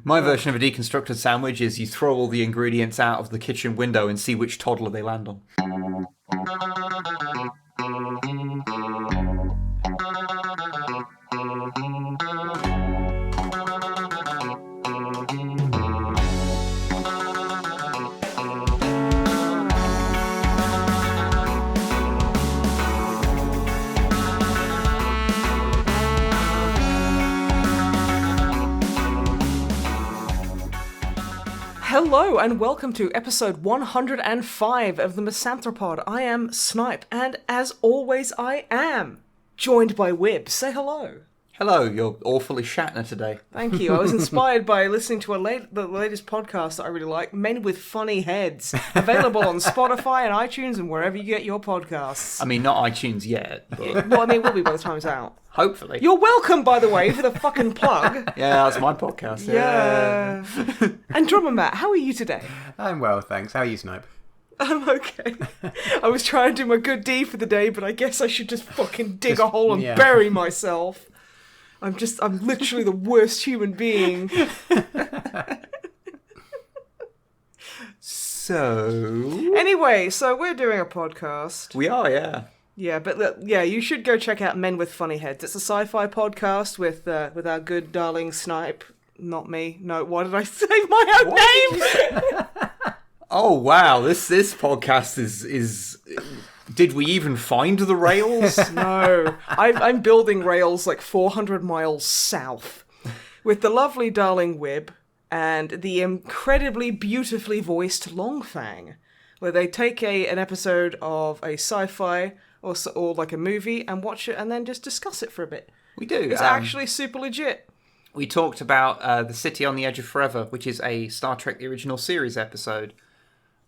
My version of a deconstructed sandwich is you throw all the ingredients out of the kitchen window and see which toddler they land on. Hello and welcome to episode 105 of the MisanthroPod. I am Snipe, and as always I am joined by Wib. Say hello. Hello, you're awfully Shatner today. Thank you. I was inspired by listening to the latest podcast that I really like, Men with Funny Heads, available on Spotify and iTunes and wherever you get your podcasts. I mean, not iTunes yet, but... Well, I mean, it will be by the time it's out. Hopefully. You're welcome, by the way, for the fucking plug. Yeah, that's my podcast. Yeah. And Drummer Matt, how are you today? I'm well, thanks. How are you, Snipe? I'm okay. I was trying to do my good deed for the day, but I guess I should just fucking dig a hole and bury myself. I'm literally the worst human being. Anyway, so we're doing a podcast. We are, yeah. Yeah, but you should go check out Men with Funny Heads. It's a sci-fi podcast with our good darling Snipe. Not me. No, why did I say my own name? Oh wow, this podcast is. Did we even find the rails? No, I'm building rails like 400 miles south with the lovely darling Wib and the incredibly beautifully voiced Longfang, where they take an episode of a sci-fi or like a movie and watch it and then just discuss it for a bit. We do. It's actually super legit. We talked about The City on the Edge of Forever, which is a Star Trek The Original Series episode.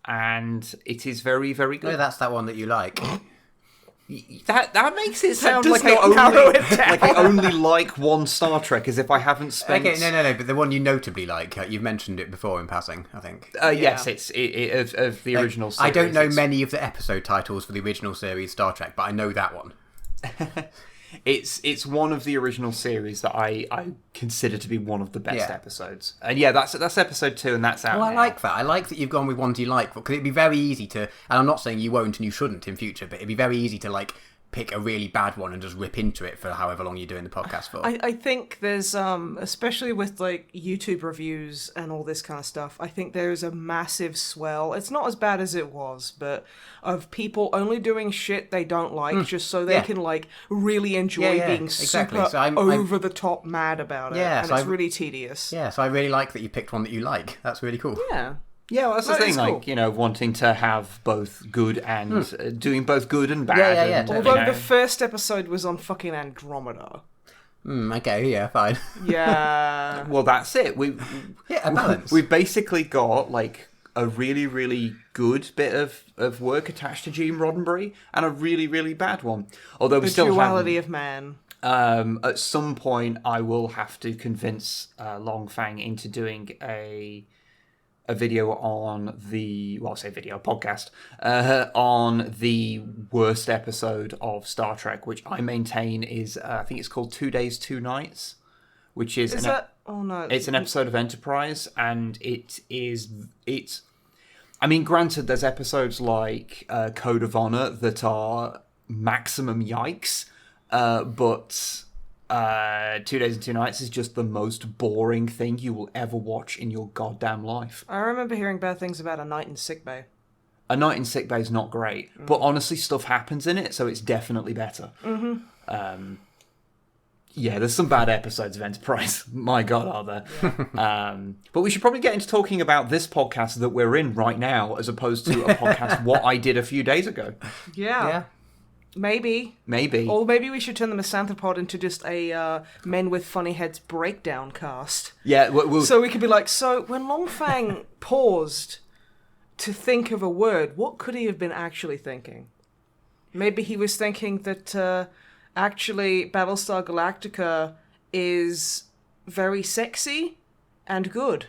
And it is very, very good. Oh, that's that one that you like. That makes it sound does like not narrow it down. I only like one Star Trek, as if I haven't spent... Okay, no, but the one you notably like, you've mentioned it before in passing, I think. Yes, it's of the original series. I don't know many of the episode titles for the original series Star Trek, but I know that one. It's one of the original series that I consider to be one of the best episodes. And that's episode 2, and that's out now. I like that. I like that you've gone with ones you like, because it'd be very easy to, and I'm not saying you won't and you shouldn't in future, but it'd be very easy to pick a really bad one and just rip into it for however long you're doing the podcast for. I think there's, especially with YouTube reviews and all this kind of stuff, I think there's a massive swell. It's not as bad as it was, but of people only doing shit they don't like just so they can really enjoy being super over the top mad about it. Yeah, and it's really tedious. Yeah, so I really like that you picked one that you like. That's really cool. Yeah. Yeah, well, that's the thing, cool. Wanting to have both good and doing both good and bad. Yeah. Although the first episode was on fucking Andromeda. Okay, yeah, fine. Yeah. Well, that's it. A balance. We've basically got, a really, really good bit of work attached to Gene Roddenberry and a really, really bad one. Although we still have... The duality of man. At some point, I will have to convince Longfang into doing a video on podcast, on the worst episode of Star Trek, which I maintain is, I think it's called 2 Days, 2 Nights, which is... It's an episode of Enterprise, and it's... I mean, granted, there's episodes like Code of Honor that are maximum yikes, but... 2 Days and 2 Nights is just the most boring thing you will ever watch in your goddamn life. I remember hearing bad things about A Night in Sickbay. A Night in Sickbay is not great, but honestly, stuff happens in it, so it's definitely better. Mm-hmm. There's some bad episodes of Enterprise. My God, are there? Yeah. But we should probably get into talking about this podcast that we're in right now, as opposed to a podcast what I did a few days ago. Yeah. Maybe. Or maybe we should turn the MisanthroPod into just a Men with Funny Heads breakdown cast. Yeah. So we could be like, so when Longfang paused to think of a word, what could he have been actually thinking? Maybe he was thinking that actually Battlestar Galactica is very sexy and good.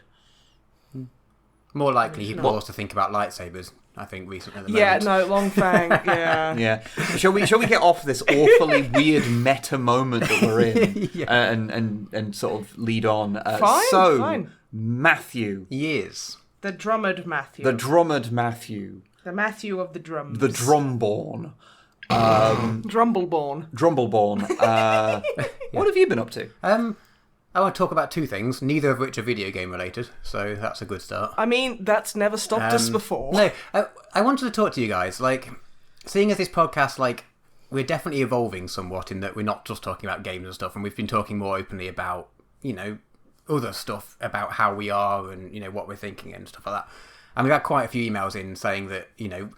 More likely he paused to think about lightsabers. I think recently. At the moment. No, Longfang. Yeah. Yeah. Shall we get off this awfully weird meta moment that we're in, and sort of lead on? Fine. Matthew. Years. The drummered Matthew. The drummered Matthew. The Matthew of the drums. The Drumborn. Drumbleborn. Drumbleborn. What have you been up to? I want to talk about two things, neither of which are video game related, so that's a good start. I mean, that's never stopped us before. No, I wanted to talk to you guys, like, seeing as this podcast, like, we're definitely evolving somewhat in that we're not just talking about games and stuff, and we've been talking more openly about, you know, other stuff about how we are and, you know, what we're thinking and stuff like that. And we've had quite a few emails in saying that, you know,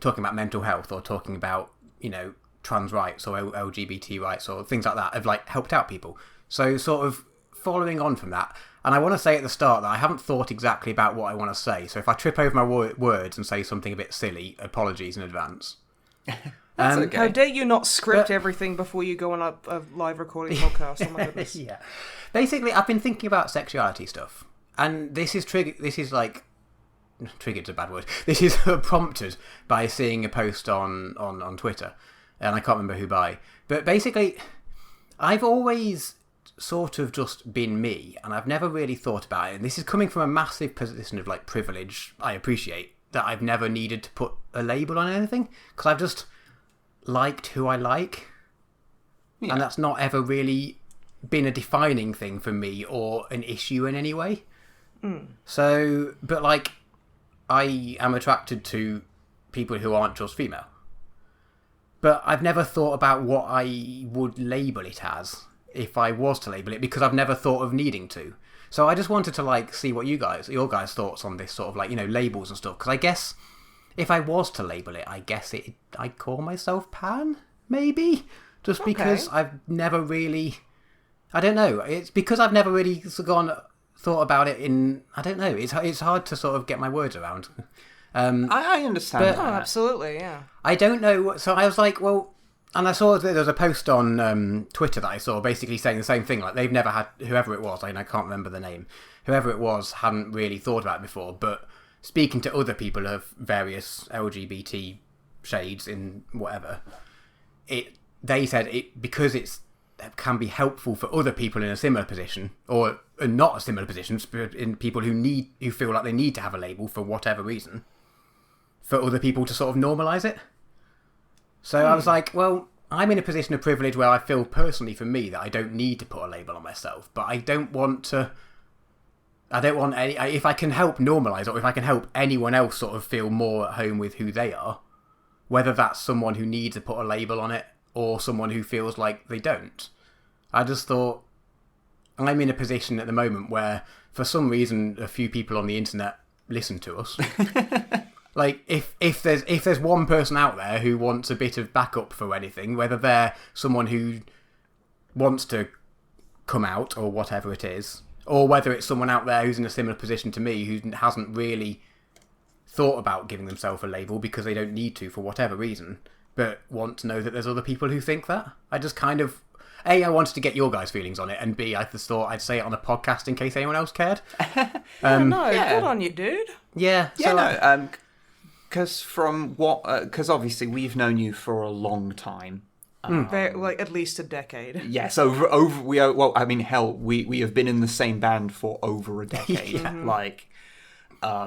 talking about mental health or talking about, you know, trans rights or LGBT rights or things like that have, like, helped out people. So sort of following on from that, and I want to say at the start that I haven't thought exactly about what I want to say, so if I trip over my words and say something a bit silly, apologies in advance. That's okay. How dare you not script everything before you go on a live recording podcast? Oh my goodness. Yeah. Basically, I've been thinking about sexuality stuff, and this is triggered's a bad word. This is prompted by seeing a post on Twitter, and I can't remember who by. But basically, I've always sort of just been me, and I've never really thought about it. And this is coming from a massive position of, like, privilege. I appreciate that I've never needed to put a label on anything, because I've just liked who I like. Yeah. And that's not ever really been a defining thing for me or an issue in any way. So, but, like, I am attracted to people who aren't just female. But I've never thought about what I would label it as if I was to label it, because I've never thought of needing to. So I just wanted to, like, see what your guys' thoughts on this sort of, like, you know, labels and stuff. Because I guess if I was to label it, I guess I'd call myself pan, maybe? Just because I've never really... I don't know. It's because I've never really thought about it in... I don't know. It's hard to sort of get my words around. I understand that. Oh, absolutely, yeah. I don't know. So I was like, well... And I saw there was a post on Twitter that I saw basically saying the same thing. Like, they've never had... Whoever it was, I can't remember the name. Whoever it was hadn't really thought about it before. But speaking to other people of various LGBT shades in whatever, they said because it can be helpful for other people in a similar position, or not a similar position, in people who feel like they need to have a label for whatever reason, for other people to sort of normalise it. So I was like, well, I'm in a position of privilege where I feel personally for me that I don't need to put a label on myself, but I don't want any, if I can help normalise, or if I can help anyone else sort of feel more at home with who they are, whether that's someone who needs to put a label on it or someone who feels like they don't. I just thought, I'm in a position at the moment where, for some reason, a few people on the internet listen to us. Like, if there's one person out there who wants a bit of backup for anything, whether they're someone who wants to come out or whatever it is, or whether it's someone out there who's in a similar position to me who hasn't really thought about giving themselves a label because they don't need to for whatever reason, but want to know that there's other people who think that. I just kind of... A, I wanted to get your guys' feelings on it, and B, I just thought I'd say it on a podcast in case anyone else cared. Good on you, dude. Yeah. Because obviously we've known you for a long time. Like at least a decade. Yes, we have been in the same band for over a decade.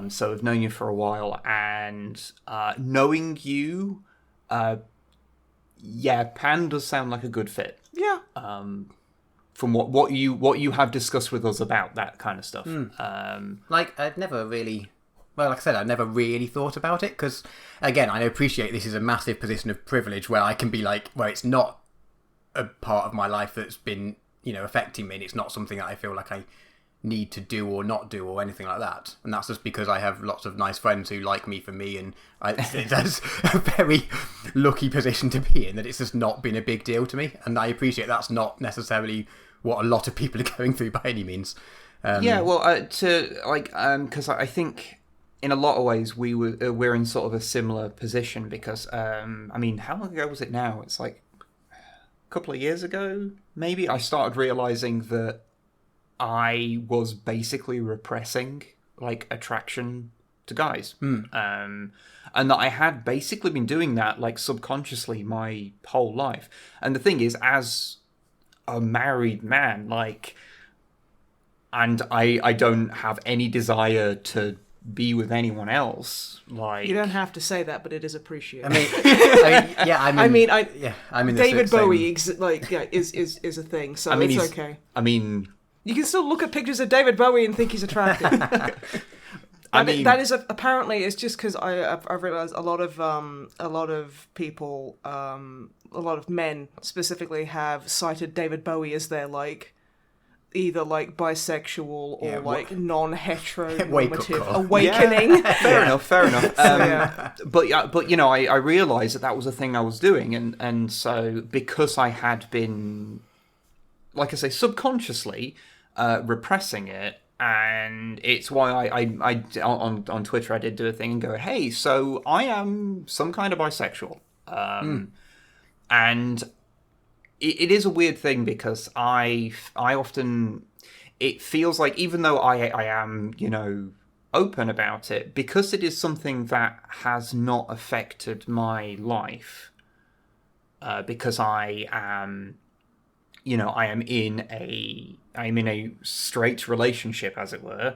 So we've known you for a while, and knowing you, pan does sound like a good fit. Yeah. From what you have discussed with us about that kind of stuff. I'd never really... Well, like I said, I've never really thought about it, because, again, I appreciate this is a massive position of privilege where I can be like, well, it's not a part of my life that's been, you know, affecting me, and it's not something that I feel like I need to do or not do or anything like that. And that's just because I have lots of nice friends who like me for me, and that's a very lucky position to be in, that it's just not been a big deal to me. And I appreciate that's not necessarily what a lot of people are going through by any means. Because I think... in a lot of ways, we're in sort of a similar position because, how long ago was it now? It's like a couple of years ago, maybe, I started realising that I was basically repressing, like, attraction to guys. And that I had basically been doing that, like, subconsciously my whole life. And the thing is, as a married man, like... and I don't have any desire to be with anyone else. Like, you don't have to say that, but it is appreciated. David Bowie is a thing, so it's okay. I mean, you can still look at pictures of David Bowie and think he's attractive. That is apparently it's just because I've realized a lot of people, a lot of men specifically, have cited David Bowie as their like either like bisexual or like non-heteronormative awakening. Yeah. Fair enough. But you know, I realized that was a thing I was doing, and so because I had been, like I say, subconsciously repressing it. And it's why I on Twitter I did do a thing and go, hey, so I am some kind of bisexual, and it is a weird thing because I often, it feels like even though I am, you know, open about it, because it is something that has not affected my life, because I am, you know, I'm in a straight relationship, as it were,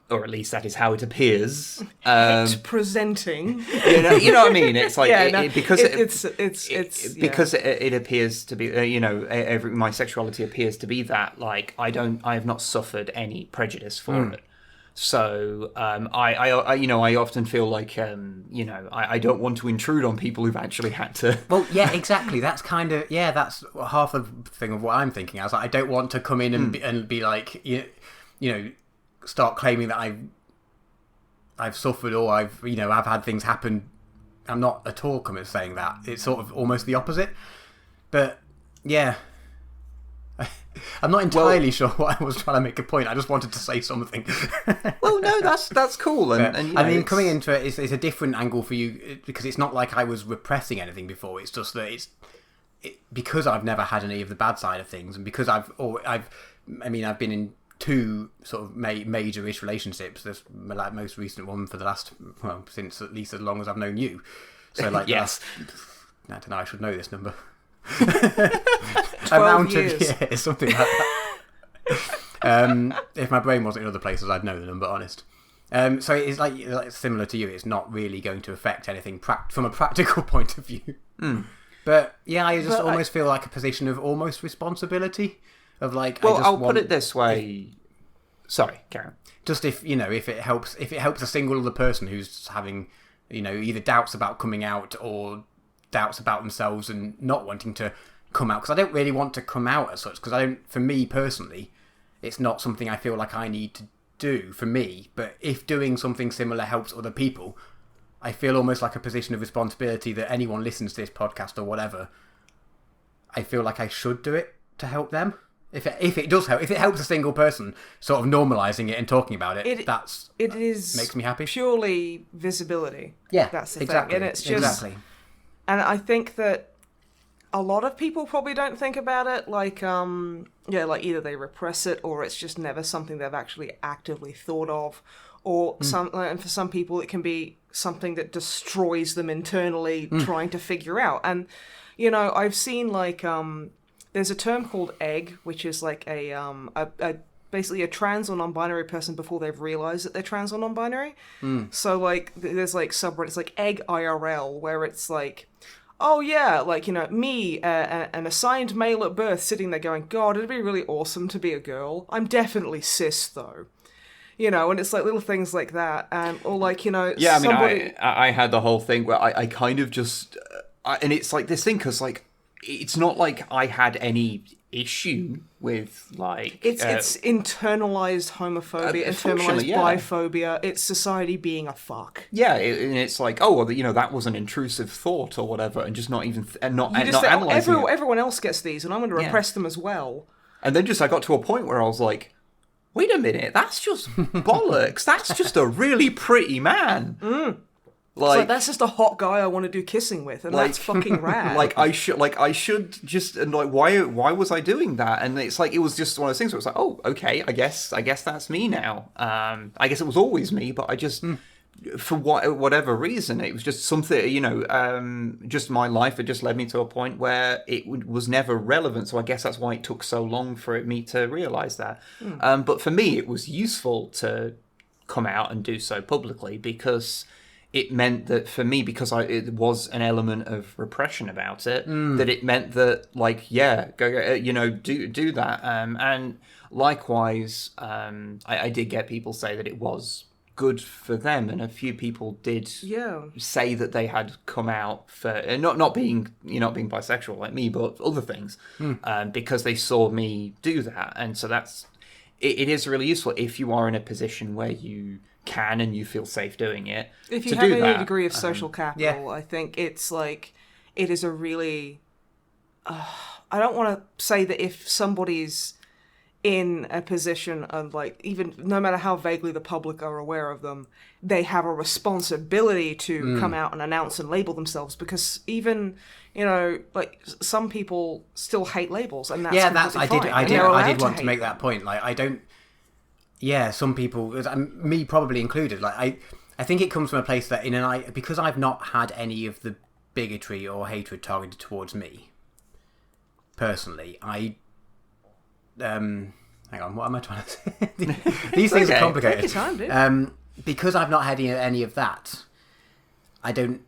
or at least that is how it appears. It's presenting. You know what I mean? It's like because it appears to be, you know, my sexuality appears to be that. Like I have not suffered any prejudice for it. So I often feel like I don't want to intrude on people who've actually had to. Well, yeah, exactly. That's kind of that's half the thing of what I'm thinking. I was like, I don't want to come in and be like you know, start claiming that I've suffered or I've had things happen. I'm not at all saying that. It's sort of almost the opposite. But yeah. I'm not entirely sure what I was trying to make a point. I just wanted to say something. Well, no, that's cool. And you know, I mean, coming into it, it's a different angle for you because it's not like I was repressing anything before. It's just that because I've never had any of the bad side of things, and because I've been in two sort of major-ish relationships. This most recent one for the last since at least as long as I've known you. So like yes, I don't know. I should know this number. 12 years. Something like that. If my brain wasn't in other places, I'd know the number, honest. So it's like similar to you. It's not really going to affect anything from a practical point of view. But yeah, I just almost feel like a position of almost responsibility of like. Well, I'll put it this way. Sorry, Karen. Just if it helps a single other person who's having either doubts about coming out or doubts about themselves and not wanting to come out, because I don't really want to come out as such, because for me personally, it's not something I feel like I need to do for me. But if doing something similar helps other people, I feel almost like a position of responsibility that anyone listens to this podcast or whatever, I feel like I should do it to help them. If it does help, if it helps a single person, sort of normalising it and talking about it, it makes me happy. Purely visibility. Yeah, that's the exactly. thing, and it's just And I think that a lot of people probably don't think about it, like either they repress it or it's just never something they've actually actively thought of, or and for some people it can be something that destroys them internally trying to figure out. And I've seen there's a term called egg, which is like a basically a trans or non-binary person before they've realized that they're trans or non-binary. So like there's like subreddits like egg IRL, where it's like, oh yeah, like me, an assigned male at birth, sitting there going, God, it'd be really awesome to be a girl. I'm definitely cis though. And it's like little things like that, or like yeah. I had the whole thing where I kind of just and it's like this thing because like it's not like I had any issue with like it's internalized homophobia, internalized biphobia. It's society being a fuck. Yeah, and it's like, oh well, that was an intrusive thought or whatever, and just not even not analyzing it. Everyone else gets these, and I'm going to repress them as well. And then I got to a point where I was like, wait a minute, that's just bollocks. That's just a really pretty man. Like that's just a hot guy I want to do kissing with, and that's fucking rad. I should just, and like why was I doing that? And it's like it was just one of those things where it's like, oh okay, I guess that's me now. I guess it was always me, but I just for whatever reason, it was just something, just my life had just led me to a point where it was never relevant. So I guess that's why it took so long for me to realize that. But for me, it was useful to come out and do so publicly, because it meant that for me, because it was an element of repression about it, that it meant that, like, yeah, go, do that. And likewise, I did get people say that it was good for them, and a few people did say that they had come out for not being bisexual like me, but other things, because they saw me do that. And so it is really useful if you are in a position where you can and you feel safe doing it. If you have any degree of social capital, I think it's like, it is a really I don't want to say that if somebody's in a position of, like, even no matter how vaguely the public are aware of them, they have a responsibility to come out and announce and label themselves, because even, like, some people still hate labels, and that's I did want to make that point. Like, I don't. Yeah, some people, me probably included. Like, I think it comes from a place that because I've not had any of the bigotry or hatred targeted towards me personally, hang on, what am I trying to say? These things are complicated. Take your time, dude. Because I've not had any of that, I don't.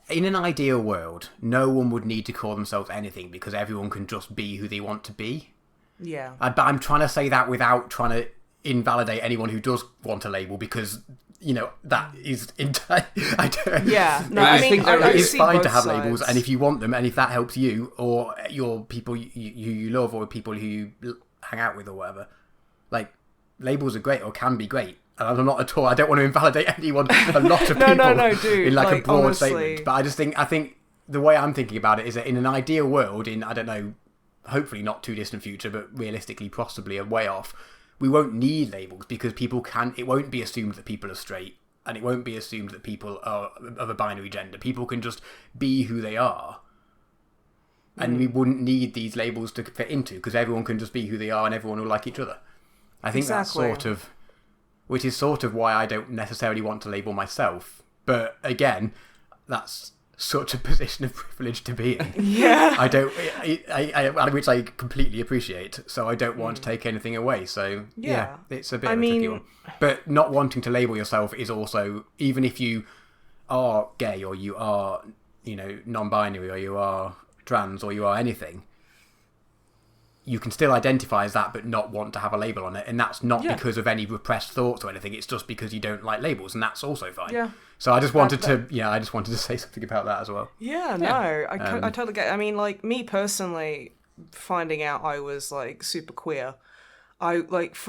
In an ideal world, no one would need to call themselves anything, because everyone can just be who they want to be. Yeah. But I'm trying to say that without trying to invalidate anyone who does want a label, because that is I don't. Yeah, no, I think it's fine to have sides. labels, and if you want them, and if that helps you or your people you love, or people who you hang out with or whatever, like, labels are great or can be great. And I'm not at all. I don't want to invalidate anyone. A lot of people no, dude, in like a broad honestly. statement. But I think the way I'm thinking about it is that in an ideal world, in, I don't know, hopefully not too distant future, but realistically possibly a way off, we won't need labels, because it won't be assumed that people are straight, and it won't be assumed that people are of a binary gender. People can just be who they are, and we wouldn't need these labels to fit into, because everyone can just be who they are, and everyone will like each other. I think that's which is sort of why I don't necessarily want to label myself. But again, that's such a position of privilege to be in. Yeah. Which I completely appreciate. So I don't want to take anything away. So yeah, it's a bit of a tricky one. But not wanting to label yourself is also, even if you are gay, or you are, non-binary, or you are trans, or you are anything, you can still identify as that, but not want to have a label on it. And that's not because of any repressed thoughts or anything. It's just because you don't like labels, and that's also fine. Yeah. So I just wanted to say something about that as well. Yeah, no, I totally get it. I mean, like, me personally, finding out I was, like, super queer, for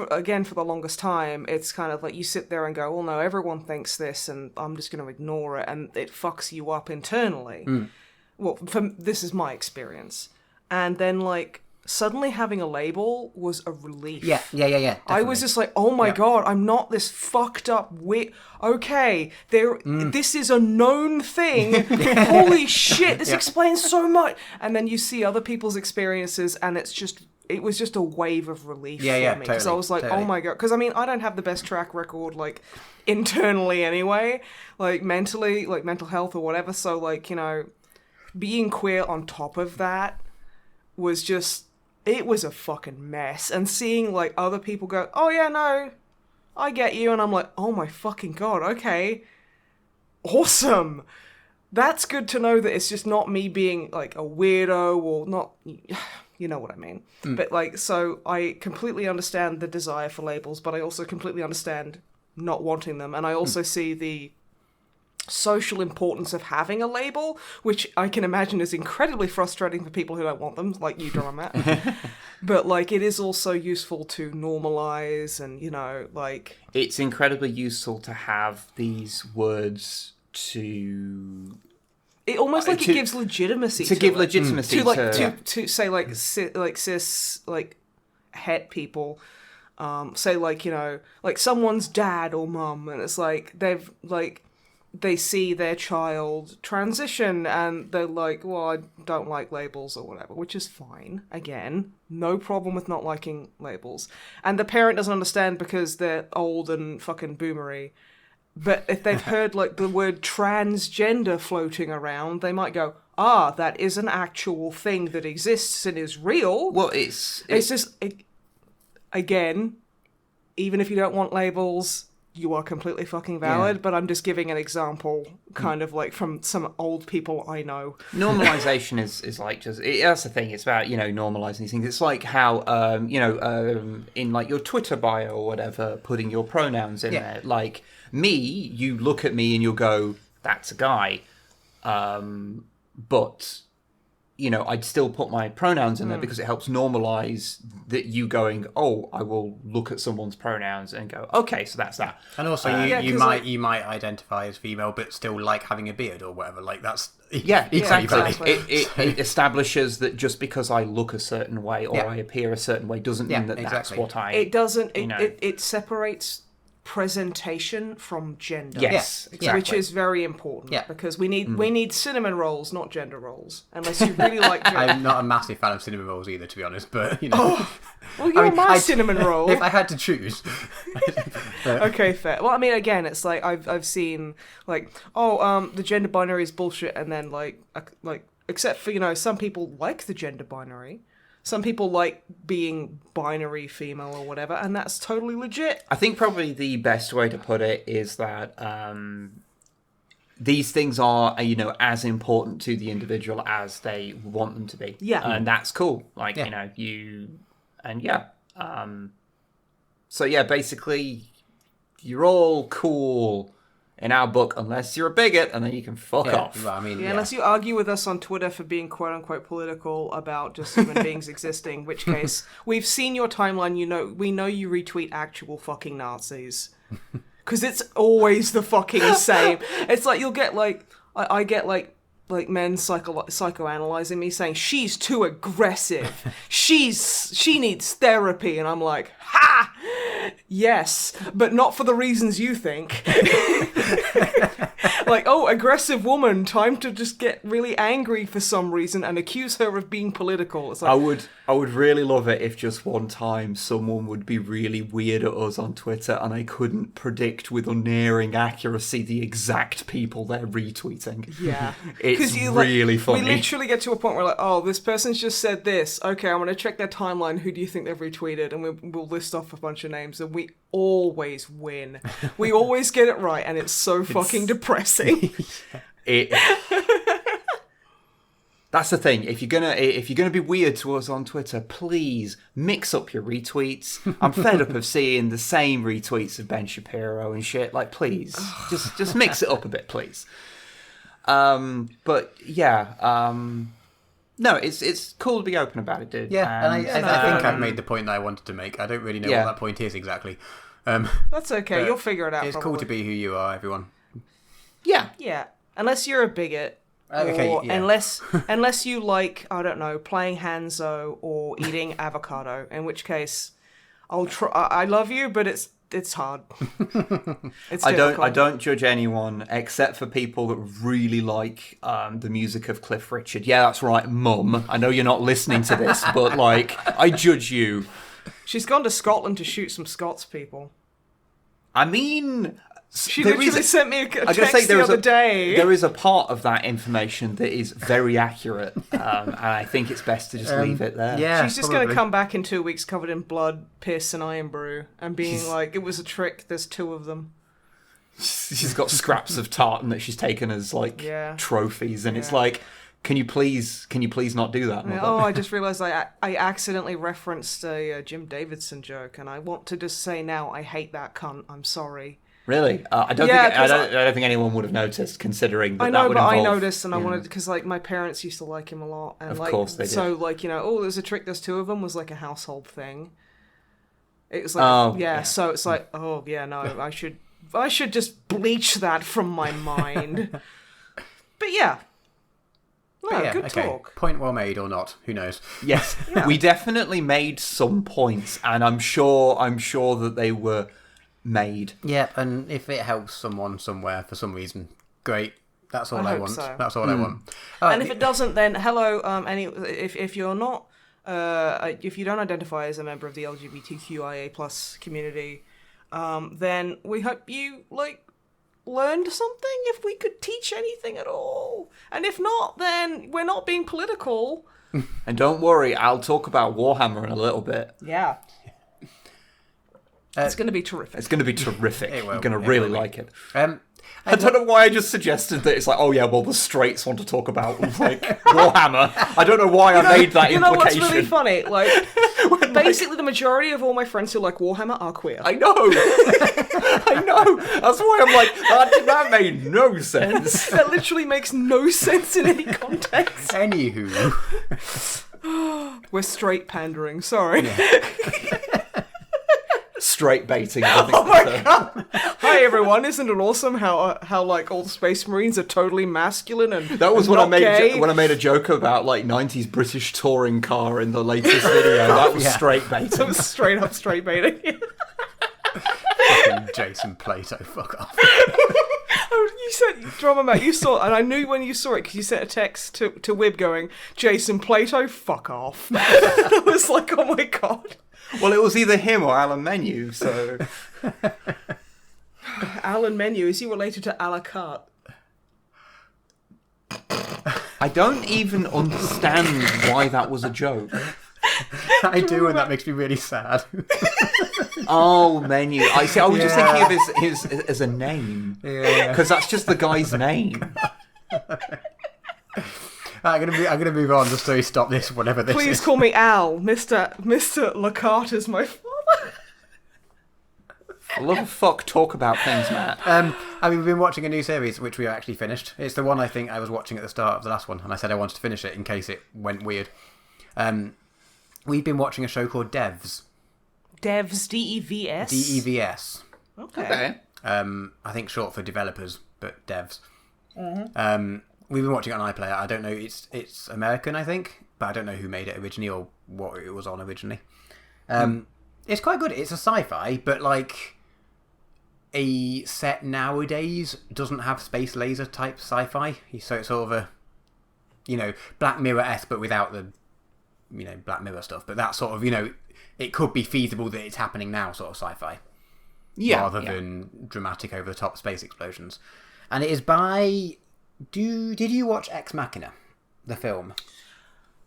the longest time, it's kind of like you sit there and go, well, no, everyone thinks this, and I'm just going to ignore it, and it fucks you up internally. Well, this is my experience. And then, like, suddenly having a label was a relief. Yeah. Definitely. I was just like, oh my god, I'm not this fucked up okay, this is a known thing. Holy shit, this explains so much. And then you see other people's experiences, and it was just a wave of relief for me. Because I was like, oh my god. Because, I mean, I don't have the best track record, like, internally anyway. Like, mentally, like, mental health or whatever. So, like, being queer on top of that was just... It was a fucking mess. And seeing, like, other people go, oh yeah, no, I get you. And I'm like, oh my fucking god, okay. Awesome. That's good to know that it's just not me being, like, a weirdo or not... You know what I mean. But, like, so I completely understand the desire for labels, but I also completely understand not wanting them. And I also see the social importance of having a label, which I can imagine is incredibly frustrating for people who don't want them, like you, Matt. But, like, it is also useful to normalize and, like... It's incredibly useful to have these words to... It almost like it gives legitimacy to give it. Legitimacy to say, like, cis, like, het people, say, like, like, someone's dad or mum, and it's like, they've, like... they see their child transition and they're like, well, I don't like labels or whatever, which is fine. Again, no problem with not liking labels. And the parent doesn't understand because they're old and fucking boomery. But if they've heard like the word transgender floating around, they might go, that is an actual thing that exists and is real. Well, it's just, again, even if you don't want labels, you are completely fucking valid, but I'm just giving an example, kind of like from some old people I know. Normalization is like that's the thing. It's about, normalizing these things. It's like how, in like your Twitter bio or whatever, putting your pronouns in there. Like me, you look at me and you'll go, that's a guy. But, I'd still put my pronouns in there because it helps normalize that you going, I will look at someone's pronouns and go, okay, so that's that. And also, you might identify as female, but still like having a beard or whatever. Like that's exactly. It establishes that just because I look a certain way or I appear a certain way doesn't mean that that's what I. It doesn't. It separates presentation from gender. Yes, exactly. Which is very important because we need cinnamon rolls, not gender rolls. Unless you really like gender. I'm not a massive fan of cinnamon rolls either, to be honest, but well, you're my cinnamon roll. If I had to choose. Okay, fair. Well, I mean, again, it's like I've seen like the gender binary is bullshit, and then like except for some people like the gender binary. Some people like being binary female or whatever, and that's totally legit. I think probably the best way to put it is that these things are, as important to the individual as they want them to be. Yeah. And that's cool. Like, so yeah, basically, you're all cool in our book, unless you're a bigot, and then you can fuck off. Well, I mean, unless you argue with us on Twitter for being quote-unquote political about just human beings existing, in which case, we've seen your timeline, we know you retweet actual fucking Nazis. Because it's always the fucking same. It's like, you'll get, like, I get, like men psychoanalyzing me, saying, she's too aggressive. She needs therapy. And I'm like, ha! Yes, but not for the reasons you think. Like, aggressive woman, time to just get really angry for some reason and accuse her of being political. It's like, I would really love it if just one time someone would be really weird at us on Twitter and I couldn't predict with unerring accuracy the exact people they're retweeting. Yeah. It's really funny. We literally get to a point where like, this person's just said this. Okay, I'm going to check their timeline. Who do you think they've retweeted? And we'll list off a bunch of names and we always win. We always get it right and it's so fucking depressing. That's the thing. If you're gonna be weird to us on Twitter, please mix up your retweets. I'm fed up of seeing the same retweets of Ben Shapiro and shit. Like, please, just mix it up a bit, please. But yeah, no, it's cool to be open about it, dude. Yeah, and I think I've made the point that I wanted to make. I don't really know what that point is exactly. That's okay. You'll figure it out. It's cool to be who you are, everyone. Yeah. Unless you're a bigot. Or unless you like, I don't know, playing Hanzo or eating avocado, in which case I'll try. I love you, but it's hard. It's difficult. I don't judge anyone except for people that really like the music of Cliff Richard. Yeah, that's right, Mum. I know you're not listening to this, but like, I judge you. She's gone to Scotland to shoot some Scots people. I mean, she literally sent me a text the other day. There is a part of that information that is very accurate, and I think it's best to just leave it there. Yeah, she's just going to come back in 2 weeks covered in blood, piss, and iron brew, and being like, it was a trick, there's 2 of them. She's got scraps of tartan that she's taken as like trophies, and it's like, can you please not do that? I just realised I accidentally referenced a Jim Davidson joke, and I want to just say now, I hate that cunt. I'm sorry. Really? I don't think anyone would have noticed, considering that. I know, that would but involve, I noticed, and I wanted, because like my parents used to like him a lot, and of like, course they did. So like, there's a trick, there's 2 of them was like a household thing. It was like, so it's like, I should just bleach that from my mind. But yeah. No, good talk. Point well made or not, who knows? Yes, we definitely made some points, and I'm sure that they were made. Yeah, and if it helps someone somewhere for some reason, great. That's all I want. So. That's all I want. Right, and if it doesn't, then hello. If you're not, if you don't identify as a member of the LGBTQIA+ community, then we hope you learned something. If we could teach anything at all, and if not, then we're not being political. And don't worry, I'll talk about Warhammer in a little bit. Yeah. It's going to be terrific. It's going to be terrific. It will. You're going to really like it. I don't know why I just suggested that it's like, oh yeah, well, the straights want to talk about, Warhammer. I don't know why I made that implication. You know what's really funny? Basically, the majority of all my friends who like Warhammer are queer. I know. I know. That's why I'm like, that made no sense. That literally makes no sense in any context. Anywho. We're straight pandering, sorry. Yeah. Straight baiting. Oh my god! Hi everyone! Isn't it awesome how all the Space Marines are totally masculine and that was when I made a joke about 90s British touring car in the latest video. That was straight baiting. That was straight up straight baiting. Fucking Jason Plato, fuck off. You said Drama Matt, you saw, and I knew when you saw it because you sent a text to Wib going, "Jason Plato, fuck off." I was like, oh my god. Well, it was either him or Alan Menu, so... Alan Menu, is he related to a la carte? I don't even understand why that was a joke. I do, and that makes me really sad. Oh, Menu. I see. I was just thinking of his as a name. Yeah. Because that's just the guy's name. I'm gonna move on just so we stop this, whatever this is. Please call me Al. Mr. Lacarte is my father. I love a fuck talk about things, Matt. We've been watching a new series, which we actually finished. It's the one I think I was watching at the start of the last one, and I said I wanted to finish it in case it went weird. We've been watching a show called Devs. Devs, D-E-V-S? D-E-V-S. Okay. I think short for developers, but devs. Mm-hmm. We've been watching it on iPlayer. I don't know, it's American, I think, but I don't know who made it originally or what it was on originally. It's quite good. It's a sci-fi, but a set nowadays doesn't have space laser type sci-fi. So it's sort of a, Black Mirror-esque, but without the, Black Mirror stuff. But that sort of, it could be feasible that it's happening now sort of sci-fi. Yeah. Rather than dramatic over-the-top space explosions. And it is by... Did you watch Ex Machina, the film?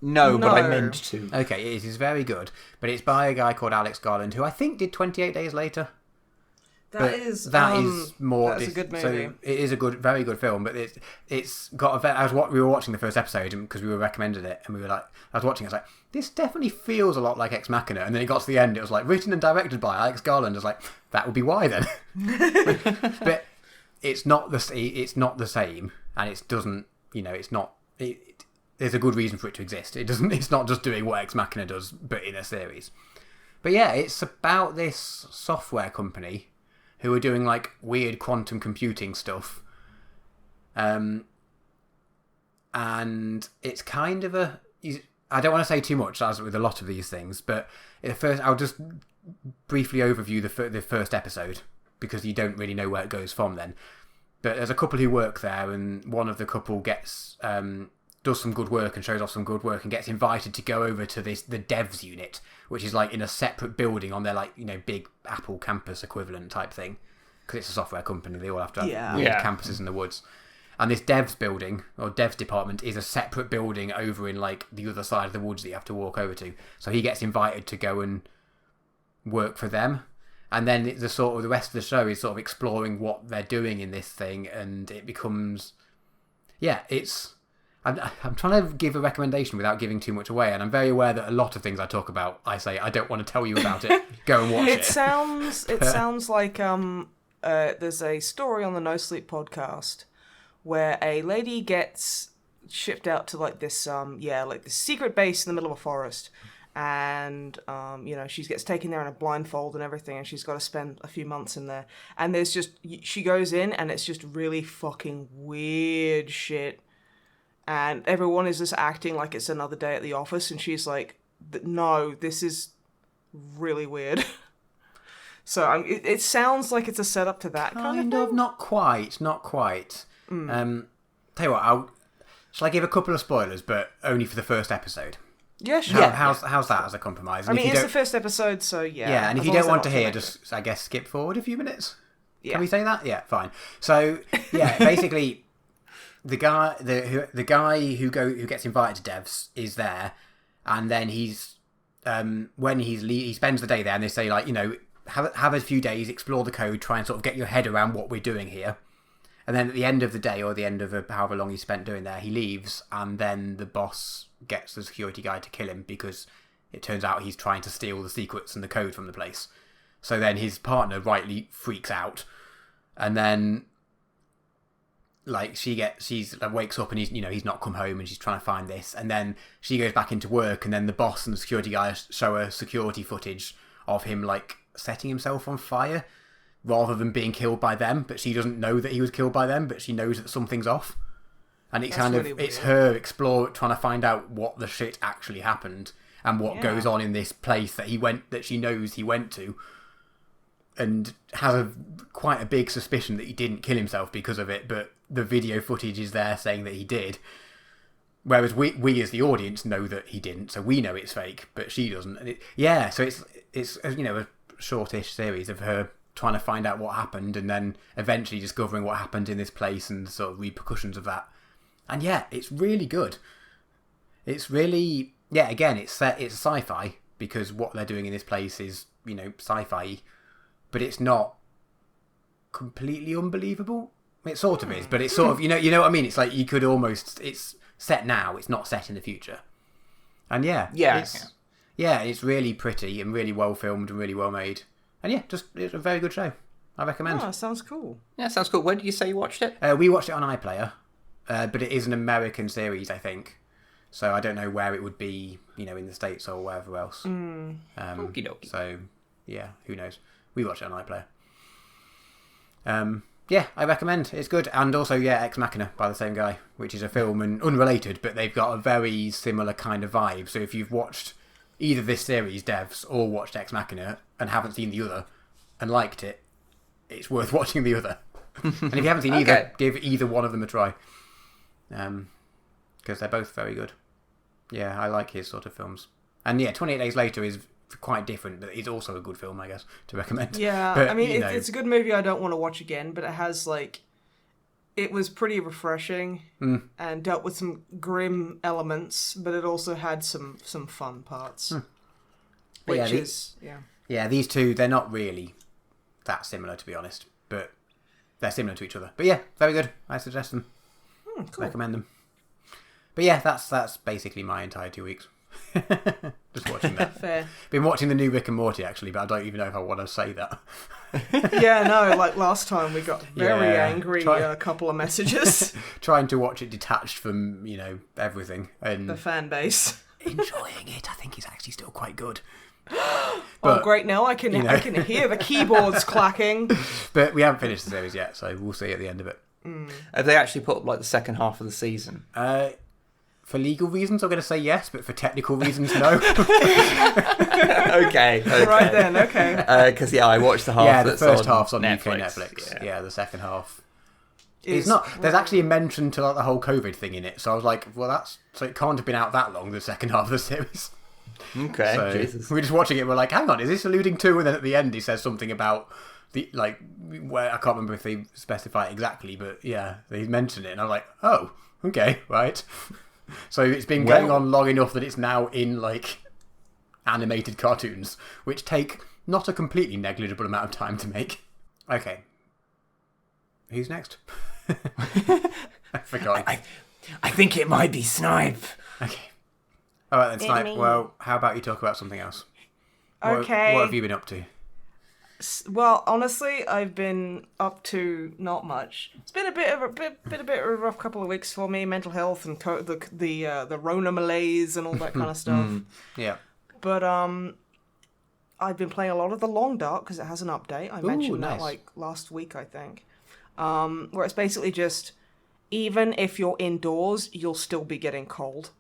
No, but I meant to. Okay, it is very good. But it's by a guy called Alex Garland, who I think did 28 Days Later. That is more. That's a good movie. So it is a very good film, but it's got we were watching the first episode because we were recommended it, and we were like, I was watching, I was like, this definitely feels a lot like Ex Machina, and then it got to the end, it was like written and directed by Alex Garland. I was like, that would be why then. But it's not the same, and it doesn't. It's not. There's a good reason for it to exist. It's not just doing what Ex Machina does, but in a series. But yeah, it's about this software company who are doing weird quantum computing stuff. And it's kind of I don't want to say too much, as with a lot of these things, but I'll just briefly overview the first episode, because you don't really know where it goes from then. But there's a couple who work there, and one of the couple gets does some good work and shows off some good work and gets invited to go over to the devs unit, which is in a separate building on their big Apple campus equivalent type thing, because it's a software company. They all have to have weird campuses in the woods. And this devs building, or devs department, is a separate building over in the other side of the woods that you have to walk over to. So he gets invited to go and work for them. And then the rest of the show is sort of exploring what they're doing in this thing, and it becomes, I'm trying to give a recommendation without giving too much away, and I'm very aware that a lot of things I talk about, I say I don't want to tell you about it. Go and watch it. It sounds like there's a story on the No Sleep podcast where a lady gets shipped out to this secret base in the middle of a forest. And, she gets taken there in a blindfold and everything, and she's got to spend a few months in there. And she goes in, and it's just really fucking weird shit. And everyone is just acting like it's another day at the office, and she's like, no, this is really weird. So it sounds like it's a setup to that kind of thing. Not quite. Tell you what, shall I give a couple of spoilers, but only for the first episode? Yeah, sure. How's that as a compromise? I mean, it's the first episode, so yeah. Yeah, and if you don't want to hear, just, I guess, skip forward a few minutes. Yeah. Can we say that? Yeah, fine. So, yeah, basically, the guy who gets invited to Devs is there, and then he's when he spends the day there, and they say, like, you know, have a few days, explore the code, try and sort of get your head around what we're doing here. And then at the end of the day, or the end of however long he spent doing there, he leaves, and then the boss gets the security guy to kill him because it turns out he's trying to steal the secrets and the code from the place. So then his partner rightly freaks out, and then like she's wakes up and he's not come home, and she's trying to find this, and then she goes back into work, and then the boss and the security guy show her security footage of him like setting himself on fire rather than being killed by them, but she doesn't know that he was killed by them, but she knows that something's off. And it's it's her trying to find out what the shit actually happened and what goes on in this place that she knows he went to, and has quite a big suspicion that he didn't kill himself because of it, but the video footage is there saying that he did. Whereas we as the audience know that he didn't, so we know it's fake, but she doesn't. And so it's a shortish series of her trying to find out what happened, and then eventually discovering what happened in this place and the sort of repercussions of that. And yeah, it's really good. It's really, again, it's sci-fi, because what they're doing in this place is, sci-fi, but it's not completely unbelievable. It sort of is, but it's sort of, you know what I mean? It's like you could almost, it's set now, it's not set in the future. And it's really pretty and really well filmed and really well made. And it's a very good show. I recommend. Oh, sounds cool. Yeah, sounds cool. Where did you say you watched it? We watched it on iPlayer, but it is an American series, I think. So I don't know where it would be, in the States or wherever else. Okie dokie. So, yeah, who knows? We watched it on iPlayer. I recommend. It's good. And also, Ex Machina by the same guy, which is a film and unrelated, but they've got a very similar kind of vibe. So if you've watched either this series, Devs, or watched Ex Machina and haven't seen the other and liked it, it's worth watching the other. And if you haven't seen either, give either one of them a try. Because they're both very good. Yeah, I like his sort of films. And 28 Days Later is quite different, but it's also a good film, I guess, to recommend. Yeah, but, I mean, it's a good movie I don't want to watch again, but it has, it was pretty refreshing and dealt with some grim elements, but it also had some fun parts. These two, they're not really that similar, to be honest, but they're similar to each other. But very good. I suggest them. Cool. Recommend them. But that's basically my entire 2 weeks. Just watching that. Fair. Been watching the new Rick and Morty, actually, but I don't even know if I want to say that. Like last time we got very angry couple of messages. Trying to watch it detached from, everything. And the fan base. Enjoying it. I think it's actually still quite good. But, great, now I can hear the keyboards clacking. But we haven't finished the series yet, so we'll see at the end of it. Have they actually put up the second half of the season? For legal reasons, I'm going to say yes, but for technical reasons, no. Okay. Right then, okay. Because I watched the half. Yeah, the first half's on Netflix. UK Netflix. Yeah, the second half. It's not. There's actually a mention to the whole COVID thing in it, so I was like, well, so it can't have been out that long. The second half of the series. Okay. So Jesus. we're just watching it. We're like, hang on, is this alluding to? And then at the end, he says something about where I can't remember if they specify it exactly, but they mention it, and I'm like, oh, okay, right. So it's been going on long enough that it's now in animated cartoons, which take not a completely negligible amount of time to make. Okay. Who's next? I forgot. I think it might be Snipe. Okay. All right then, Snipe. Well, how about you talk about something else? Okay. What have you been up to? Well, honestly, I've been up to not much. It's been a bit of a rough couple of weeks for me, mental health and the Rona malaise and all that kind of stuff. Yeah. But I've been playing a lot of The Long Dark because it has an update. I mentioned that last week, I think. Where it's basically just, even if you're indoors, you'll still be getting cold.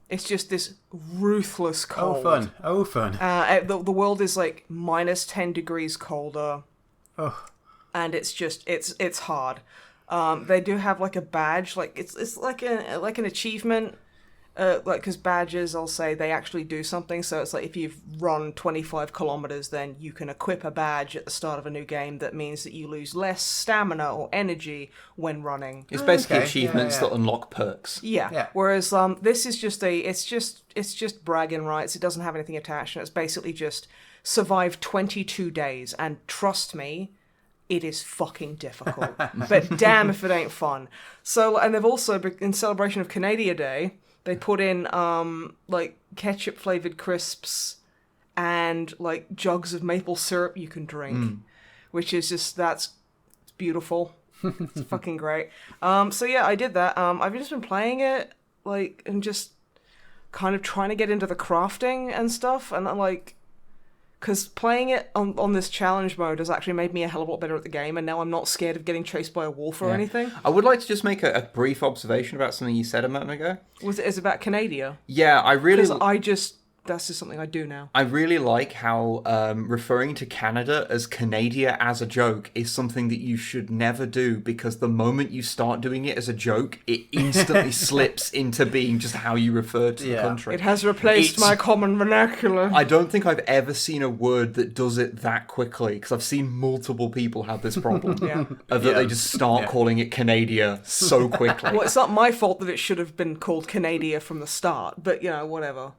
It's just this ruthless cold. Oh, fun. The world is minus 10 degrees colder. Oh. And it's just, it's hard. They do have like a badge, like it's like an achievement. Because badges, I'll say, they actually do something. So it's like if you've run 25 kilometers, then you can equip a badge at the start of a new game that means that you lose less stamina or energy when running. It's basically achievements that unlock perks. Yeah. Whereas this is just it's just bragging rights. It doesn't have anything attached. And it's basically just survive 22 days. And trust me, it is fucking difficult. But damn if it ain't fun. So, and they've also, in celebration of Canada Day, they put in, like, ketchup-flavored crisps and, like, jugs of maple syrup you can drink. Which is just, that's beautiful. It's fucking great. So, yeah, I did that. I've just been playing it, like, and just kind of trying to get into the crafting and stuff. And, like, because playing it on this challenge mode has actually made me a hell of a lot better at the game, and now I'm not scared of getting chased by a wolf or anything. I would like to just make a brief observation about something you said a moment ago. Was it about Canada? Yeah, I really... Because that's just something I do now. I really like how referring to Canada as Canada as a joke is something that you should never do, because the moment you start doing it as a joke, it instantly slips into being just how you refer to the country. It has replaced my common vernacular. I don't think I've ever seen a word that does it that quickly, because I've seen multiple people have this problem. That they just start calling it Canada so quickly. Well, it's not my fault that it should have been called Canada from the start, but, whatever.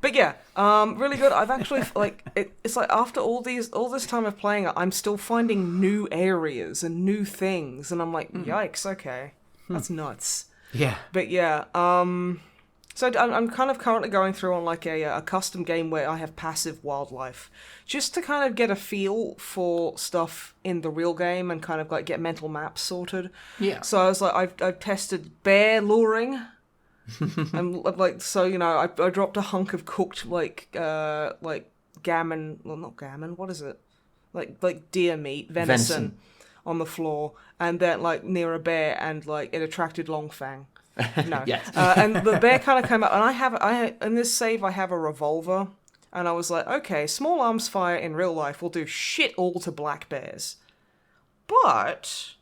But yeah, really good. I've actually, like, it's like after all this time of playing it, I'm still finding new areas and new things, and I'm like, yikes, okay, that's nuts. Yeah. But yeah, so I'm kind of currently going through on like a custom game where I have passive wildlife, just to kind of get a feel for stuff in the real game and kind of like get mental maps sorted. Yeah. So I was like, I've tested bear luring. I'm like, so I dropped a hunk of cooked like gammon, well, not gammon, what is it, like deer meat, venison on the floor, and then like near a bear, and like it attracted Longfang. No. Yes. And the bear kind of came up, and I in this save I have a revolver, and I was like, okay, small arms fire in real life will do shit all to black bears, but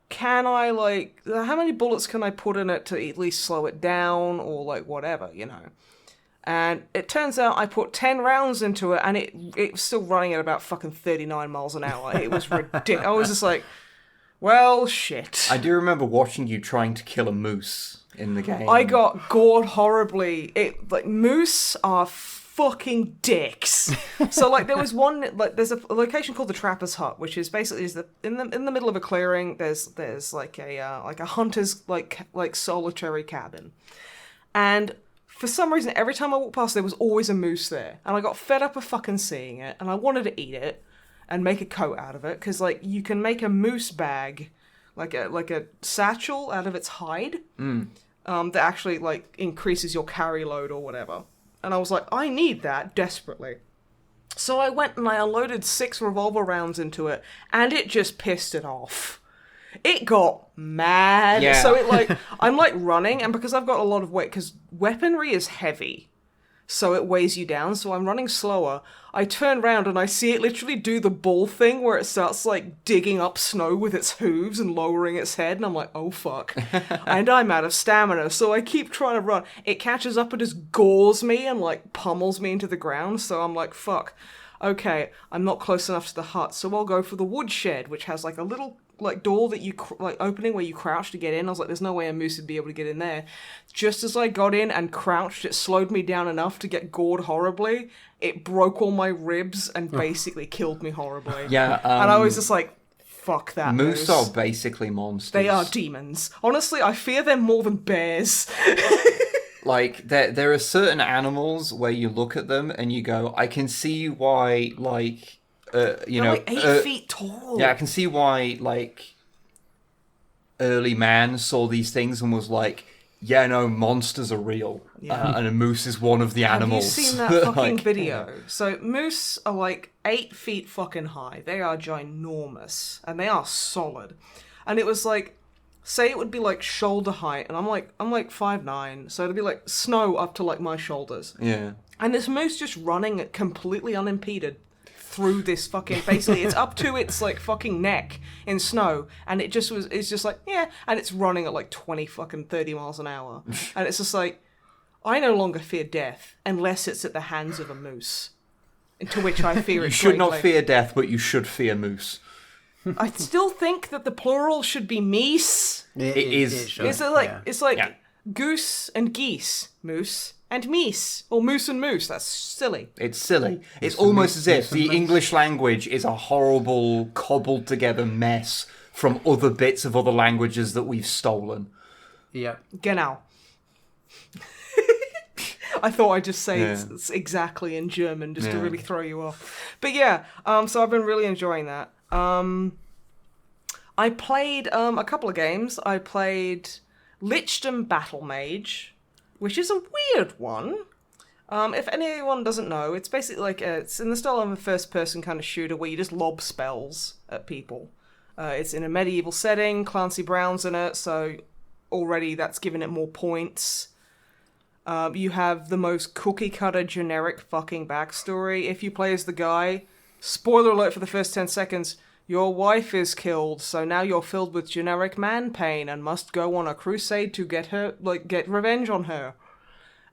can I, like, how many bullets can I put in it to at least slow it down, or, like, whatever, And it turns out I put 10 rounds into it, and it was still running at about fucking 39 miles an hour. It was ridiculous. I was just like, well, shit. I do remember watching you trying to kill a moose in the game. I got gored horribly. Moose are fucking dicks. So like there was one, like there's a location called the Trapper's Hut, which is basically in the middle of a clearing. There's like a hunter's like solitary cabin, and for some reason every time I walked past there was always a moose there, and I got fed up of fucking seeing it, and I wanted to eat it and make a coat out of it, because like you can make a moose bag, like a satchel out of its hide, that actually like increases your carry load or whatever. And I was like, I need that desperately. So I went and I unloaded 6 revolver rounds into it, and it just pissed it off. It got mad. Yeah. So I'm like running, and because I've got a lot of weight, because weaponry is heavy, so it weighs you down, so I'm running slower. I turn around and I see it literally do the bull thing where it starts like digging up snow with its hooves and lowering its head, and I'm like, oh fuck. And I'm out of stamina, so I keep trying to run. It catches up and just gores me and like pummels me into the ground, so I'm like, fuck. Okay, I'm not close enough to the hut, so I'll go for the woodshed, which has like a little like door that you like opening where you crouch to get in. I was like, there's no way a moose would be able to get in there. Just as I got in and crouched, it slowed me down enough to get gored horribly. It broke all my ribs and basically killed me horribly. Yeah, and I was just like, fuck that moose are basically monsters. They are demons. Honestly, I fear them more than bears. Like, there are certain animals where you look at them and you go, I can see why, like, They're like 8 feet tall. Yeah, I can see why, like, early man saw these things and was like, yeah, no, monsters are real. Yeah. And a moose is one of the animals. Have you seen that fucking video? So moose are like 8 feet fucking high. They are ginormous. And they are solid. And it was like, say it would be like shoulder height, and I'm like 5'9", so it'd be like snow up to like my shoulders. Yeah. And this moose just running completely unimpeded through this fucking, basically it's up to its like fucking neck in snow, and it's just like, yeah, and it's running at like 30 miles an hour. And it's just like, I no longer fear death unless it's at the hands of a moose. To which I fear it. You should not greatly. fear death, but you should fear moose. I still think that the plural should be meese. It is. It's like goose and geese, moose and meese, or moose and moose. That's silly. It's silly. It's almost as if the English language is a horrible, cobbled together mess from other bits of other languages that we've stolen. Yeah. Genau. I thought I'd just say it's exactly in German just to really throw you off. But yeah, so I've been really enjoying that. I played a couple of games. I played Lichdom Battle Mage, which is a weird one. If anyone doesn't know, it's basically like it's in the style of a first-person kind of shooter where you just lob spells at people. It's in a medieval setting. Clancy Brown's in it, so already that's given it more points. You have the most cookie-cutter generic fucking backstory. If you play as the guy, spoiler alert for the first 10 seconds, your wife is killed, so now you're filled with generic man pain and must go on a crusade to get revenge on her.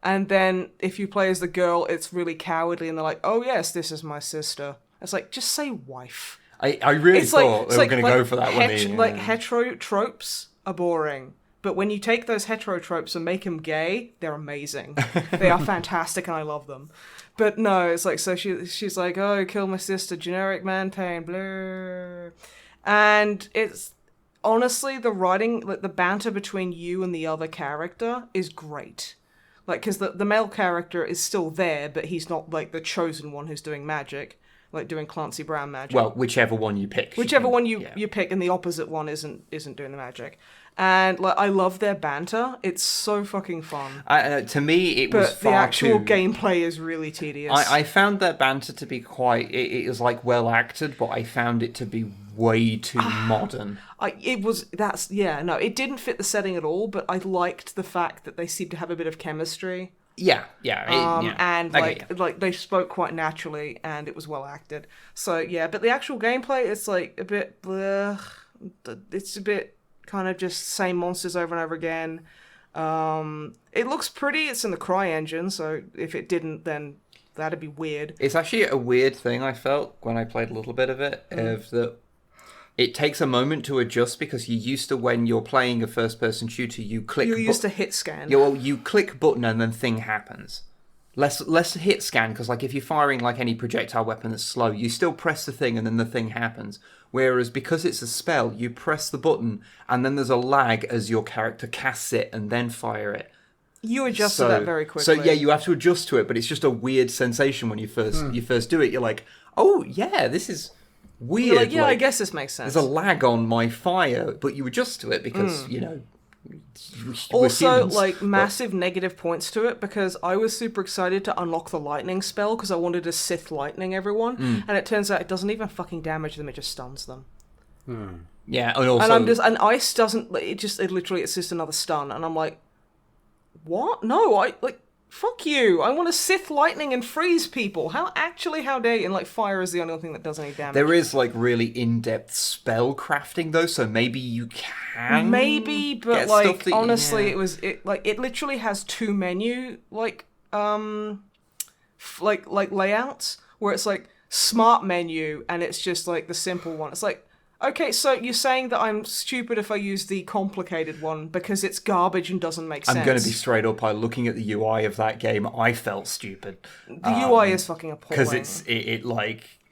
And then if you play as the girl, it's really cowardly and they're like, oh yes, this is my sister. It's like, just say wife. I really thought they were going to go for that one. Like, hetero tropes are boring. But when you take those hetero tropes and make them gay, they're amazing. They are fantastic and I love them. But no, it's like, so she's like, oh, kill my sister, generic man pain, blah. And it's, honestly, the writing, like the banter between you and the other character is great. Like, because the male character is still there, but he's not like the chosen one who's doing magic. Like doing Clancy Brown magic. Well, whichever one you pick. Whichever one you pick, and the opposite one isn't doing the magic. And like, I love their banter. It's so fucking fun. To me, it was far the actual too... gameplay is really tedious. I found their banter to be quite... It was like well acted, but I found it to be way too modern. It didn't fit the setting at all, but I liked the fact that they seemed to have a bit of chemistry. And like they spoke quite naturally, and it was well acted. So yeah, but the actual gameplay, it's like a bit bleh. It's a bit kind of just same monsters over and over again. It looks pretty. It's in the CryEngine, so if it didn't, then that'd be weird. It's actually a weird thing I felt when I played a little bit of it, of that it takes a moment to adjust, because you're used to when you're playing a first-person shooter, you click... You're used to hit scan. You click button and then thing happens. Less hit scan, because like if you're firing like any projectile weapon that's slow, you still press the thing and then the thing happens. Whereas because it's a spell, you press the button and then there's a lag as your character casts it and then fire it. You adjust to that very quickly. So yeah, you have to adjust to it, but it's just a weird sensation when you first do it. You're like, oh yeah, this is weird. You're like, yeah, I guess this makes sense. There's a lag on my fire, but you adjust to it because, you know... Also, humans, like, massive negative points to it, because I was super excited to unlock the lightning spell, because I wanted to Sith lightning everyone, and it turns out it doesn't even fucking damage them, it just stuns them. Yeah, and also... And ice doesn't... it's just another stun, and I'm like, what? No, fuck you. I want to Sith lightning and freeze people. How dare you? And like, fire is the only thing that does any damage. There is like really in-depth spell crafting though, so maybe you can. Maybe, but like honestly, it literally has two menu like layouts where it's like smart menu and it's just like the simple one. It's like, okay, so you're saying that I'm stupid if I use the complicated one because it's garbage and doesn't make sense. I'm going to be straight up. By looking at the UI of that game, I felt stupid. The UI is fucking appalling. Because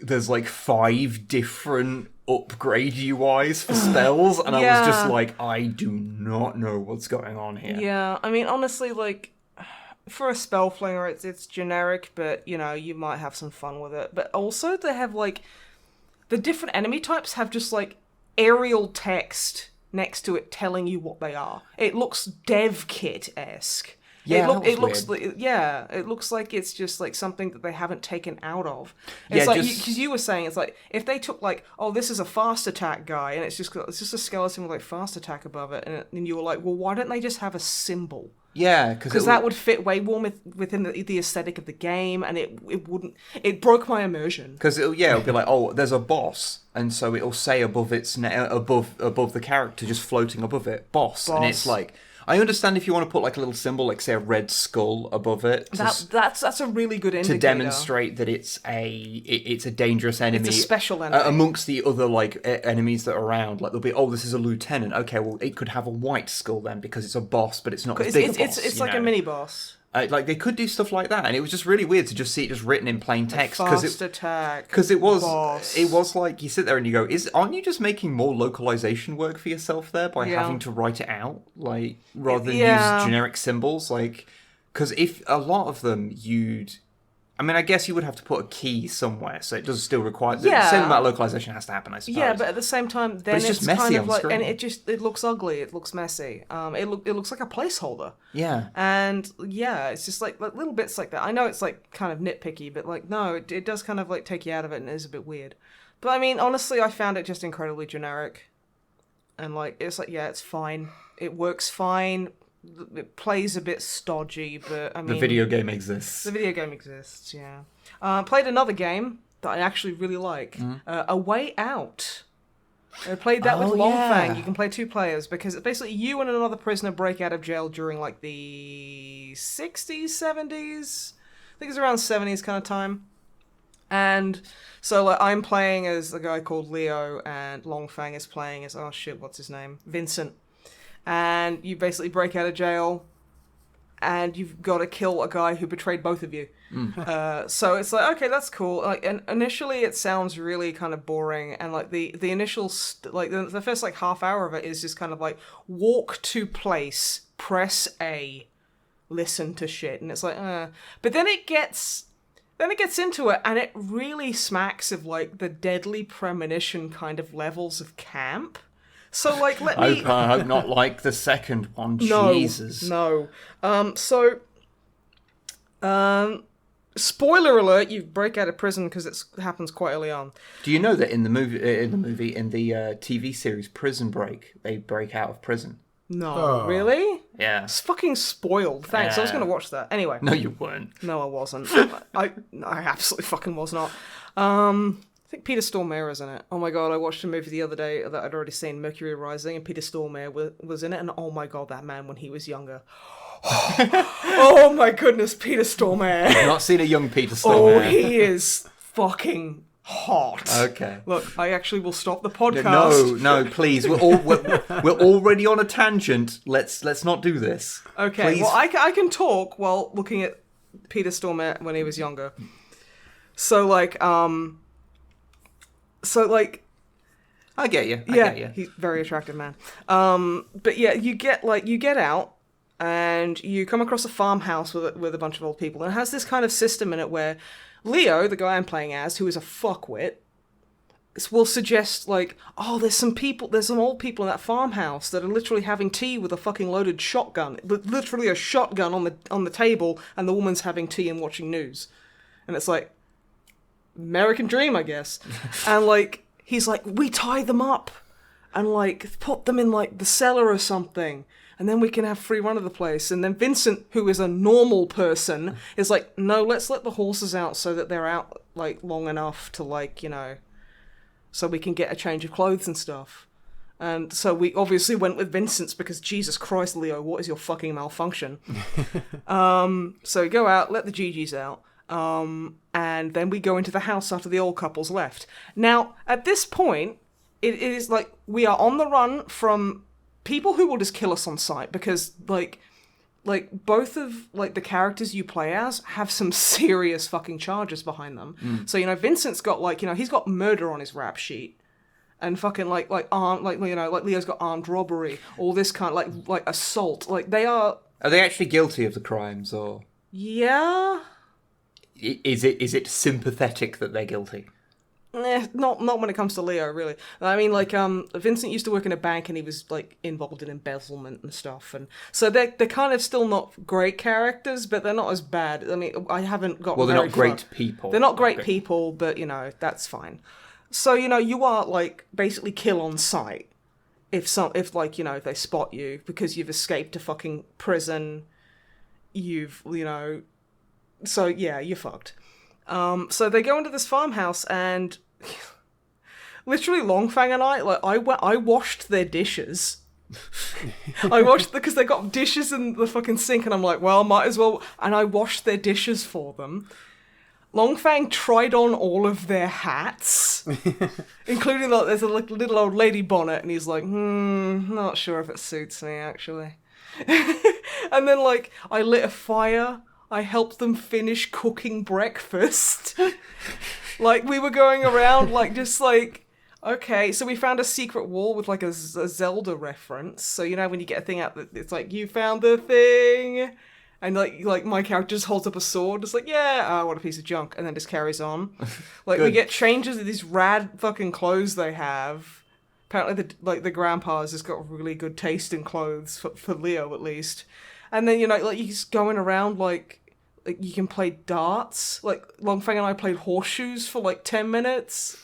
there's like 5 different upgrade UIs for spells, and I was just like, I do not know what's going on here. Yeah, I mean, honestly, like, for a spell flinger, it's generic, but, you know, you might have some fun with it. But also, they have, like... The different enemy types have just, like, aerial text next to it telling you what they are. It looks dev kit-esque. Yeah, it looks like it's just, like, something that they haven't taken out of. It's because you were saying, it's like, if they took, like, oh, this is a fast attack guy, and it's just a skeleton with, like, fast attack above it, and you were like, well, why don't they just have a symbol? Yeah, because that would fit way more within the aesthetic of the game, and it wouldn't. It broke my immersion. Because it'll be like, oh, there's a boss, and so it'll say above above the character, just floating above it, boss, and it's like. I understand if you want to put like a little symbol, like say a red skull above it. That's a really good indicator. To demonstrate that it's a dangerous enemy. It's a special enemy. Amongst the other like enemies that are around. Like there'll be, this is a lieutenant. Okay, well it could have a white skull then because it's a boss, but it's not as big a boss. It's like a mini boss. Like they could do stuff like that, and it was just really weird to just see it just written in plain text. Fast attack. Because it was like you sit there and you go, aren't you just making more localization work for yourself there by having to write it out, like rather than use generic symbols? Like, because if a lot of them I guess you would have to put a key somewhere, so it does still require the same amount of localization has to happen, I suppose. Yeah, but at the same time, then it's messy kind of on like, screen. and it looks ugly. It looks messy. It looks like a placeholder. Yeah, and it's just like little bits like that. I know it's like kind of nitpicky, but like no, it does kind of like take you out of it, and it is a bit weird. But I mean, honestly, I found it just incredibly generic, and like it's like it's fine. It works fine. It plays a bit stodgy, but I mean... The video game exists. The video game exists, yeah. Played another game that I actually really like. A Way Out. I played that with Longfang. You can play 2 players, because it's basically you and another prisoner break out of jail during, like, the 60s, 70s? I think it's around 70s kind of time. And so, like, I'm playing as a guy called Leo, and Longfang is playing as... Oh, shit, what's his name? Vincent. And you basically break out of jail, and you've got to kill a guy who betrayed both of you. So it's like, okay, that's cool. Like, and initially it sounds really kind of boring, and like the initial the first like half hour of it is just kind of like walk to place, press A, listen to shit, and it's like, but then it gets into it, and it really smacks of like the Deadly Premonition kind of levels of camp. So, like, I hope not like the second one. No, Jesus. No. Spoiler alert, you break out of prison because it happens quite early on. Do you know that in the TV series Prison Break, they break out of prison? No. Really? Yeah. It's fucking spoiled. Thanks, I was going to watch that. Anyway. No, you weren't. No, I wasn't. I absolutely fucking was not. I think Peter Stormare is in it. Oh my god, I watched a movie the other day that I'd already seen, Mercury Rising, and Peter Stormare was in it, and oh my god, that man when he was younger. Oh my goodness, Peter Stormare. I've not seen a young Peter Stormare. Oh, he is fucking hot. Okay. Look, I actually will stop the podcast. No, please. We're already on a tangent. Let's not do this. Okay, please. well, I can talk while looking at Peter Stormare when he was younger. So, I get you. I yeah, get you. He's a very attractive man. But yeah, you get out and you come across a farmhouse with a bunch of old people, and it has this kind of system in it where Leo, the guy I'm playing as, who is a fuckwit, will suggest like, oh, there's some old people in that farmhouse that are literally having tea with a fucking loaded shotgun, literally a shotgun on the table, and the woman's having tea and watching news, and it's like, American dream, I guess. And like, he's like, we tie them up and like put them in like the cellar or something, and then we can have free run of the place. And then Vincent, who is a normal person, is like, no, let's let the horses out so that they're out like long enough to like, so we can get a change of clothes and stuff. And so we obviously went with Vincent's because Jesus Christ, Leo, what is your fucking malfunction? So we go out, let the GGs out. And then we go into the house after the old couple's left. Now, at this point, it is like we are on the run from people who will just kill us on sight, because like both of like the characters you play as have some serious fucking charges behind them. So Vincent's got like he's got murder on his rap sheet, and fucking like Leo's got armed robbery, all this kind of like assault. Like they are they actually guilty of the crimes, or yeah? Is it sympathetic that they're guilty? Not when it comes to Leo, really. I mean, like, Vincent used to work in a bank, and he was like involved in embezzlement and stuff, and so they're kind of still not great characters, but they're not as bad. I mean, I haven't got. Well, they're not great people. They're not great people, but that's fine. So you are like basically kill on sight if they spot you because you've escaped a fucking prison. so yeah, you're fucked. So they go into this farmhouse and literally Longfang and I washed their dishes. I washed because they got dishes in the fucking sink, and I'm like, well, might as well. And I washed their dishes for them. Longfang tried on all of their hats, including there's a little old lady bonnet, and he's like, not sure if it suits me actually. And then I lit a fire. I helped them finish cooking breakfast. We were going around okay, so we found a secret wall with a Zelda reference. So when you get a thing out, that it's you found the thing, and my character just holds up a sword. It's yeah, what a piece of junk, and then just carries on. We get changes of these rad fucking clothes they have. Apparently, the grandpa's just got really good taste in clothes for Leo at least. And then you're just going around you can play darts. Longfang and I played horseshoes for 10 minutes.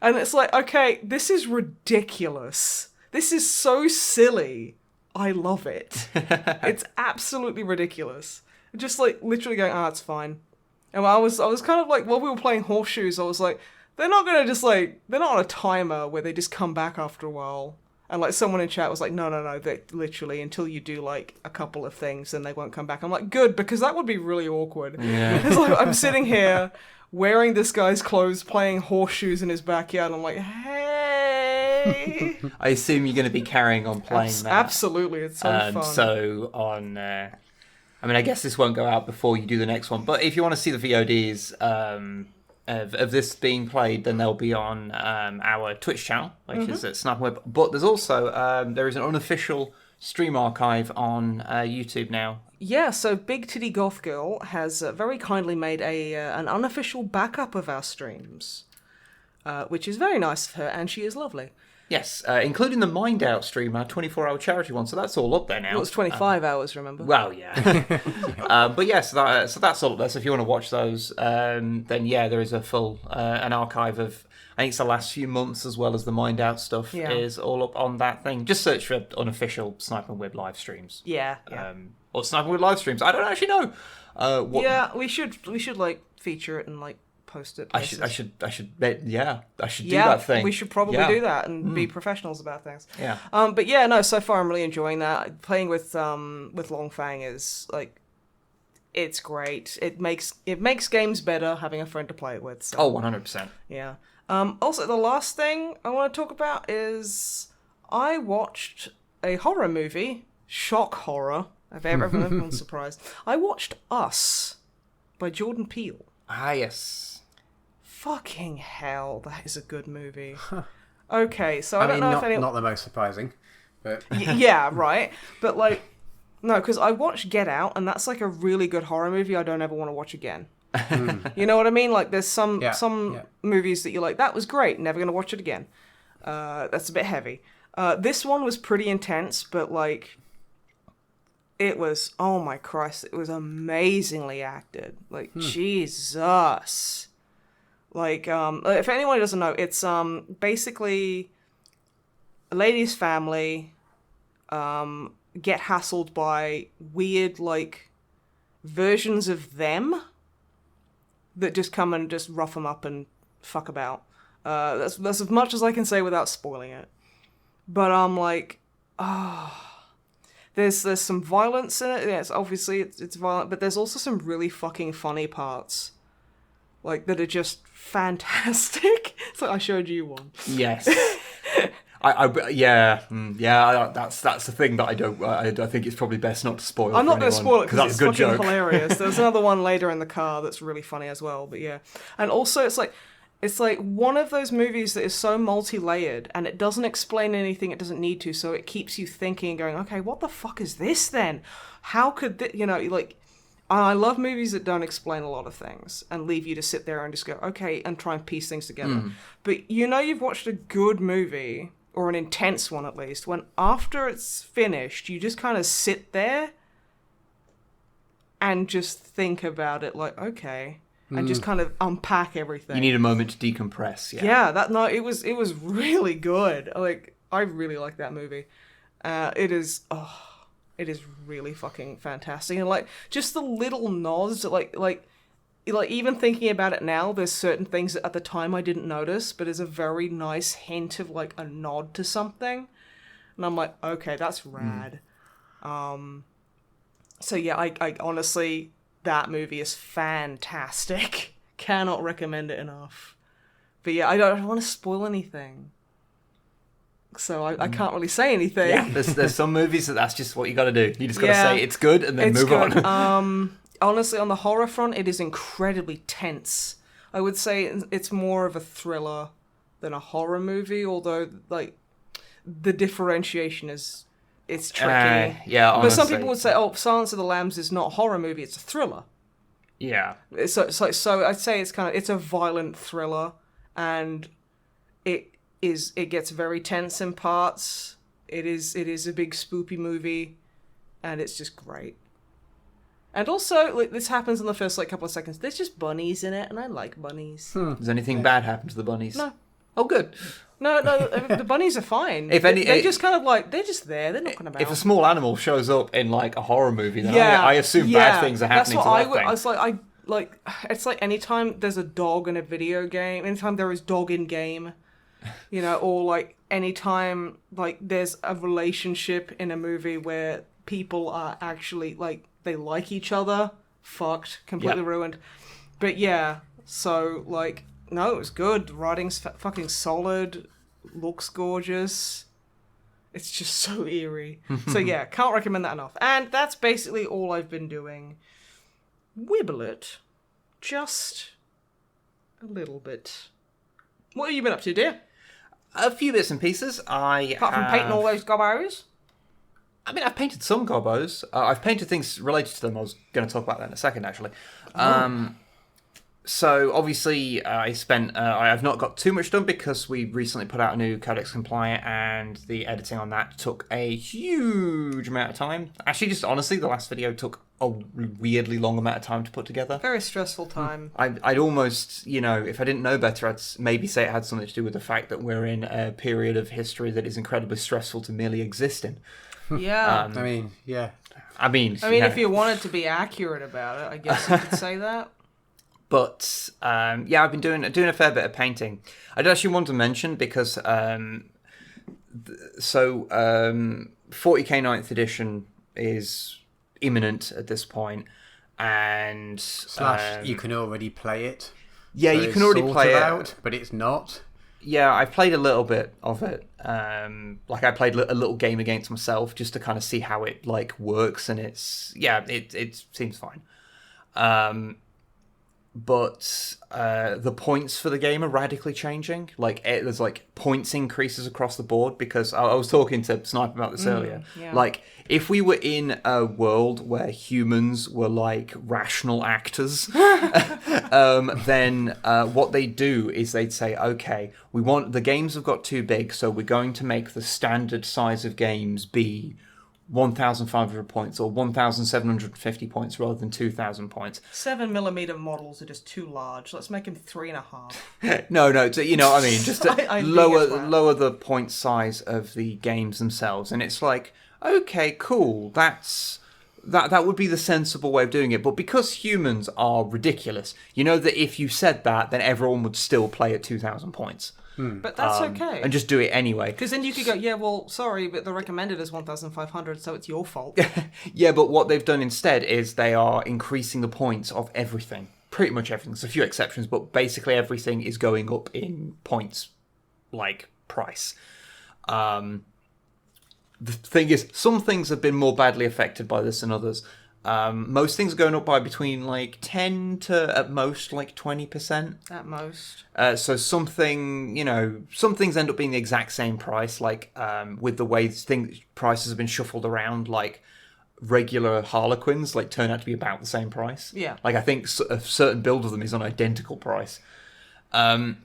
And it's okay, this is ridiculous. This is so silly. I love it. It's absolutely ridiculous. Just literally going, it's fine. And I was kind of while we were playing horseshoes, I was they're not gonna just they're not on a timer where they just come back after a while. And someone in chat was no, they literally until you do a couple of things, then they won't come back. I'm good, because that would be really awkward. Yeah. It's I'm sitting here wearing this guy's clothes, playing horseshoes in his backyard. And I'm hey. I assume you're going to be carrying on playing that. Absolutely, it's so fun. So on, I guess this won't go out before you do the next one. But if you want to see the VODs of this being played, then they'll be on our Twitch channel, which is at Snipe Web. But there's also there is an unofficial stream archive on YouTube now. Yeah, so Big Titty Goth Girl has very kindly made an unofficial backup of our streams, which is very nice of her, and she is lovely. Yes, including the Mind Out stream, our 24-hour charity one, so that's all up there now. Well, it's 25 hours, remember? Well, yeah. But yeah, so that's all up there. So if you want to watch those, then yeah, there is a full an archive of, I think it's the last few months, as well as the Mind Out stuff is all up on that thing. Just search for unofficial Snipe and Wib live streams. Yeah. Or Snipe and Wib live streams. I don't actually know. Yeah, we should feature it and post it. I should do that thing. We should probably do that and be professionals about things. Yeah. But yeah, no, so far I'm really enjoying that. Playing with Longfang is it's great. It makes games better having a friend to play it with. So. 100%. Yeah. Also, the last thing I want to talk about is I watched a horror movie, shock horror. If everyone's surprised, I watched Us by Jordan Peele. Ah, yes. Fucking hell, that is a good movie. Okay, so I don't know if anyone... not the most surprising, but yeah, right. But no, because I watched Get Out, and that's a really good horror movie I don't ever want to watch again. You know what I mean? There's some movies that you're that was great, never gonna watch it again. That's a bit heavy. This one was pretty intense, but it was, oh my Christ, it was amazingly acted. Jesus. If anyone doesn't know, it's basically a lady's family get hassled by weird versions of them that just come and just rough them up and fuck about. That's as much as I can say without spoiling it. But I'm there's some violence in it. Yes, obviously it's violent, but there's also some really fucking funny parts, that are just fantastic. So I showed you one. Yes. That's the thing that I don't. I think it's probably best not to spoil. I'm not going to spoil it because it's a good fucking joke. Hilarious. There's another one later in the car that's really funny as well. But yeah, and also it's one of those movies that is so multi-layered, and it doesn't explain anything it doesn't need to, so it keeps you thinking and going, okay, what the fuck is this then? How could this, I love movies that don't explain a lot of things and leave you to sit there and just go, okay, and try and piece things together. But you've watched a good movie, or an intense one at least, when after it's finished, you just kind of sit there and just think about it okay... and just kind of unpack everything. You need a moment to decompress. Yeah. It was really good. I really like that movie. It is. Oh, It is really fucking fantastic. And, like, just the little nods, like even thinking about it now, there's certain things that at the time I didn't notice, but is a very nice hint of, like, a nod to something. And I'm like, okay, that's rad. So yeah, I honestly, that movie is fantastic. Cannot recommend it enough. But yeah, I don't want to spoil anything. So I can't really say anything. Yeah, there's some movies that's just what you got to do. You just got to say it's good and then move on. Honestly, on the horror front, it is incredibly tense. I would say it's more of a thriller than a horror movie, although, like, the differentiation is, it's tricky. Yeah, honestly. But some people would say, oh, Silence of the Lambs is not a horror movie, it's a thriller. Yeah. So I'd say it's a violent thriller, and it gets very tense in parts. It is a big spoopy movie, and it's just great. And also, like, this happens in the first, like, couple of seconds. There's just bunnies in it, and I like bunnies. Does anything bad happen to the bunnies? No. Oh, good. No, the bunnies are fine. If any, they're just kind of like, they're just there. They're knocking about. If a small animal shows up in, like, a horror movie, then I assume bad things are happening to that thing. It's like anytime there's a dog in a video game, anytime there is dog in game, you know, or, like, anytime, like, there's a relationship in a movie where people are actually, like, they like each other, fucked, completely ruined. But yeah, so, like, no, it was good. Writing's fucking solid, looks gorgeous. It's just so eerie. So yeah, can't recommend that enough. And that's basically all I've been doing. Wibble it. Just a little bit. What have you been up to, dear? A few bits and pieces. Apart from painting all those gobbos? I mean, I've painted some gobos. I've painted things related to them. I was going to talk about that in a second, actually. So, obviously, I've not got too much done because we recently put out a new Codex Compliant, and the editing on that took a huge amount of time. Actually, just honestly, the last video took a weirdly long amount of time to put together. Very stressful time. I'd almost, if I didn't know better, I'd maybe say it had something to do with the fact that we're in a period of history that is incredibly stressful to merely exist in. Yeah. I mean, if you wanted to be accurate about it, I guess you could say that. But I've been doing a fair bit of painting. I did actually want to mention because 40k 9th edition is imminent at this point, and / you can already play it. Yeah, so you can already play it, but it's not. Yeah, I've played a little bit of it. I played a little game against myself just to kind of see how it works, and it seems fine. But the points for the game are radically changing. There's points increases across the board because I was talking to Snipe about this earlier. Yeah. If we were in a world where humans were rational actors, then what they'd do is they'd say, okay, the games have got too big, so we're going to make the standard size of games be 1,500 points or 1,750 points rather than 2,000 points. 7mm models are just too large. Let's make them 3.5. No, you know what I mean. Just to lower the point size of the games themselves, and it's okay, cool. That would be the sensible way of doing it. But because humans are ridiculous, you know that if you said that, then everyone would still play at 2,000 points. But that's okay. And just do it anyway. Because then you could go, yeah, well, sorry, but the recommended is 1,500, so it's your fault. Yeah, but what they've done instead is they are increasing the points of everything. Pretty much everything. There's a few exceptions, but basically everything is going up in points, price. The thing is, some things have been more badly affected by this than others. Most things are going up by between 10 to at most 20%. At most. So some things end up being the exact same price. With the way prices have been shuffled around, regular Harlequins turn out to be about the same price. Yeah. I think a certain build of them is an identical price.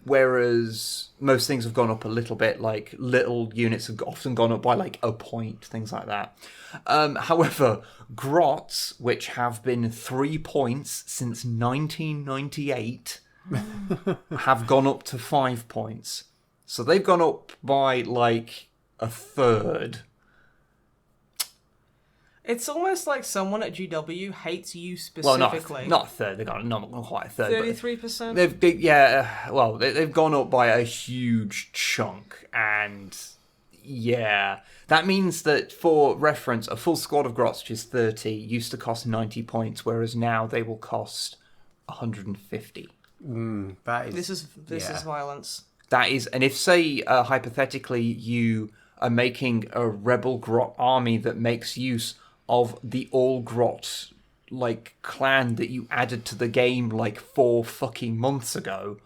Whereas most things have gone up a little bit, little units have often gone up by a point, things like that. However, grots, which have been 3 points since 1998, have gone up to 5 points. So they've gone up by a third. It's almost like someone at GW hates you Well, specifically. not a third. They've got not quite a third. 33%? They've gone up by a huge chunk, and yeah, that means that, for reference, a full squad of grots, which is 30, used to cost 90 points, whereas now they will cost 150. That is... This is violence. That is, and if, say, hypothetically, you are making a rebel grot army that makes use of the all grot clan that you added to the game 4 fucking months ago,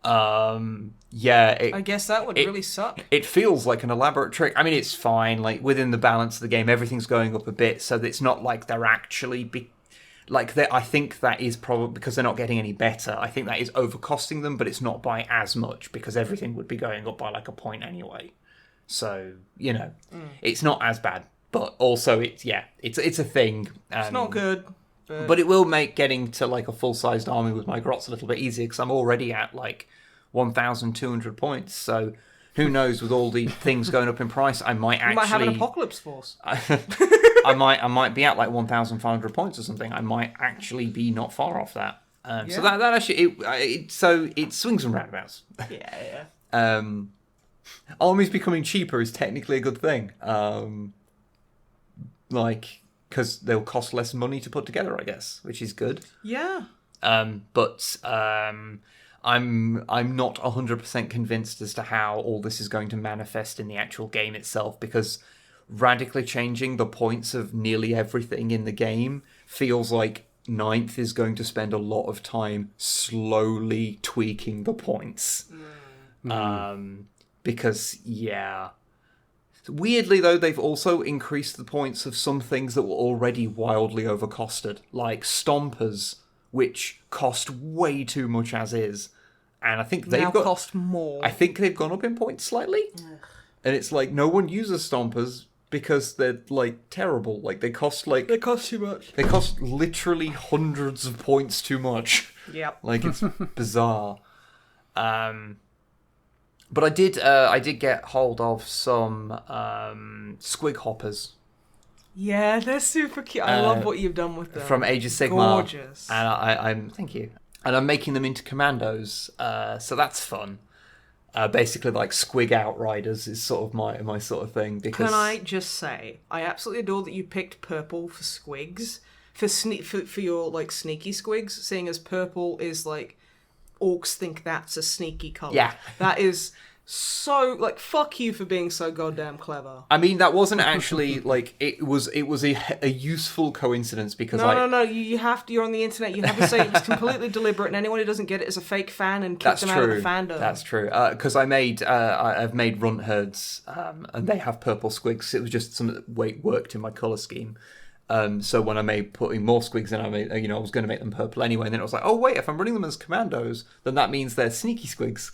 I guess that would really suck. It feels like an elaborate trick. I mean, it's fine. Within the balance of the game, everything's going up a bit, so that it's not like they're actually I think that is probably because they're not getting any better. I think that is overcosting them, but it's not by as much because everything would be going up by a point anyway. So it's not as bad. But also, it's a thing. It's not good. But it will make getting to a full-sized army with my grots a little bit easier because I'm already at 1,200 points. So who knows? With all the things going up in price, I might You might have an apocalypse force. I might be at 1,500 points or something. I might actually be not far off that. So that actually it swings and roundabouts. Yeah. Armies becoming cheaper is technically a good thing. Because they'll cost less money to put together, I guess, which is good. Yeah. But I'm not 100% convinced as to how all this is going to manifest in the actual game itself, because radically changing the points of nearly everything in the game feels like Ninth is going to spend a lot of time slowly tweaking the points. Because, weirdly, though, they've also increased the points of some things that were already wildly overcosted, like Stompers, which cost way too much as is. And I think they've cost more. I think they've gone up in points slightly. Ugh. And it's no one uses Stompers because they're, terrible. They cost, They cost too much. They cost literally hundreds of points too much. Yep. It's bizarre. But I did get hold of some squig hoppers. Yeah, they're super cute. I love what you've done with them. From Age of Sigmar. Gorgeous. And I'm thank you. And I'm making them into commandos, so that's fun. Basically, Squig Outriders is sort of my sort of thing. Because can I just say, I absolutely adore that you picked purple for squigs, for your sneaky squigs, seeing as purple is orcs think that's a sneaky colour. Yeah. That is so, fuck you for being so goddamn clever. I mean, that wasn't actually, it was a useful coincidence because No, you have to, you're on the internet, you have to say it was completely deliberate, and anyone who doesn't get it is a fake fan and kick them out of the fandom. That's true. Because I've made runt herds, and they have purple squigs. It was just something that worked in my colour scheme. So when I putting more squigs in, I was going to make them purple anyway, and then it was oh wait, if I'm running them as commandos, then that means they're sneaky squigs,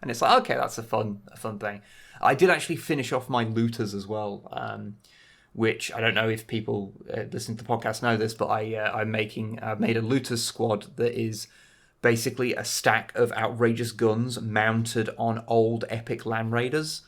and it's okay, that's a fun thing. I did actually finish off my looters as well, which I don't know if people listening to the podcast know this, but I've made a looters squad that is basically a stack of outrageous guns mounted on old epic land raiders.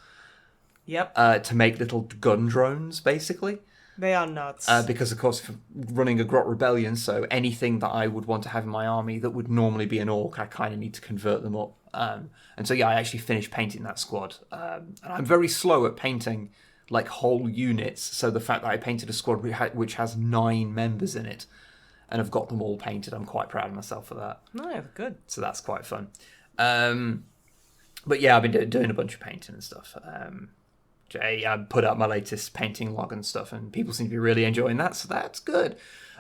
Yep. To make little gun drones, basically. They are nuts. Because, of course, running a Grot Rebellion, so anything that I would want to have in my army that would normally be an orc, I kind of need to convert them up. And so, I actually finished painting that squad. And I'm very slow at painting, whole units, so the fact that I painted a squad which has 9 members in it, and I've got them all painted, I'm quite proud of myself for that. No, good. So that's quite fun. But, I've been doing a bunch of painting and stuff. I put out my latest painting log and stuff, and people seem to be really enjoying that, so that's good.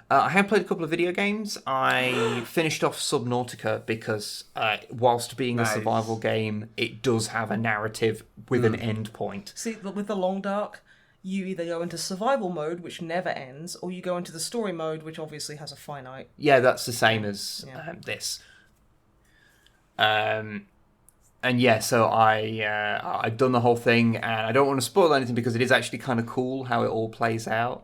I have played a couple of video games. I finished off Subnautica because, whilst being a survival game, it does have a narrative with an end point. See, with the Long Dark, you either go into survival mode, which never ends, or you go into the story mode, which obviously has a finite. Yeah, that's the same as this. And so I've done the whole thing, and I don't want to spoil anything because it is actually kind of cool how it all plays out.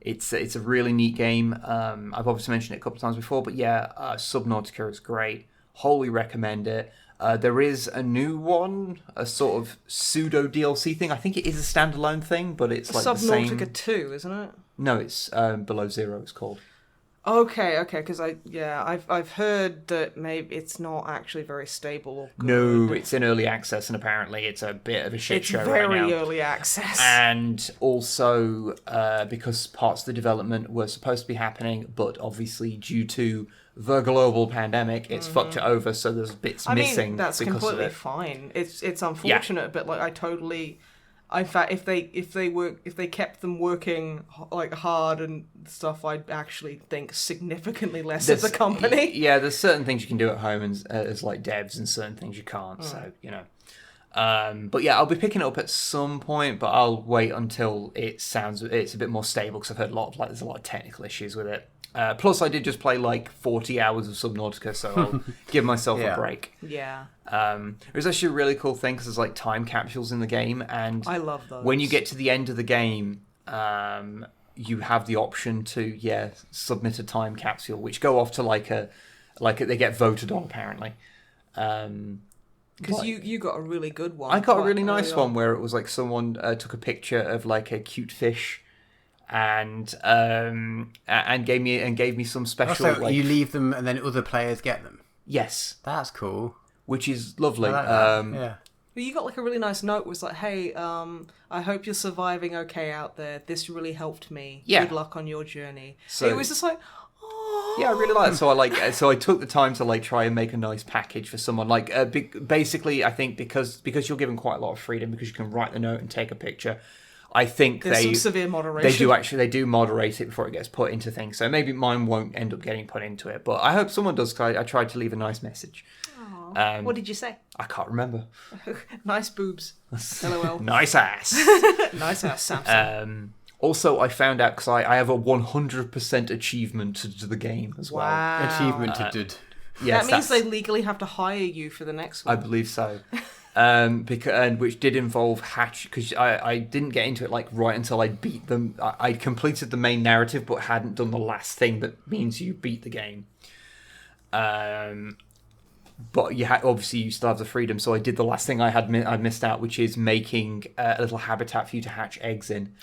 It's a really neat game. I've obviously mentioned it a couple of times before, but Subnautica is great. Wholly recommend it. There is a new one, a sort of pseudo DLC thing. I think it is a standalone thing, but it's like the same. Subnautica 2, isn't it? No, it's Below Zero. It's called. Okay, because I've heard that maybe it's not actually very stable or good. No, it's in early access, and apparently it's a bit of a shit show right now. It's very early access. And also, because parts of the development were supposed to be happening, but obviously due to the global pandemic, it's fucked it over, so there's bits missing. I mean, that's because completely of it. fine. It's unfortunate, but like in fact, if they kept them working like hard and stuff, I'd actually think significantly less of the company. Yeah, there's certain things you can do at home as like devs, and certain things you can't. So but yeah, I'll be picking it up at some point, but I'll wait until it's a bit more stable, because I've heard there's a lot of technical issues with it. Plus, I did just play like 40 hours of Subnautica, so I'll give myself a break. Yeah. It was actually a really cool thing, because there's like time capsules in the game, and I love those. When you get to the end of the game, you have the option to submit a time capsule, which go off to they get voted on apparently. Because you got a really good one. I got a really nice one where it was like someone took a picture of like a cute fish. And gave me some special. So you leave them, and then other players get them. Yes, that's cool. Which is lovely. I like that. Yeah. Well, you got like a really nice note. It was like, "Hey, I hope you're surviving okay out there. This really helped me. Yeah. Good luck on your journey." So it was just like, oh. Yeah, I really like it. So I took the time to like try and make a nice package for someone. Like basically, I think because you're given quite a lot of freedom, because you can write the note and take a picture. I think there's some severe moderation. They do moderate it before it gets put into things. So maybe mine won't end up getting put into it, but I hope someone does. Cause I tried to leave a nice message. What did you say? I can't remember. Nice boobs. LOL. Nice ass. Nice ass, Samson. Also, I found out, because I have a 100% achievement to the game as well. Wow. Achievement to did. Yes, that means they legally have to hire you for the next one. I believe so. Which did involve hatch, because I didn't get into it like right until I beat them. I completed the main narrative, but hadn't done the last thing that means you beat the game. But obviously you still have the freedom, so I did the last thing I missed out, which is making a little habitat for you to hatch eggs in.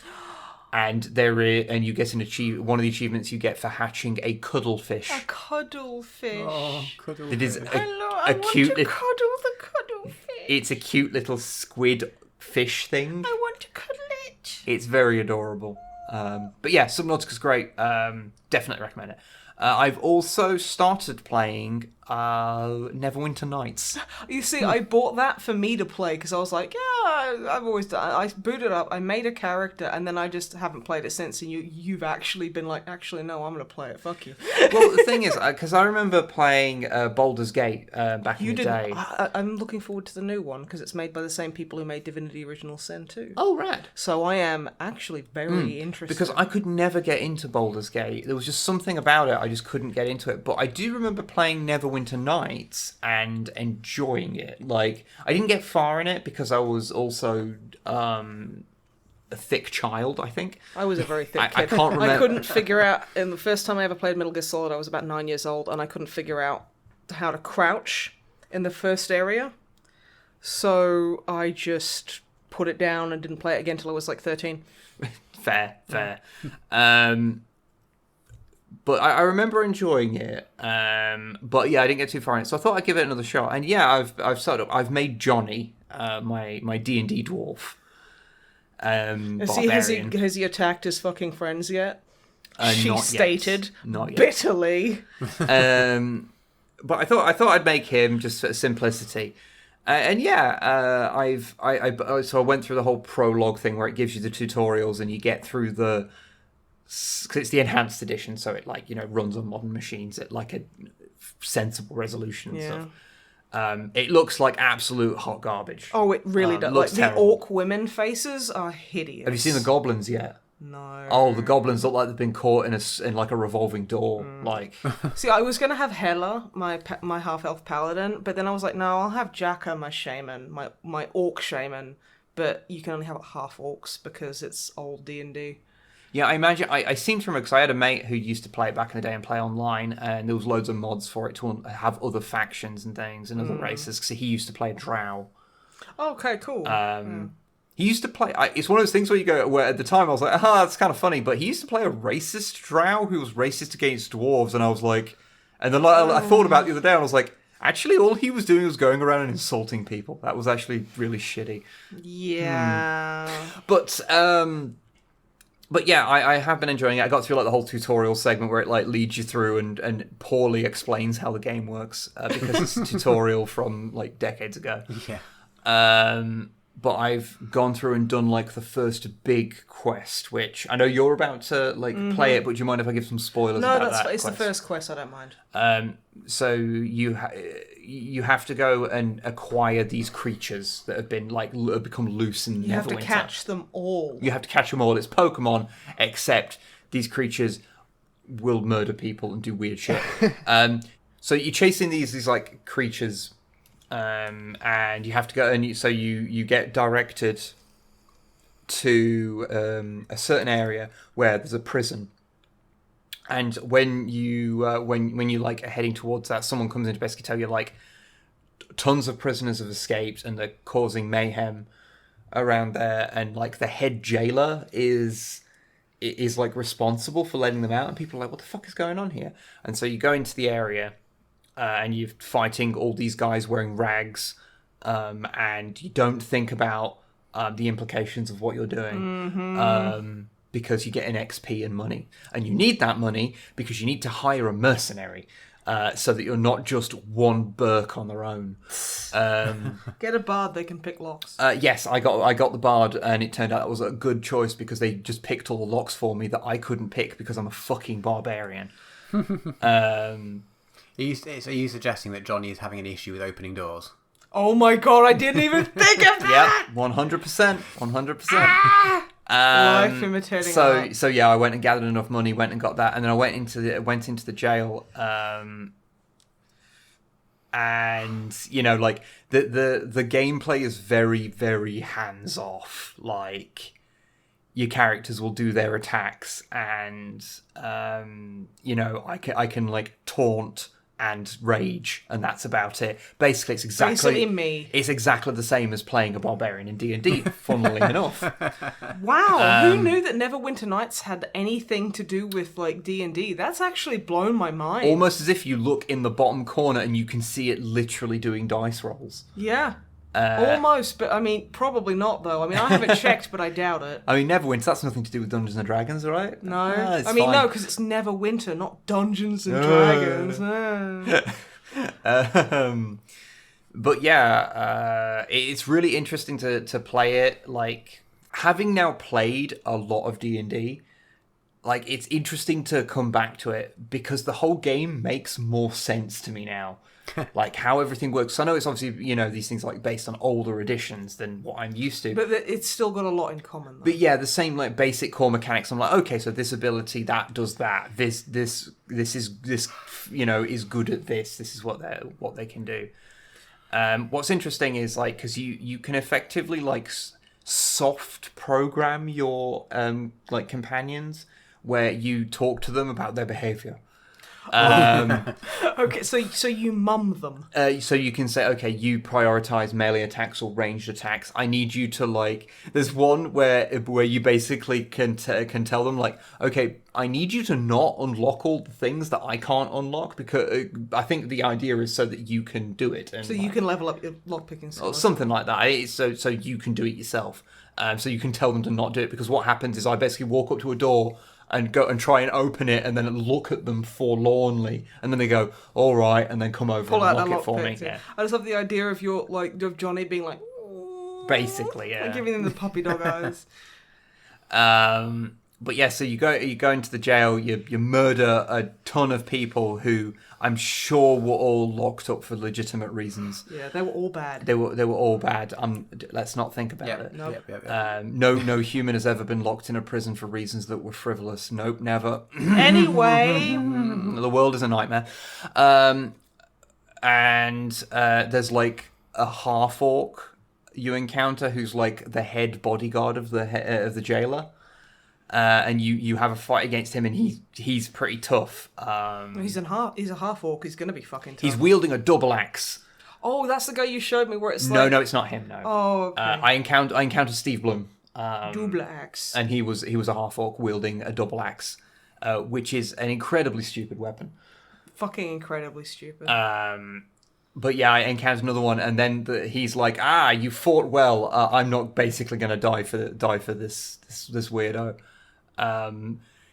And you get one of the achievements you get for hatching a cuddlefish. A cuddlefish. Oh, cuddlefish. It is I want to cuddle the cuddlefish. It's a cute little squid fish thing. I want to cuddle it. It's very adorable. But yeah, Subnautica's great. Definitely recommend it. I've also started playing Neverwinter Nights. You see, I bought that for me to play because I was like, I've always done. I booted up, I made a character, and then I just haven't played it since. And you've actually been like, actually, no, I'm going to play it. Fuck you. Well, the thing is, because I remember playing Baldur's Gate back in the day. I'm looking forward to the new one because it's made by the same people who made Divinity Original Sin 2. Oh, rad. So I am actually very interested. Because I could never get into Baldur's Gate. There was just something about it. I just couldn't get into it. But I do remember playing Neverwinter Nights and enjoying it. Like, I didn't get far in it because I was also a thick child, I think. I was a very thick kid. I can't remember. I couldn't figure out, and the first time I ever played Metal Gear Solid, I was about 9 years old, and I couldn't figure out how to crouch in the first area. So I just put it down and didn't play it again until I was like 13. Fair. But I remember enjoying it. But yeah, I didn't get too far in it, so I thought I'd give it another shot. And yeah, I've started up. I've made Johnny, my D&D dwarf. Has he attacked his fucking friends yet? She stated not yet. Bitterly. But I thought I'd make him just for simplicity. And yeah, so I went through the whole prologue thing where it gives you the tutorials and you get through because it's the enhanced edition, so it runs on modern machines at like a sensible resolution and stuff. It looks like absolute hot garbage. Oh, it really does. Like the orc women faces are hideous. Have you seen the goblins yet? No. Oh, the goblins look like they've been caught in like a revolving door. Like, see, I was gonna have Hela, my half elf paladin, but then I was like, no, I'll have Jaka, my shaman, my orc shaman. But you can only have half orcs because it's old D&D. Yeah, I imagine. I seem to remember because I had a mate who used to play it back in the day and play online, and there was loads of mods for it to have other factions and things and other races. Because he used to play Drow. Okay, cool. He used to play. It's one of those things where you go. Where at the time I was like, that's kind of funny. But he used to play a racist Drow who was racist against dwarves, and I was like, and then I thought about it the other day, and I was like, actually, all he was doing was going around and insulting people. That was actually really shitty. Yeah. But yeah, I have been enjoying it. I got through like the whole tutorial segment where it like leads you through and poorly explains how the game works because it's a tutorial from like decades ago. Yeah. But I've gone through and done like the first big quest, which I know you're about to like play it. But do you mind if I give some spoilers? No, about that it's quest? the first quest. I don't mind. So you have to go and acquire these creatures that have been like have become loose in Neverwinter. You have to catch them all. You have to catch them all. It's Pokemon, except these creatures will murder people and do weird shit. So you're chasing these like creatures, and you have to go and you get directed to a certain area where there's a prison. And when you like are heading towards that, someone comes in to basically tell you like tons of prisoners have escaped and they're causing mayhem around there, and like the head jailer is like responsible for letting them out, and people are like, what the fuck is going on here? And so you go into the area and you're fighting all these guys wearing rags, and you don't think about the implications of what you're doing. Because you get an XP and money. And you need that money because you need to hire a mercenary so that you're not just one Burke on their own. Get a bard, they can pick locks. Yes, I got the bard, and it turned out that was a good choice because they just picked all the locks for me that I couldn't pick because I'm a fucking barbarian. Are you suggesting that Johnny is having an issue with opening doors? Oh my god, I didn't even think of that! Yep, 100%. 100%. Life imitating art. So yeah, I went and gathered enough money, went and got that, and then I went into the jail, and you know, like the gameplay is very, very hands off. Like your characters will do their attacks, and you know, I can like taunt and rage, and that's about it. Basically, it's exactly the same as playing a barbarian in D&D, funnily enough. Wow, who knew that Neverwinter Nights had anything to do with like D&D? That's actually blown my mind. Almost as if you look in the bottom corner and you can see it literally doing dice rolls. Yeah. Almost, but I mean, probably not though. I mean, I haven't checked, but I doubt it. I mean, Neverwinter, that's nothing to do with Dungeons and Dragons, right? No. I mean, no, because it's Neverwinter, not Dungeons and Dragons. No. But yeah, it's really interesting to play it. Like, having now played a lot of D&D, like, it's interesting to come back to it because the whole game makes more sense to me now. Like how everything works. So I know it's obviously, you know, these things are like based on older editions than what I'm used to. But it's still got a lot in common, though. But yeah, the same like basic core mechanics. I'm like, okay, so this ability that does that. This you know is good at this. This is what they can do. What's interesting is like because you can effectively like soft program your like companions where you talk to them about their behavior. Okay, so you mum them. So you can say, okay, you prioritize melee attacks or ranged attacks. I need you to like. There's one where you basically can tell them like, okay, I need you to not unlock all the things that I can't unlock because I think the idea is so that you can do it. And, so you can level up your lockpicking skill. Or something like that. So you can do it yourself. So you can tell them to not do it because what happens is I basically walk up to a door and go and try and open it and then look at them forlornly and then they go, all right, and then come over and lock it for me. Yeah. I just love the idea of of Johnny being like, basically, yeah, like giving them the puppy dog eyes. But yeah, so you go into the jail, you murder a ton of people who I'm sure were all locked up for legitimate reasons. Yeah, they were all bad. They were all bad. Let's not think about it. Nope. No human has ever been locked in a prison for reasons that were frivolous. Nope, never. Anyway, the world is a nightmare. And there's like a half orc you encounter who's like the head bodyguard of the jailer. and you have a fight against him, and he's pretty tough. He's a half orc. He's gonna be fucking tough. He's wielding a double axe. Oh, that's the guy you showed me where it's No, like... no, it's not him. No. Oh, okay. I encountered Steve Bloom. Double axe. And he was a half orc wielding a double axe, which is an incredibly stupid weapon. Fucking incredibly stupid. But yeah, I encountered another one, and then he's like, you fought well. I'm not basically going to die for this weirdo.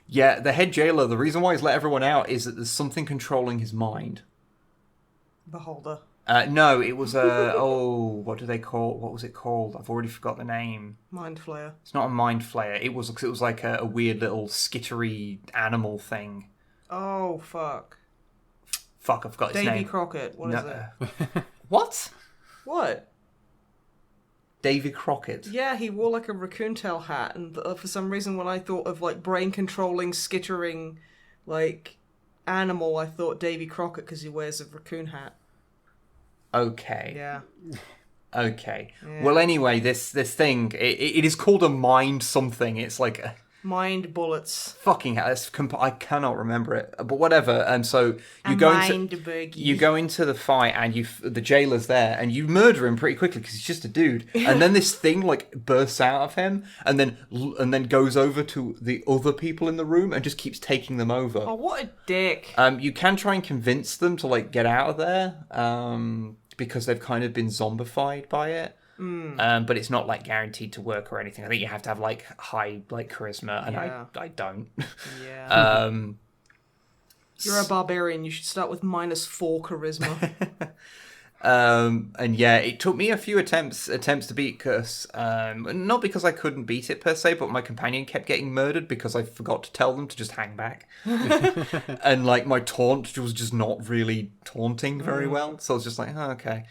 Yeah, the head jailer, the reason why he's let everyone out is that there's something controlling his mind. Beholder. No, it was what do they call? What was it called? I've already forgot the name. Mind flayer. It's not a mind flayer. It was like a weird little skittery animal thing. Oh, fuck. Fuck, I forgot his name. Davy Crockett. What is it? What? What? Davy Crockett. Yeah, he wore like a raccoon tail hat, and for some reason when I thought of like brain-controlling, skittering, like, animal, I thought Davy Crockett because he wears a raccoon hat. Okay. Yeah. Okay. Yeah. Well, anyway, this thing, it is called a mind something. It's like... Mind bullets. Fucking hell, I cannot remember it, but whatever. And so you go into the fight, and the jailer's there, and you murder him pretty quickly because he's just a dude. And then this thing like bursts out of him, and then goes over to the other people in the room and just keeps taking them over. Oh, what a dick! You can try and convince them to like get out of there, because they've kind of been zombified by it. But it's not like guaranteed to work or anything. I think you have to have like high like charisma, and Yeah. I don't. Yeah. You're a barbarian. You should start with -4 charisma. And yeah, it took me a few attempts to beat Curse. Not because I couldn't beat it per se, but my companion kept getting murdered because I forgot to tell them to just hang back. And like my taunt was just not really taunting very well, so I was just like, oh, okay.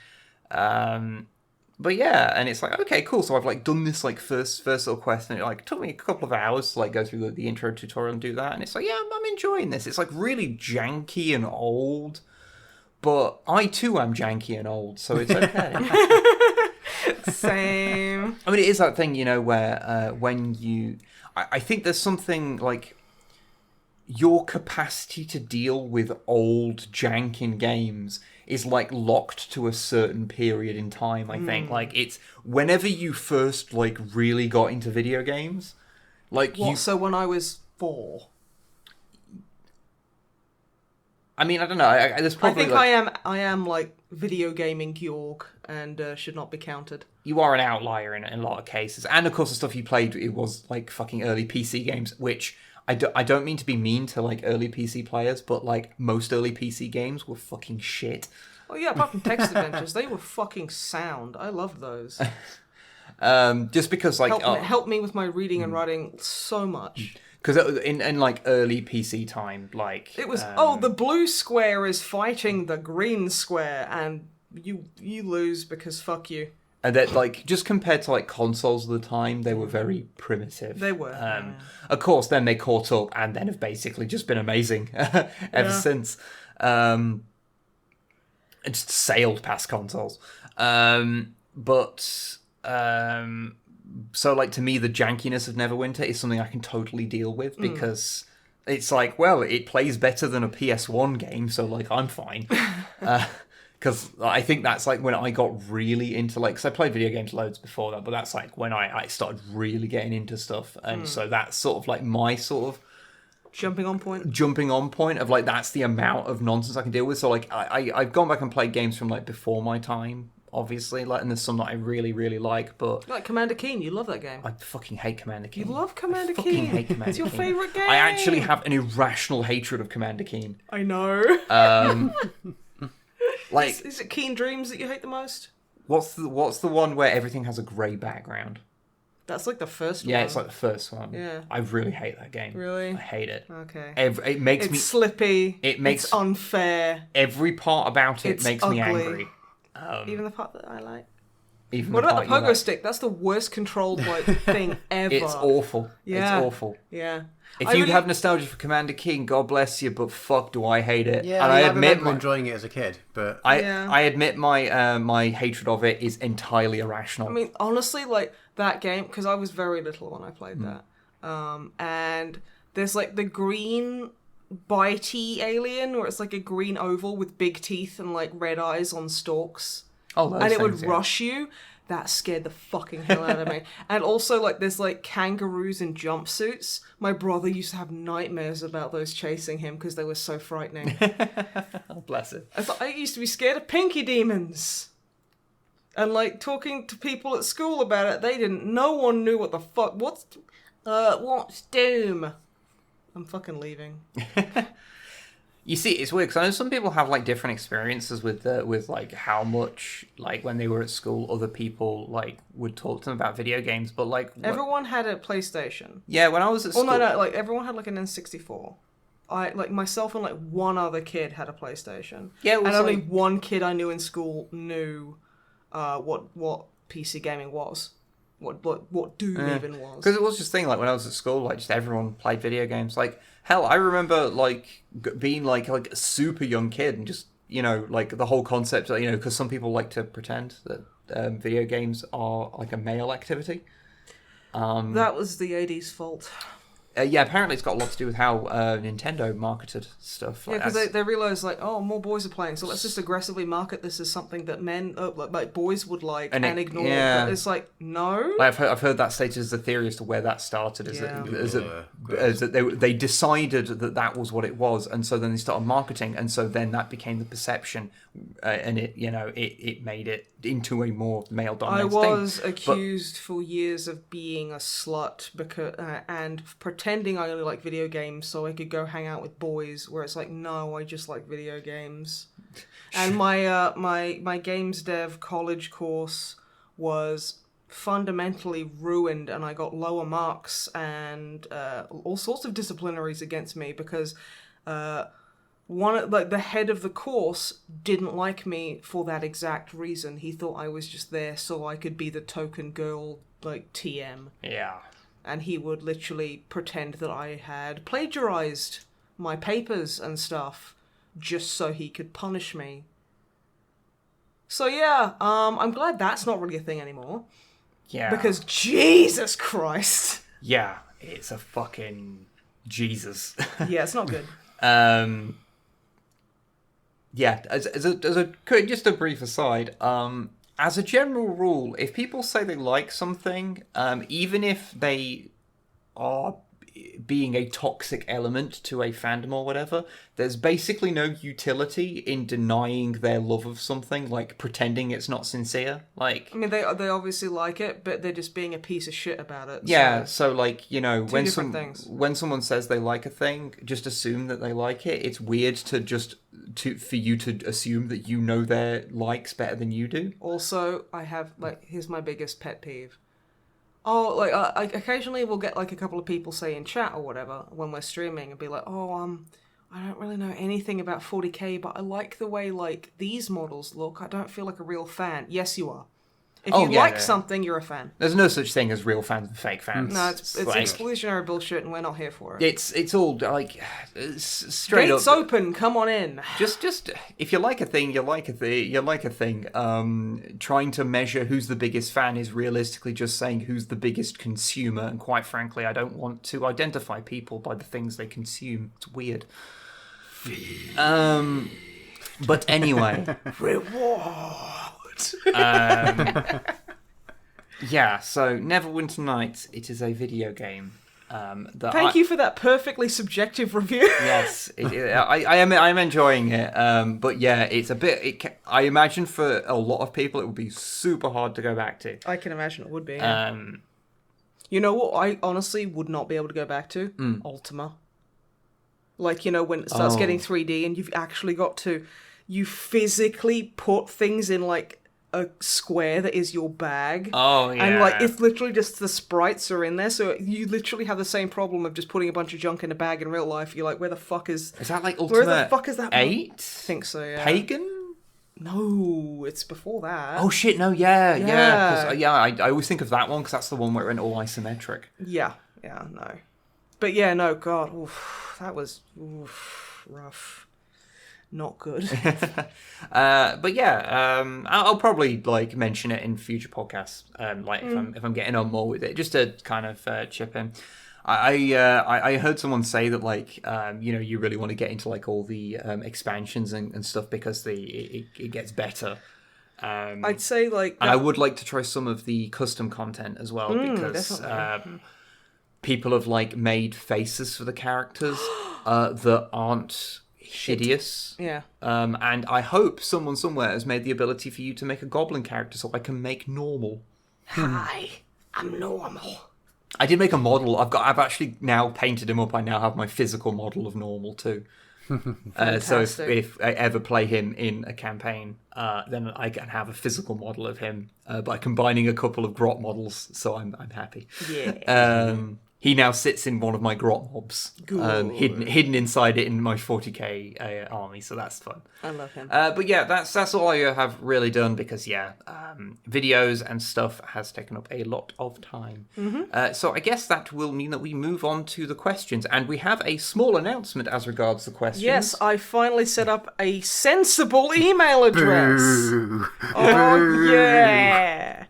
But yeah, and it's like, okay, cool. So I've like done this like first little quest, and it like took me a couple of hours to like go through the intro tutorial and do that. And it's like, yeah, I'm enjoying this. It's like really janky and old, but I too am janky and old, so it's okay. Same. I mean, it is that thing, where when I think there's something like your capacity to deal with old janking games is like locked to a certain period in time. I think like it's whenever you first like really got into video games, like So when I was 4. I mean, I don't know. There's probably I think I am like video gaming Georg and should not be counted. You are an outlier in a lot of cases, and of course the stuff you played, it was like fucking early PC games, which I don't mean to be mean to like early PC players, but like most early PC games were fucking shit. Oh yeah, apart from text adventures, they were fucking sound. I loved those. Just because like helped me with my reading and writing so much. Because in like early PC time, like it was the blue square is fighting the green square, and you lose because fuck you. And that, like, just compared to, like, consoles of the time, they were very primitive. They were. Of course, then they caught up and then have basically just been amazing ever since. And just sailed past consoles. So, like, to me, the jankiness of Neverwinter is something I can totally deal with because it's like, well, it plays better than a PS1 game, so, like, I'm fine. Because I think that's like when I got really into like, because I played video games loads before that, but that's like when I started really getting into stuff. And so that's sort of like my sort of jumping on point of like, that's the amount of nonsense I can deal with. So like I've gone back and played games from like before my time, obviously, like, and there's some that I really, really like, but like Commander Keen, you love that game. I fucking hate Commander Keen. You love Commander Keen. I fucking hate Commander It's your Keen. favorite game. I actually have an irrational hatred of Commander Keen. I know. Like, is it Keen Dreams that you hate the most? What's the one where everything has a grey background? That's like the first one. Yeah, it's like the first one. Yeah. I really hate that game. Really? I hate it. Okay. It makes me... It's slippy. It's unfair. Every part about it makes ugly. me angry. Even the part that I like. What about the pogo stick? That's the worst controlled like thing ever. It's awful. Yeah. It's awful. Yeah. If you have nostalgia for Commander King, God bless you, but fuck do I hate it. Yeah, and I remember enjoying it as a kid, but I admit my my hatred of it is entirely irrational. I mean, honestly, like that game, because I was very little when I played that. And there's like the green bitey alien, where it's like a green oval with big teeth and like red eyes on stalks. Oh, those and it things, would rush you. That scared the fucking hell out of me. And also, like, there's, like, kangaroos in jumpsuits. My brother used to have nightmares about those chasing him because they were so frightening. Oh, bless it. I used to be scared of pinky demons. And, like, talking to people at school about it, no one knew what the fuck, what's Doom? I'm fucking leaving. You see, it's weird because I know some people have like different experiences with like how much like when they were at school, other people like would talk to them about video games. But like everyone had a PlayStation. Yeah, when I was at school. Oh no, like everyone had like an N64. Myself and like one other kid had a PlayStation. Yeah, it was and only one kid I knew in school knew what PC gaming was. What Doom even was. Because it was just thing like when I was at school, like just everyone played video games. Like hell, I remember like being like a super young kid and just like the whole concept that because some people like to pretend that video games are like a male activity. That was the 80s fault. Yeah, apparently it's got a lot to do with how Nintendo marketed stuff. Yeah, because they realised, like, oh, more boys are playing, so let's just aggressively market this as something that men, like boys would like and ignore. Yeah. But it's like, no. I've heard that stated as a theory as to where that started. Is that they decided that was what it was, and so then they started marketing, and so then that became the perception, and it made it into a more male-dominated thing. I was accused for years of being a slut and pretending I only like video games so I could go hang out with boys, where it's like, no, I just like video games. And my games dev college course was fundamentally ruined, and I got lower marks and all sorts of disciplinaries against me because the head of the course didn't like me for that exact reason. He thought I was just there so I could be the token girl, like TM. Yeah. And he would literally pretend that I had plagiarized my papers and stuff just so he could punish me. So yeah, I'm glad that's not really a thing anymore. Yeah. Because Jesus Christ. Yeah, it's a fucking Jesus. Yeah, it's not good. Yeah, as a just a brief aside, as a general rule, if people say they like something, even if they are being a toxic element to a fandom or whatever, there's basically no utility in denying their love of something, like pretending it's not sincere. Like, I mean, they obviously like it, but they're just being a piece of shit about it. Yeah, so like, when someone says they like a thing, just assume that they like it. It's weird for you to assume that their likes better than you do. Also, I have here's my biggest pet peeve. Oh, I occasionally will get like a couple of people say in chat or whatever when we're streaming and be like, oh, I don't really know anything about 40k, but I like the way like these models look. I don't feel like a real fan. Yes, you are. If you like something, you're a fan. There's no such thing as real fans and fake fans. No, it's like, exclusionary bullshit, and we're not here for it. It's all like straight Gates up. open. Come on in. Just if you like a thing, you like a thing. Trying to measure who's the biggest fan is realistically just saying who's the biggest consumer. And quite frankly, I don't want to identify people by the things they consume. It's weird. But anyway, reward. Yeah, so Neverwinter Nights, it is a video game. Thank you for that perfectly subjective review. Yes, I am enjoying it. But yeah, it's a bit. I imagine for a lot of people, it would be super hard to go back to. I can imagine it would be. Yeah. You know what? I honestly would not be able to go back to Ultima. Like, when it starts getting 3D and you've actually got to, you physically put things in like a square that is your bag. Oh, yeah. And like, it's literally just the sprites are in there. So you literally have the same problem of just putting a bunch of junk in a bag in real life. You're like, where the fuck is... Is that like Ultima 8? Where the fuck is that? I think so, yeah. Pagan? No, it's before that. Oh shit, no, yeah. I always think of that one because that's the one where it went all isometric. Yeah, no. But yeah, no, God, that was rough. Not good. But yeah, I'll probably like mention it in future podcasts. If I'm getting on more with it, just to kind of chip in. I heard someone say that you really want to get into like all the expansions and stuff because it gets better. I'd say like, and I would like to try some of the custom content as well because people have like made faces for the characters that aren't hideous. Yeah. And I hope someone somewhere has made the ability for you to make a goblin character so I can make normal. Hi, I'm normal. I did make a model. I've actually now painted him up. I now have my physical model of normal too. So if I ever play him in a campaign, then I can have a physical model of him by combining a couple of grot models. So I'm happy. Yeah. He now sits in one of my grot mobs, hidden inside it in my 40k army. So that's fun. I love him. But yeah, that's all I have really done because videos and stuff has taken up a lot of time. So I guess that will mean that we move on to the questions, and we have a small announcement as regards the questions. Yes, I finally set up a sensible email address. Oh yeah.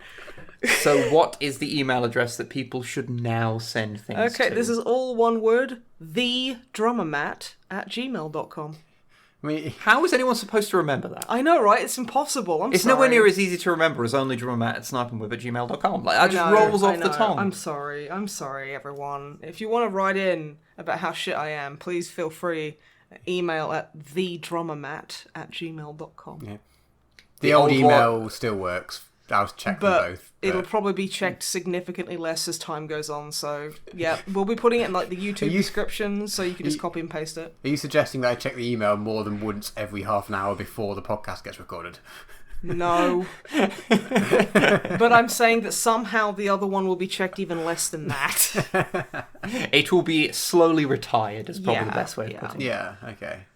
So what is the email address that people should now send things to? Okay, this is all one word, thedrummermat@gmail.com. I mean, how is anyone supposed to remember that? I know, right? It's impossible. It's nowhere near as easy to remember as only drummermat@snipingwith@gmail.com. Like, that just rolls off the tongue. I'm sorry, everyone. If you want to write in about how shit I am, please feel free. Email at thedrummermat@gmail.com. Yeah. The old email still works. I'll check them both. It'll probably be checked significantly less as time goes on, so yeah, we'll be putting it in like the YouTube description, so you can just copy and paste it. Are you suggesting that I check the email more than once every half an hour before the podcast gets recorded? No. But I'm saying that somehow the other one will be checked even less than that. It will be slowly retired, is probably the best way of putting it. Yeah, okay.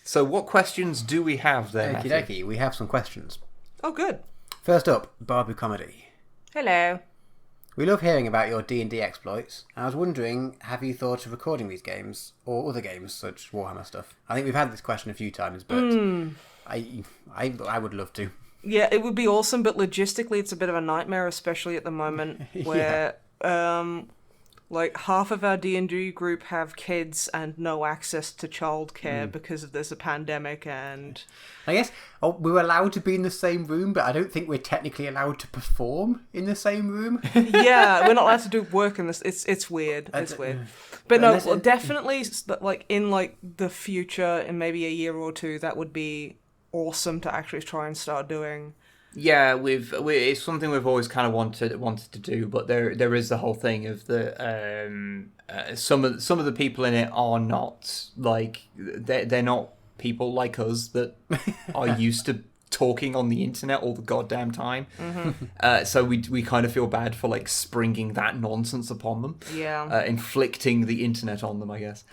So what questions do we have there, Okie dokie, we have some questions. Oh, good. First up, Barbu Comedy. Hello. We love hearing about your D&D exploits. I was wondering, have you thought of recording these games or other games such as Warhammer stuff? I think we've had this question a few times, but I would love to. Yeah, it would be awesome, but logistically it's a bit of a nightmare, especially at the moment where like half of our D&D group have kids and no access to childcare because there's a pandemic, and I guess we're allowed to be in the same room, but I don't think we're technically allowed to perform in the same room. Yeah, we're not allowed to do work in this. It's weird. It's weird. But no, definitely like in like the future, in maybe a year or two, that would be awesome to actually try and start doing. Yeah, it's something we've always kind of wanted to do, but there is the whole thing of the some of the people in it are not like they're not people like us that are used to talking on the internet all the goddamn time. So we kind of feel bad for like springing that nonsense upon them. Yeah, inflicting the internet on them, I guess.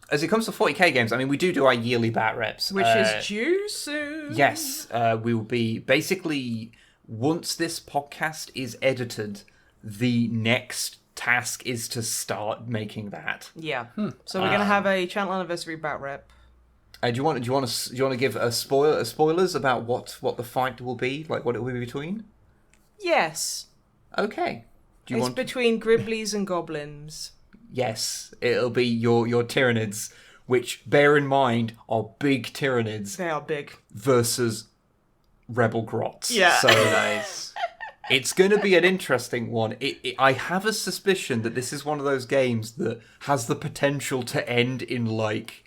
As it comes to 40k games, I mean, we do our yearly bat reps. Which is due soon. Yes, we will be... Basically, once this podcast is edited, the next task is to start making that. Yeah. So we're going to have a channel anniversary bat rep. Do you want to give spoilers about what the fight will be? Like, what it will be between? Yes. Okay. It's between Gribblies and Goblins. Yes, it'll be your Tyranids, which, bear in mind, are big Tyranids. They are big. Versus Rebel Grots. Yeah. So nice. It's going to be an interesting one. I have a suspicion that this is one of those games that has the potential to end in, like...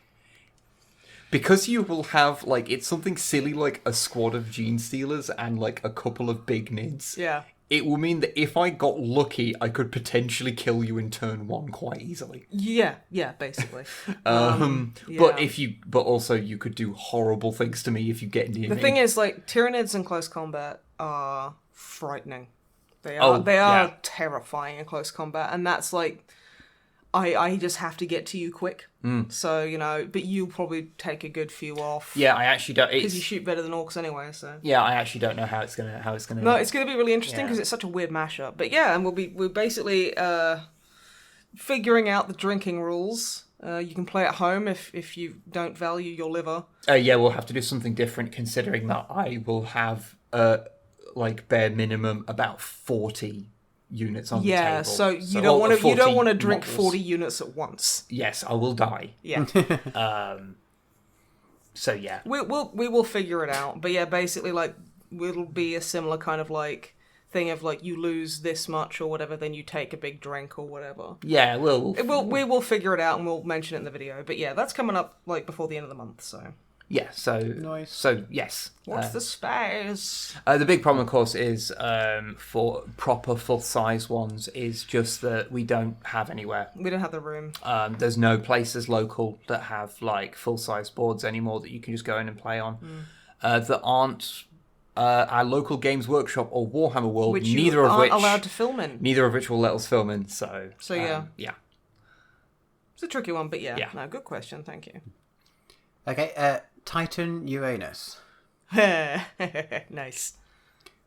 Because you will have, like, it's something silly like a squad of Gene Stealers and, like, a couple of big Nids. Yeah. It will mean that if I got lucky, I could potentially kill you in turn one quite easily. Yeah, basically. But also you could do horrible things to me if you get near me. The thing is, like, Tyranids in close combat are frightening. They are terrifying in close combat, and that's like, I just have to get to you quick. So, but you'll probably take a good few off. Yeah, I actually don't. Because you shoot better than orcs anyway, so. Yeah, I actually don't know how it's gonna. No, it's gonna be really interesting because it's such a weird mashup. But yeah, and we're basically figuring out the drinking rules. You can play at home if you don't value your liver. Yeah, we'll have to do something different considering that I will have like bare minimum about 40 units on the table. Yeah, so you don't want to drink models. 40 units at once. Yes, I will die. Yeah. So yeah, we will figure it out. But yeah, basically like it'll be a similar kind of like thing of like you lose this much or whatever, then you take a big drink or whatever. Yeah, we will figure it out and we'll mention it in the video. But yeah, that's coming up like before the end of the month, so. Yeah, so nice. So yes. What's the space? The big problem, of course, is for proper full-size ones is just that we don't have anywhere. We don't have the room. There's no places local that have like full-size boards anymore that you can just go in and play on. That aren't our local Games Workshop or Warhammer World, Which neither you of aren't which allowed to film in. Neither of which will let us film in. So yeah. Yeah. It's a tricky one, but yeah. Yeah. No, good question. Thank you. Okay, Titan Uranus. Nice.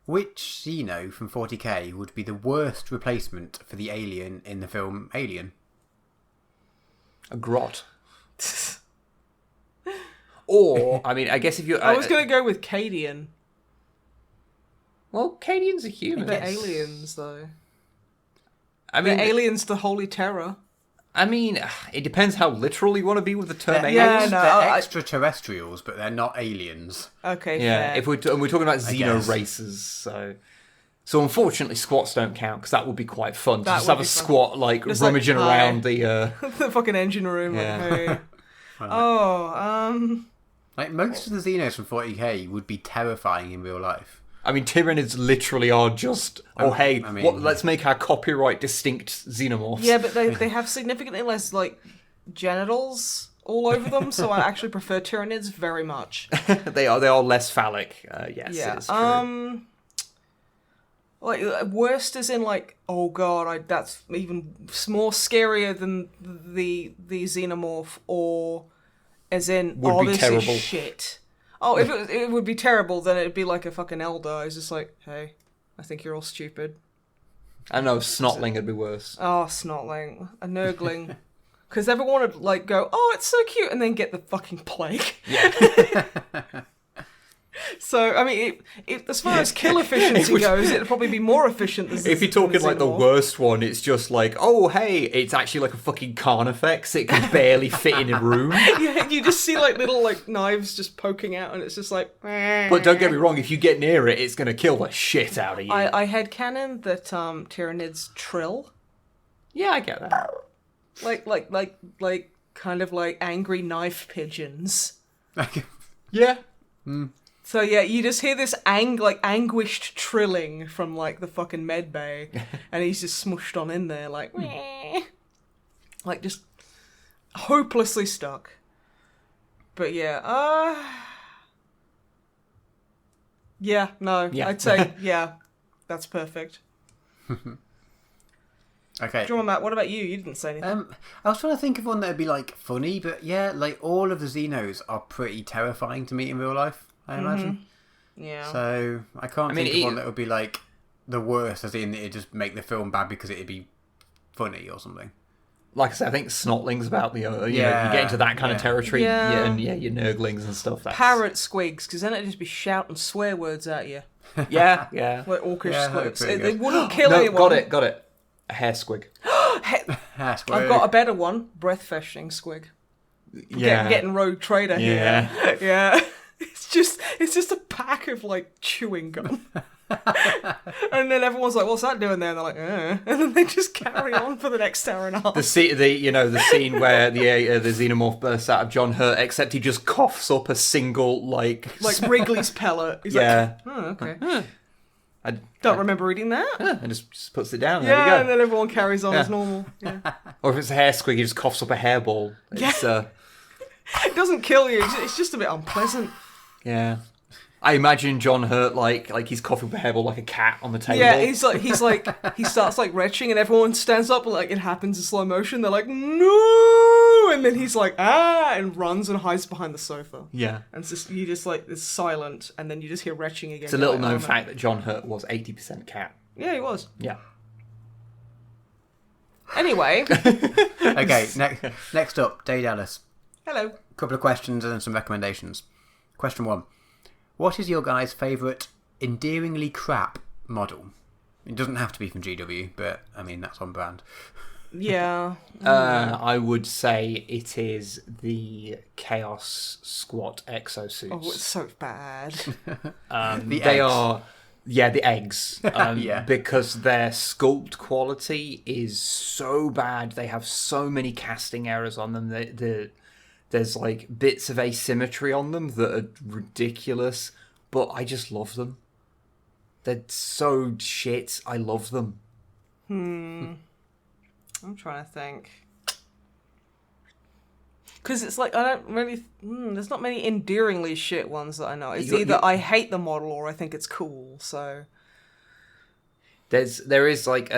Which Xeno from 40k would be the worst replacement for the alien in the film Alien? A grot. Or, I mean, I guess if you... I was going to go with Cadian. Well, Cadian's a human. They're aliens, though. I mean, aliens, the holy terror. I mean, it depends how literal you want to be with the term aliens. Yeah, no, they're extraterrestrials, but they're not aliens. Okay, Yeah, fair. if we're talking about xeno races, so unfortunately squats don't count because that would be quite fun. Just have a squat like just rummaging around the the fucking engine room. Yeah. Like, hey. Like most of the Xenos from 40k would be terrifying in real life. I mean, Tyranids literally are just, let's make our copyright distinct xenomorphs. Yeah, but they have significantly less, like, genitals all over them, so I actually prefer Tyranids very much. they are less phallic, yes, Yeah. it is true. Like, worst is in, like, oh god, that's even more scarier than the xenomorph, or as in, this terrible. is shit. Oh, if it would be terrible, then it'd be like a fucking elder. It's just like, hey, I think you're all stupid. I know, Snotling would be worse. Oh, Snotling. A Nurgling. Because everyone would, like, go, oh, it's so cute, and then get the fucking plague. Yeah. So, I mean, as far as kill efficiency goes, it'd probably be more efficient than if you're talking like the Xenomorph. worst one, it's just like, oh, hey, it's actually like a fucking Carnifex. It can barely fit in a room. Yeah, you just see, like, little, like, knives just poking out, and it's just like... But don't get me wrong, if you get near it, it's going to kill the shit out of you. I headcanon that Tyranids trill. Yeah, I get that. Like, kind of like angry knife pigeons. Yeah. So yeah, you just hear this anguished trilling from like the fucking med bay, and he's just smushed on in there like, like just hopelessly stuck. But yeah, yeah, no, Yeah. I'd say yeah, that's perfect. Okay. John, Matt, what about you? You didn't say anything. I was trying to think of one that would be like funny, but yeah, like all of the Xenos are pretty terrifying to meet in real life, I imagine. Yeah. So I can't think of one that would be like the worst, as in it'd just make the film bad because it'd be funny or something. Like I said, I think Snotling's about the, you know, you get into that kind of territory, and your Nurglings and stuff. Parrot squigs, because then it'd just be shouting swear words at you. Yeah. Like orcish squigs. pretty They good. wouldn't kill anyone. Got it. A hair squig. I've got a better one. Breath fetching squig. Getting rogue trader here. Yeah. It's just a pack of like chewing gum. And then everyone's like, what's that doing there? And they're like, and then they just carry on for the next hour and a half. The scene where the xenomorph bursts out of John Hurt, except he just coughs up a single like Wrigley's pellet. He's like, oh, okay. I don't remember reading that. And just puts it down. Yeah, there we go. and then everyone carries on as normal. Yeah. Or if it's a hair squig, he just coughs up a hairball. It's, It doesn't kill you. It's just a bit unpleasant. Yeah. I imagine John Hurt like he's coughing up a hairball like a cat on the table. Yeah, he starts like retching, and everyone stands up, and like it happens in slow motion. They're like, no, and then he's like, and runs and hides behind the sofa. Yeah. And it's silent, and then you just hear retching again. It's a little known fact that John Hurt was 80% cat. Yeah, he was. Yeah. Anyway. Okay, next up, Dave Ellis. Hello. A couple of questions and some recommendations. Question 1. What is your guys' favourite endearingly crap model? It doesn't have to be from GW, but I mean that's on brand. Yeah. I would say it is the Chaos Squat exosuits. Oh, it's so bad. They are, the eggs. Yeah. Because their sculpt quality is so bad. They have so many casting errors on them. There's like bits of asymmetry on them that are ridiculous, but I just love them. They're so shit. I love them. I'm trying to think. Because it's like, I don't really... there's not many endearingly shit ones that I know. It's either I hate the model or I think it's cool, so... There is like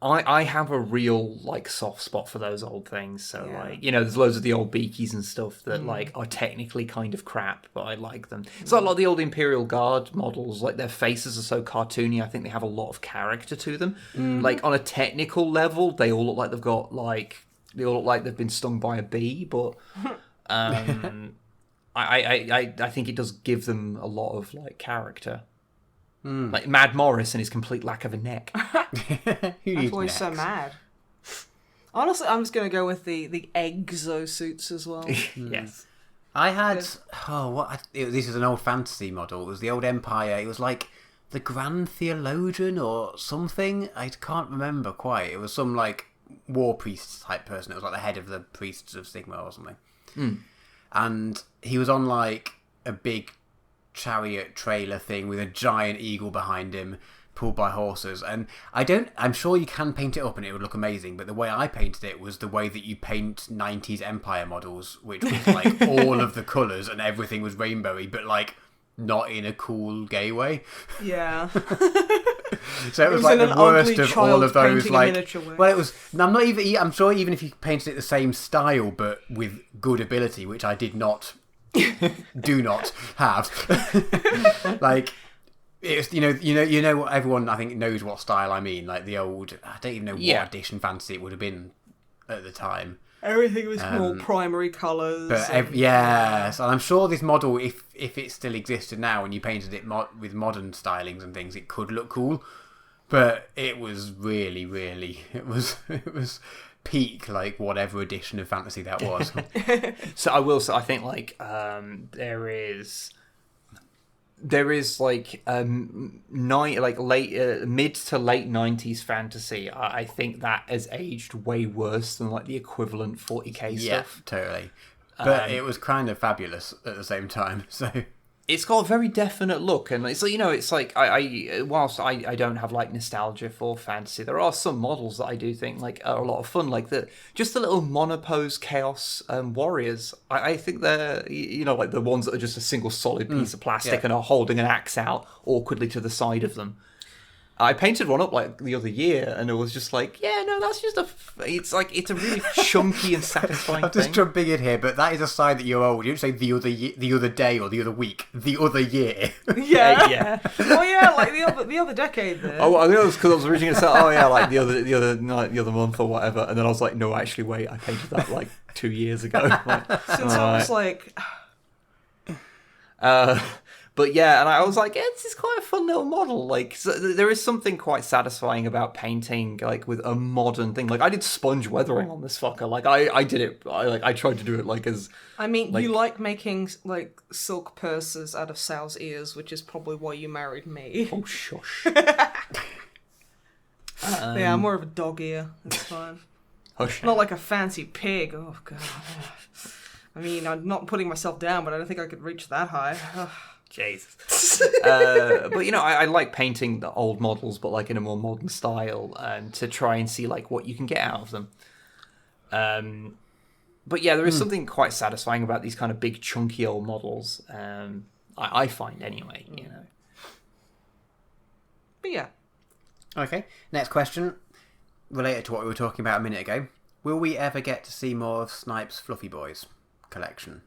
I have a real like soft spot for those old things. So like, there's loads of the old Beakies and stuff that like are technically kind of crap, but I like them. It's like a lot of the old Imperial Guard models, like their faces are so cartoony. I think they have a lot of character to them. Like on a technical level, they all look like they all look like they've been stung by a bee, but I think it does give them a lot of like character. Like Mad Morris and his complete lack of a neck. That's why he's so mad. Honestly, I'm just going to go with the exosuits as well. Yes. I had... this is an old fantasy model. It was the old Empire. It was like the Grand Theologian or something. I can't remember quite. It was some like war priest type person. It was like the head of the priests of Sigma or something. And he was on like a big chariot trailer thing with a giant eagle behind him pulled by horses, and I'm sure you can paint it up and it would look amazing, but the way I painted it was the way that you paint 90s Empire models, which was like all of the colours and everything was rainbowy, but like not in a cool gay way. Yeah. So it was like the worst of all of those like I'm sure even if you painted it the same style but with good ability, which I did not do not have. Like it's you know what everyone I think knows what style I mean, like the old, I don't even know what edition fantasy it would have been at the time. Everything was more primary colours. But yes, and I'm sure this model, if it still existed now and you painted it with modern stylings and things, it could look cool. But it was really, really, it was peak, like whatever edition of fantasy that was. So I will say, I think like there is like mid to late 90s fantasy. I think that has aged way worse than like the equivalent 40k stuff. Yeah, totally. But it was kind of fabulous at the same time. So it's got a very definite look, and it's like whilst I don't have like nostalgia for fantasy, there are some models that I do think like are a lot of fun, like the little monopose chaos warriors. I think they're like the ones that are just a single solid piece of plastic and are holding an axe out awkwardly to the side of them. I painted one up like the other year, and it was just like, that's just it's a really chunky and satisfying I'm just jumping in here, but that is a sign that you're old. You don't say the other day or the other week, the other year. Yeah. Oh yeah, like the other decade there. Oh, I think it was because I was originally going to say, like the other month or whatever, and then I was like, no, actually, wait, I painted that like 2 years ago. Like, since I was like. But yeah, and I was like, this is quite a fun little model. Like, so there is something quite satisfying about painting, like, with a modern thing. Like, I did sponge weathering on this fucker. Like, I did it. I tried to do it like as. I mean, like, you like making like silk purses out of sow's ears, which is probably why you married me. Oh shush. Yeah, I'm more of a dog ear. It's fine. Hush. Not like a fancy pig. Oh god. I mean, I'm not putting myself down, but I don't think I could reach that high. Jesus. But I like painting the old models, but like in a more modern style, to try and see like what you can get out of them. But yeah, there is something quite satisfying about these kind of big chunky old models. I find anyway, But yeah. Okay, next question, related to what we were talking about a minute ago. Will we ever get to see more of Snipe's Fluffy Boys collection?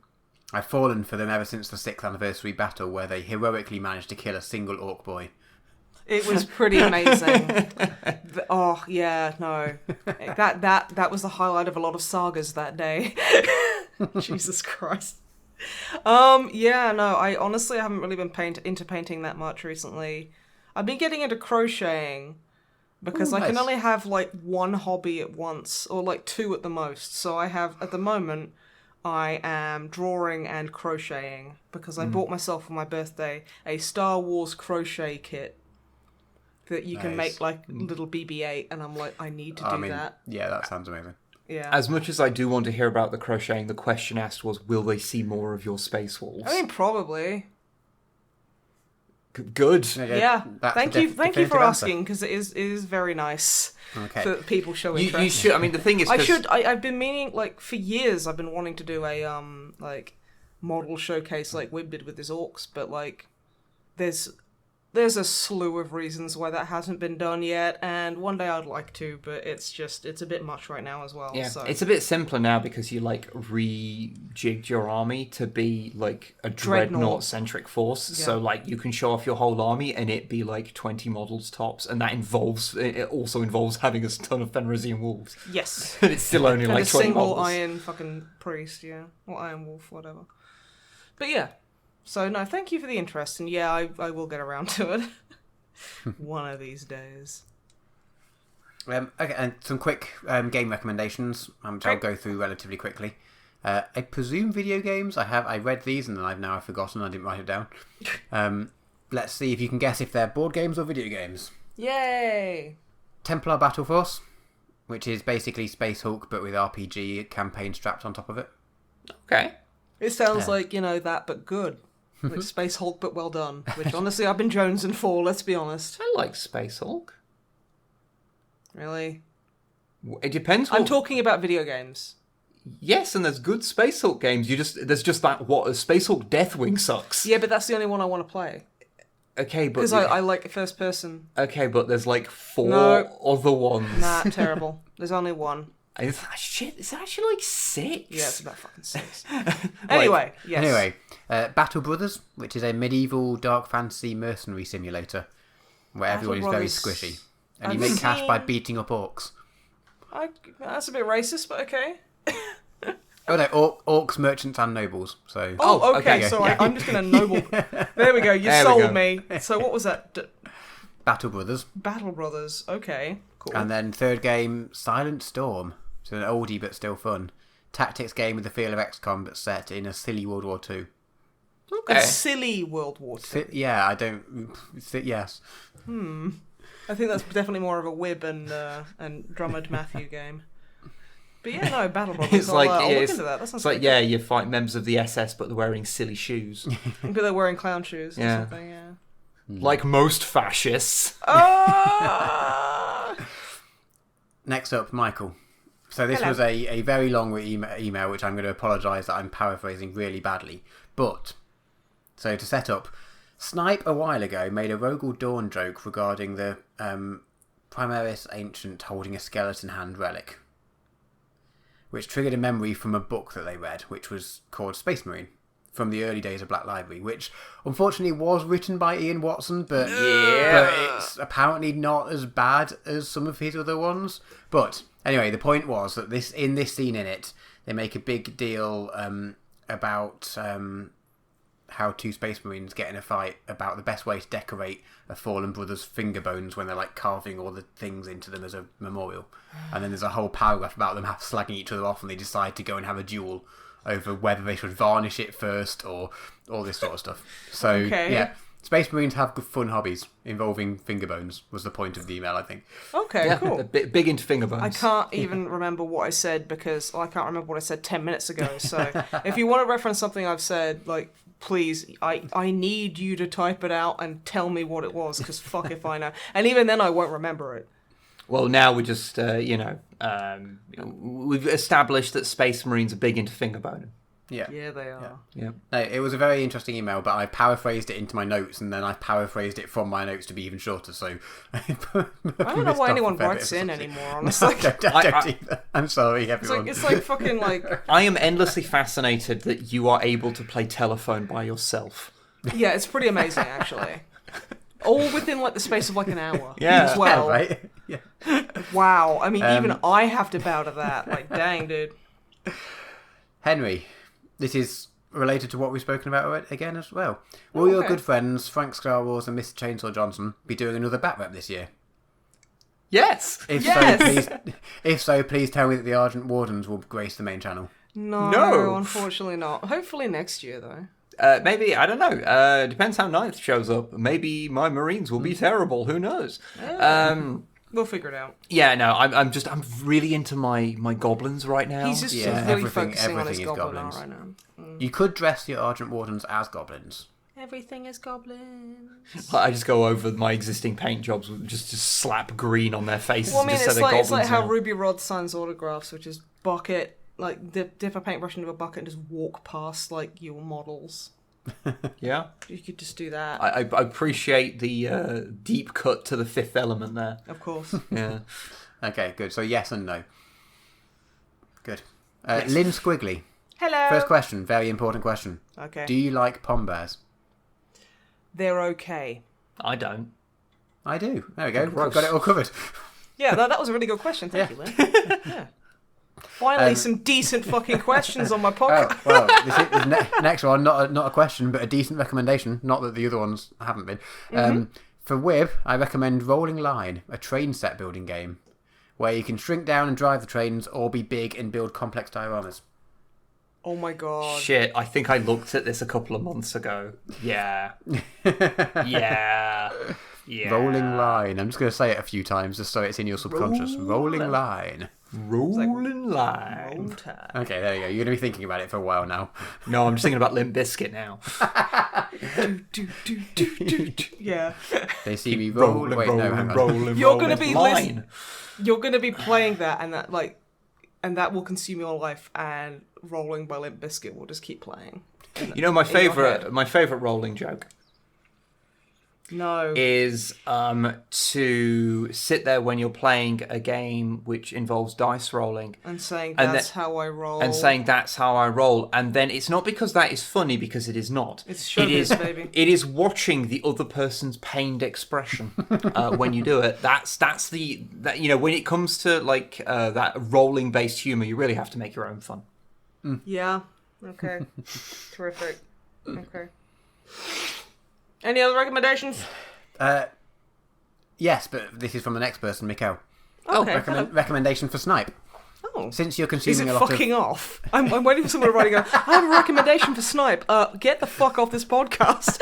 I've fallen for them ever since the 6th anniversary battle where they heroically managed to kill a single orc boy. It was pretty amazing. Oh, yeah, no. That was the highlight of a lot of sagas that day. Jesus Christ. Yeah, no, I honestly haven't really been into painting that much recently. I've been getting into crocheting because I can nice. only have like one hobby at once, or like two at the most. So I have, at the moment, I am drawing and crocheting because I bought myself for my birthday a Star Wars crochet kit that you can make like little BB-8, and I'm like, I need to do that. Yeah, that sounds amazing. Yeah. As much as I do want to hear about the crocheting, the question asked was, will they see more of your Space Wolves? I mean, probably. Good. Yeah. That's Thank a you for definitive asking, because it is very nice that people show interest. You should. I mean, the thing is, I've been meaning, like, for years. I've been wanting to do a like model showcase like Wib did with his orcs, but like there's a slew of reasons why that hasn't been done yet, and one day I'd like to, but it's a bit much right now as well. Yeah, so. it's a bit simpler now because you like rejigged your army to be like a dreadnought-centric force. Yeah. So like you can show off your whole army and it be like 20 models tops, and that also involves having a ton of Fenrisian wolves. Yes. And it's still only And like a 20 single models. iron fucking priest, yeah, or iron wolf, whatever. But yeah. So no, thank you for the interest, and yeah, I will get around to it. One of these days. Okay, and some quick game recommendations, which I'll go through relatively quickly. I presume video games. I read these and then I've forgotten. I didn't write it down. Let's see if you can guess if they're board games or video games. Yay! Templar Battle Force, which is basically Space Hulk but with RPG campaign strapped on top of it. Okay. It sounds like, that, but good. Like Space Hulk, but well done. Which, honestly, I've been jonesing for, let's be honest. I like Space Hulk. Really? It depends. I'm talking about video games. Yes, and there's good Space Hulk games. There's just that what a Space Hulk Deathwing sucks. Yeah, but that's the only one I want to play. Okay, but Because I like first person. Okay, but there's like 4 No. other ones. Nah, terrible. There's only one. Shit, it's actually like 6. Yeah, it's about fucking 6. Anyway, yes. Anyway, Battle Brothers, which is a medieval dark fantasy mercenary simulator where everyone is very Brothers. squishy. And you I've make cash by seen- beating up orcs. That's a bit racist, but okay. Oh no, orcs, merchants and nobles. So Oh, okay, okay. so I'm just going to noble... There we go, you There we sold go. me. So what was that? Battle Brothers. Battle Brothers, okay, cool. And then third game, Silent Storm. So an oldie but still fun. Tactics game with the feel of XCOM but set in a silly World War II. Okay. A silly World War II. Yeah, I don't... Yes. I think that's definitely more of a Wib and Drummond Matthew game. But yeah, no, Battle Brothers. It's like I'll look it's, into that. That sounds it's like pretty yeah, you fight members of the SS, but they're wearing silly shoes, cool. But they're wearing clown shoes or Yeah. something, yeah. like most fascists. Ah! Next up, Michael. So this Hello. was a very long email, which I'm going to apologise that I'm paraphrasing really badly. But, so to set up, Snipe a while ago made a Rogel Dawn joke regarding the Primaris Ancient holding a skeleton hand relic, which triggered a memory from a book that they read, which was called Space Marine, from the early days of Black Library, which unfortunately was written by Ian Watson, but it's apparently not as bad as some of his other ones. But anyway, the point was that in this scene in it, they make a big deal about how 2 Space Marines get in a fight about the best way to decorate a fallen brother's finger bones when they're like carving all the things into them as a memorial. And then there's a whole paragraph about them slagging each other off, and they decide to go and have a duel over whether they should varnish it first or all this sort of stuff. So, Okay. yeah, Space Marines have good fun hobbies involving finger bones was the point of the email, I think. Okay, Yeah, cool. they're big into finger bones. I can't even remember what I said because I can't remember what I said 10 minutes ago. So if you want to reference something I've said, like, please, I need you to type it out and tell me what it was, because fuck if I know. And even then I won't remember it. Well, now we just, we've established that Space Marines are big into finger boning. Yeah. Yeah, they are. Yeah. No, it was a very interesting email, but I paraphrased it into my notes, and then I paraphrased it from my notes to be even shorter, so... I don't know why anyone writes in anymore, honestly. I don't either. I'm sorry, everyone. It's like fucking like... I am endlessly fascinated that you are able to play telephone by yourself. Yeah, it's pretty amazing, actually. All within like the space of like an hour. Yeah. As well. Yeah, right? Yeah. Wow. I mean, even I have to bow to that. Like, dang, dude. Henry, this is related to what we've spoken about again as well. Will your good friends, Frank Star Wars and Mr. Chainsaw Johnson, be doing another Bat Rep this year? Yes! If so, please tell me that the Argent Wardens will grace the main channel. No, unfortunately not. Hopefully next year, though. Maybe, I don't know. Depends how Ninth shows up. Maybe my Marines will be terrible. Who knows? We'll figure it out. Yeah, no, I'm really into my goblins right now. He's just really focusing on his goblin art right now. You could dress your Argent Wardens as goblins. Everything is goblins. I just go over my existing paint jobs with just slap green on their faces. Well, I mean, and just it's like how Ruby Rod signs autographs, which is bucket, like dip a paintbrush into a bucket and just walk past like your models. Yeah, you could just do that. I appreciate the deep cut to the Fifth Element there. Of course. Yeah. Okay, good. So yes and no. Good. Lynn Squiggly. Hello. First question, very important question. Okay. Do you like pom bears? They're okay. I don't. I do. There we go. Gross. We've got it all covered. Yeah, that was a really good question. Thank you, Lynn. Yeah. Finally, some decent fucking questions on my podcast. Well, this next one, not a question, but a decent recommendation. Not that the other ones haven't been. For Wib, I recommend Rolling Line, a train set building game, where you can shrink down and drive the trains, or be big and build complex dioramas. Oh my god. Shit, I think I looked at this a couple of months ago. Yeah. Yeah. Rolling Line. I'm just going to say it a few times just so it's in your subconscious. Rolling Line. Rolling Line. Okay, there you go. You're going to be thinking about it for a while now. No, I'm just thinking about Limp Bizkit now. Yeah. They see me roll. Wait, no, hang on. You're going to be listening. You're going to be playing that, and that will consume your life, and Rolling by Limp Bizkit will just keep playing. You know, my favorite rolling joke No. is to sit there when you're playing a game which involves dice rolling and saying that's how I roll. And saying that's how I roll. And then it's not because that is funny, because it is not. It's showbiz, baby. It is watching the other person's pained expression when you do it. That's when it comes to like that rolling based humor, you really have to make your own fun. Yeah. Okay. Terrific. Okay. Any other recommendations? Yes, but this is from the next person, Mikkel. Okay. Recommendation for Snipe. Oh. Since you're Is consuming it a lot fucking off? I'm waiting for someone to write and go, I have a recommendation for Snipe. Get the fuck off this podcast.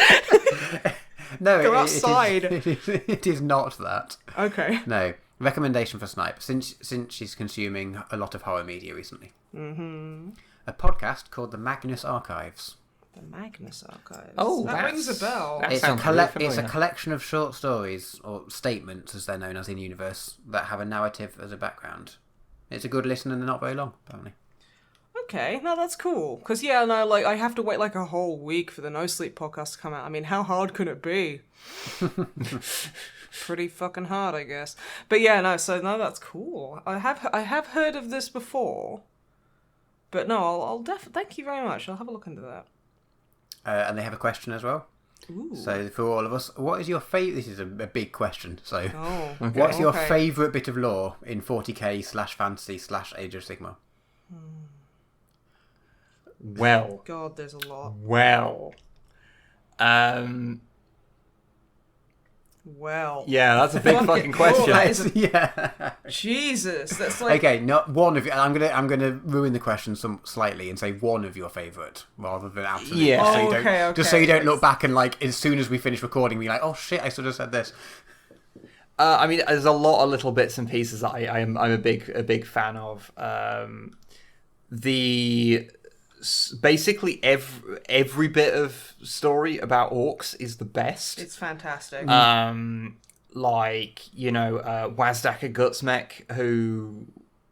No, Go outside. It is not that. Okay. No. Recommendation for Snipe. Since she's consuming a lot of horror media recently. Mm-hmm. A podcast called The Magnus Archives. The Magnus Archives. Oh, that rings a bell. That It's sounds a collection of short stories, or statements as they're known as in universe, that have a narrative as a background. It's a good listen and they're not very long, apparently. Okay, no, that's cool. Because, I have to wait like a whole week for the No Sleep podcast to come out. I mean, how hard could it be? Pretty fucking hard, I guess. But that's cool. I have heard of this before. But no, I'll definitely... Thank you very much. I'll have a look into that. And they have a question as well. Ooh. So for all of us, what is your favourite... This is a big question. So okay. What's your favourite bit of lore in 40k/fantasy/Age of Sigmar? Well. God, there's a lot. Well. Yeah, that's a big fucking question. Yeah. Jesus, that's like... Okay, not one of you. I'm gonna ruin the question slightly and say one of your favourite rather than absolute. Yeah. Just so you don't look back and like as soon as we finish recording, be like, oh shit, I should have said this. I mean, there's a lot of little bits and pieces that I'm a big fan of. Basically every bit of story about orcs is the best. It's fantastic. Wazdaka Gutsmech, who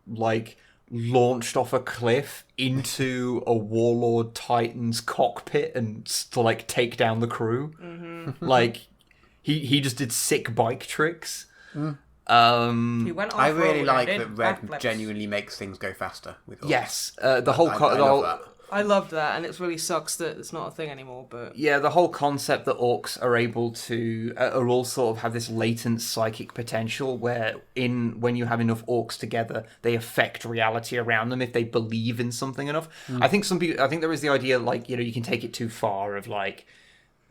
like launched off a cliff into a warlord titan's cockpit and to like take down the crew. Mm-hmm. Like he just did sick bike tricks. He went I really like that Red genuinely makes things go faster with orcs. Yes, I love that. I loved that, and it really sucks that it's not a thing anymore, but... Yeah, the whole concept that orcs are able to... are all sort of have this latent psychic potential where when you have enough orcs together, they affect reality around them if they believe in something enough. I think there is the idea, like, you know, you can take it too far of, like,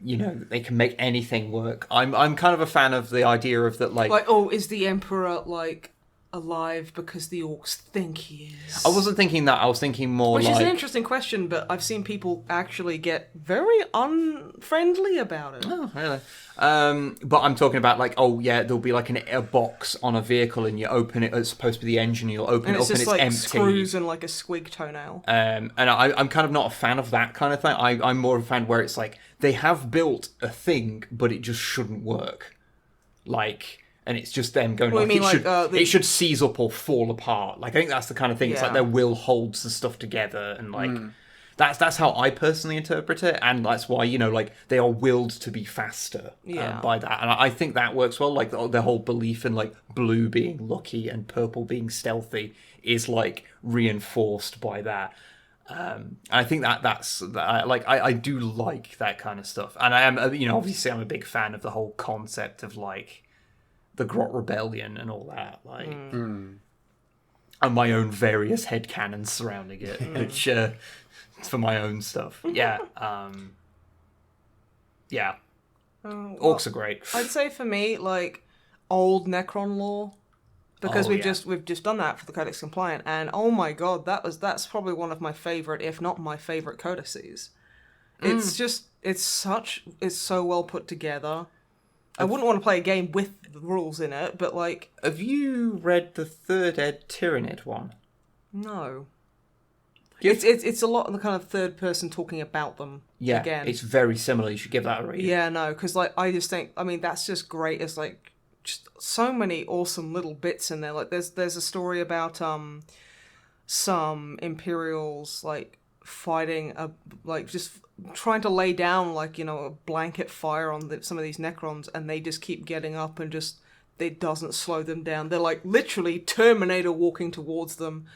you know, they can make anything work. I'm kind of a fan of the idea of that, like... Like, oh, is the Emperor, like, alive because the orcs think he is? I wasn't thinking that. I was thinking more Which like... is an interesting question, but I've seen people actually get very unfriendly about it. Oh, really? But I'm talking about, like, oh, yeah, there'll be, like, a box on a vehicle, and you open it, it's supposed to be the engine, you'll open it up, and it's like empty. screws and, like, a squig toenail. And I'm kind of not a fan of that kind of thing. I'm more of a fan where it's like, they have built a thing, but it just shouldn't work. Like... And it's just them going, well, like, it should seize up or fall apart. Like, I think that's the kind of thing. Yeah. It's like their will holds the stuff together. And, like, that's how I personally interpret it. And that's why, you know, like, they are willed to be faster by that. And I think that works well. Like, their whole belief in, like, blue being lucky and purple being stealthy is, like, reinforced by that. I think I do like that kind of stuff. And I am, you know, obviously I'm a big fan of the whole concept of, like, the Grot Rebellion and all that, like, and my own various headcanons surrounding it, which for my own stuff. Yeah, yeah. Orcs are great. I'd say for me, like, old Necron lore, because we've just done that for the Codex Compliant, and oh my god, that's probably one of my favorite, if not my favorite codices. It's so well put together. I wouldn't want to play a game with the rules in it, but, like... Have you read the Third Ed Tyrannid one? No. It's a lot of the kind of third person talking about them. Yeah, again. It's very similar. You should give that a read. Yeah, no, because, like, I just think... I mean, that's just great. It's, like, just so many awesome little bits in there. Like, there's a story about some Imperials, like, fighting just trying to lay down, like, you know, a blanket fire on some of these Necrons, and they just keep getting up and just it doesn't slow them down. They're like literally Terminator walking towards them,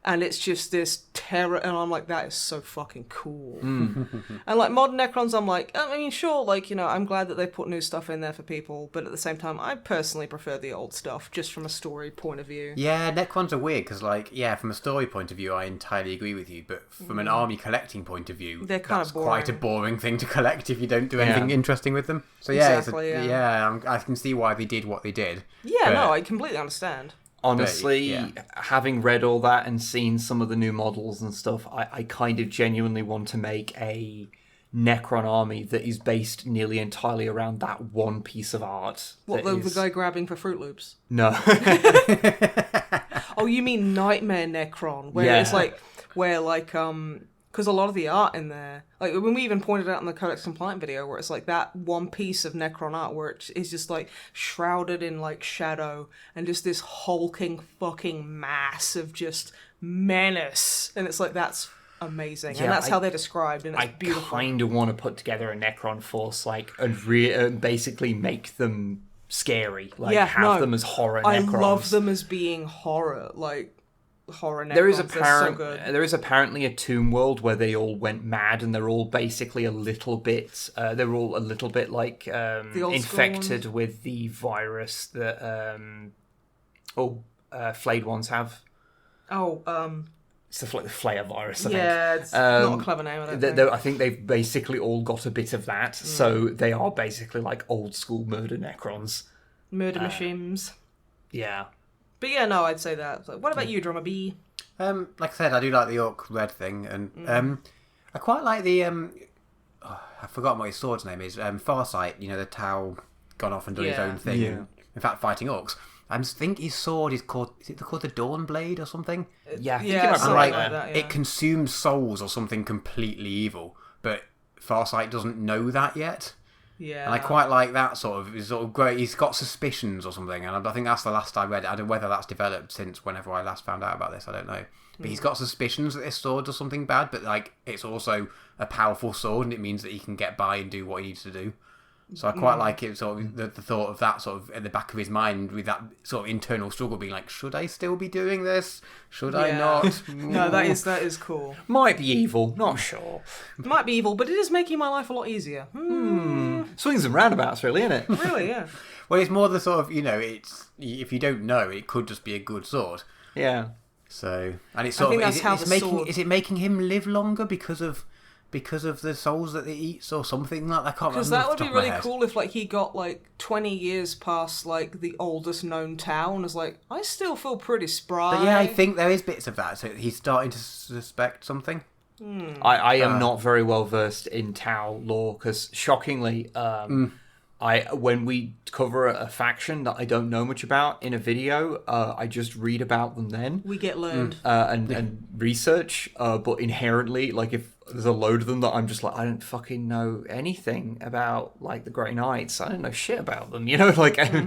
and it's just this terror, and I'm like, that is so fucking cool. And like modern Necrons, I'm like, I mean, sure, like, you know, I'm glad that they put new stuff in there for people, but at the same time, I personally prefer the old stuff, just from a story point of view. Yeah, Necrons are weird, because, like, yeah, from a story point of view, I entirely agree with you, but from an army collecting point of view, they're kind of boring. Quite a boring thing to collect if you don't do anything interesting with them. So yeah, exactly, I can see why they did what they did. Yeah, no, I completely understand. Honestly, having read all that and seen some of the new models and stuff, I kind of genuinely want to make a Necron army that is based nearly entirely around that one piece of art. What, the guy grabbing for Fruit Loops? No. Oh, you mean Nightmare Necron, where it's like, because a lot of the art in there, like when we even pointed out in the Codex Compliant video, where it's like that one piece of Necron art where it is just like shrouded in like shadow and just this hulking fucking mass of just menace, and it's like, that's amazing, and that's how they're described, and it's beautiful. I kind of want to put together a Necron force, like, and basically make them scary, like have them as horror Necrons. I love them as being horror, like. Horror Necrons. There is apparently a tomb world where they all went mad, and they're all basically a little bit like infected with the virus that flayed ones have. It's the Flayer virus, I think. Yeah, it's not a clever name, I don't think. I think they've basically all got a bit of that, so they are basically like old school murder Necrons. Murder machines. Yeah. But yeah, no, I'd say that. So what about you, Drummer B? Like I said, I do like the Orc Red thing, and I quite like the I've forgotten what his sword's name is. Farsight, you know, the Tau gone off and done his own thing. Yeah. In fact, fighting orcs. I think his sword is called the Dawn Blade or something? Yeah, I think it might be like that, yeah. It consumes souls or something completely evil, but Farsight doesn't know that yet. Yeah. And I quite like that sort of great. He's got suspicions or something, and I think that's the last I read. I don't know whether that's developed since whenever I last found out about this. I don't know. But he's got suspicions that this sword does something bad, but like it's also a powerful sword, and it means that he can get by and do what he needs to do. So I quite like it, sort of the thought of that sort of at the back of his mind with that sort of internal struggle, being like, should I still be doing this? Should I not? No, that is cool. Might be evil, not sure. Might be evil, but it is making my life a lot easier. Swings and roundabouts, really, isn't it? Really, yeah. Well, it's more the sort of, it's if you don't know, it could just be a good sword. Yeah. So, and it's sort think of that's how the sword... is it making him live longer because of the souls that he eats or something like that? I can't remember. Because that would be really head. cool if like he got like 20 years past like the oldest known town. Is like, I still feel pretty spry. But yeah, I think there is bits of that. So he's starting to suspect something. I am not very well versed in Tau lore because shockingly, when we cover a faction that I don't know much about in a video, I just read about them then. We get learned. And research, but inherently, like if there's a load of them that I'm just like, I don't fucking know anything about, like the Grey Knights. I don't know shit about them, like they're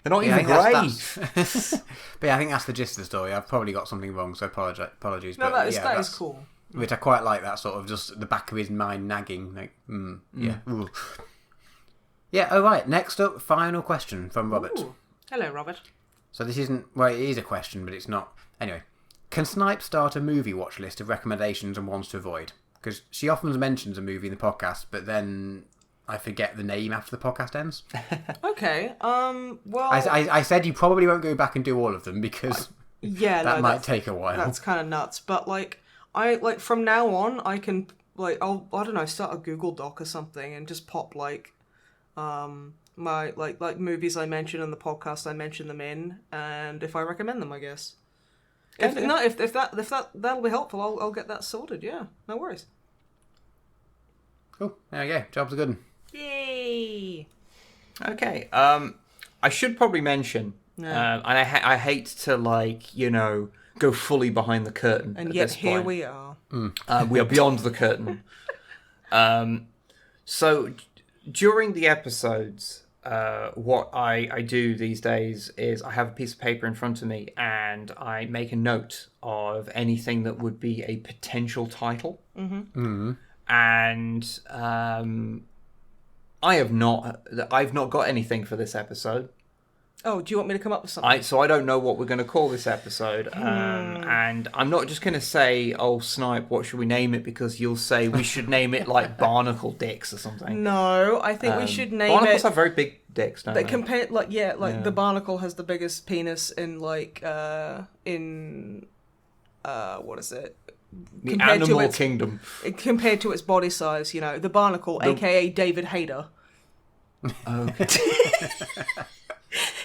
not even grey. But yeah, I think that's the gist of the story. I've probably got something wrong, so apologies. No, but that is cool. Which I quite like, that sort of just the back of his mind nagging, like, yeah. Ooh. Yeah, all right. Next up, final question from Robert. Ooh. Hello, Robert. So this isn't... Well, it is a question, but it's not... Anyway. Can Snipe start a movie watch list of recommendations and ones to avoid? Because she often mentions a movie in the podcast, but then I forget the name after the podcast ends. Okay. Well... I said you probably won't go back and do all of them, because that might take a while. That's kind of nuts. But, from now on, I can, I don't know, start a Google Doc or something and just pop, my movies I mention in the podcast, I mention them in, and if I recommend them, I guess. If that'll be helpful, I'll get that sorted. Yeah, no worries. Cool. There we go. Job's a good one. Yay! Okay. I should probably mention, and I hate to go fully behind the curtain. And at yet this here point. we are. We are beyond the curtain. So during the episodes, what I do these days is I have a piece of paper in front of me and I make a note of anything that would be a potential title. And I've not got anything for this episode. Oh, do you want me to come up with something? So I don't know what we're going to call this episode. And I'm not just going to say, oh, Snipe, what should we name it? Because you'll say we should name it like Barnacle Dicks or something. No, I think we should name Barnacles it... have very big dicks, don't they? The barnacle has the biggest penis in, what is it? The animal kingdom. Compared to its body size, the barnacle, a.k.a. David Hayter. Okay.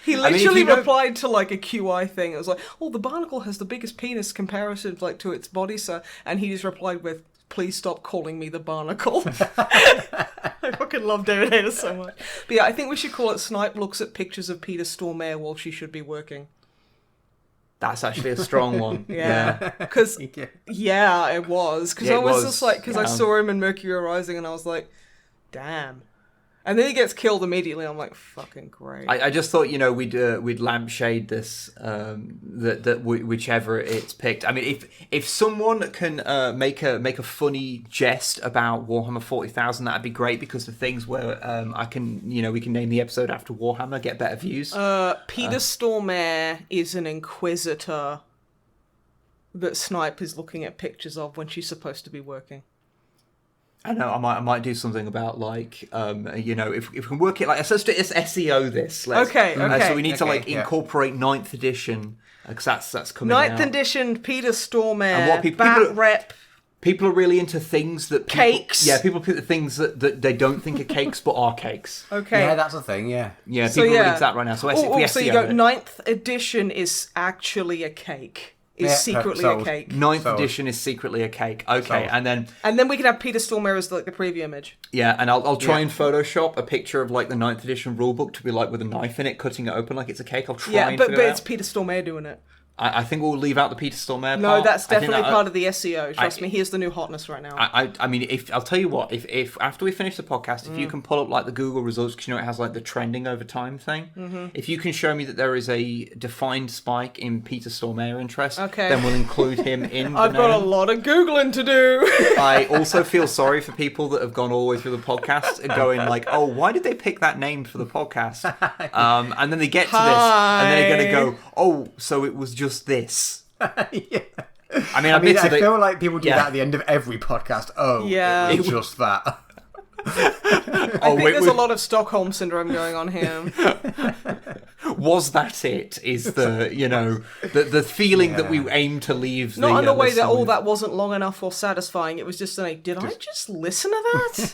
He literally replied to a QI thing. It was like, "Oh, the barnacle has the biggest penis comparison to its body size," and he just replied with, "Please stop calling me the barnacle." I fucking love David Hayter so much. But yeah, I think we should call it Snipe looks at pictures of Peter Stormare while she should be working. That's actually a strong one. Yeah. Because, it was. Because I saw him in Mercury Rising and I was like, damn. And then he gets killed immediately. I'm like, fucking great. I just thought, we'd lampshade this, whichever it's picked. I mean, if someone can make a funny jest about Warhammer 40,000, that'd be great, because the things where we can name the episode after Warhammer, get better views. Peter Stormare is an inquisitor that Snipe is looking at pictures of when she's supposed to be working. I know. I might do something about if we can work it let's SEO this. Okay. So we need to incorporate 9th edition, because that's coming out. 9th edition Peter Stormare. And what people rep. People are really into things that cakes. People put the things that they don't think are cakes but are cakes. Okay. Yeah, that's a thing. Yeah. Yeah. People are into that right now. So so you go 9th edition is actually a cake. Is secretly a cake. 9th edition is secretly a cake. Okay, and then we can have Peter Stormare as the preview image. Yeah, and I'll try and Photoshop a picture of the 9th edition rulebook to be with a knife in it, cutting it open like it's a cake. I'll try. But it's Peter Stormare doing it. I think we'll leave out the Peter Stormare part. No, that's definitely part of the SEO. Trust me, he is the new hotness right now. I mean, if I'll tell you what, if after we finish the podcast, if you can pull up like the Google results, because it has like the trending over time thing. If you can show me that there is a defined spike in Peter Stormare interest, then we'll include him in. I've got a lot of Googling to do. I also feel sorry for people that have gone all the way through the podcast and going like, oh, why did they pick that name for the podcast? And then they get to this, and then they're going to go, oh, so it was just this. Yeah. I mean, I feel like people do that at the end of every podcast. Oh, yeah. it was just that. I think there's a lot of Stockholm syndrome going on here. Was that it? Is the the feeling that we aim to leave? Not in a way that that wasn't long enough or satisfying. It was just like, did I just listen to that?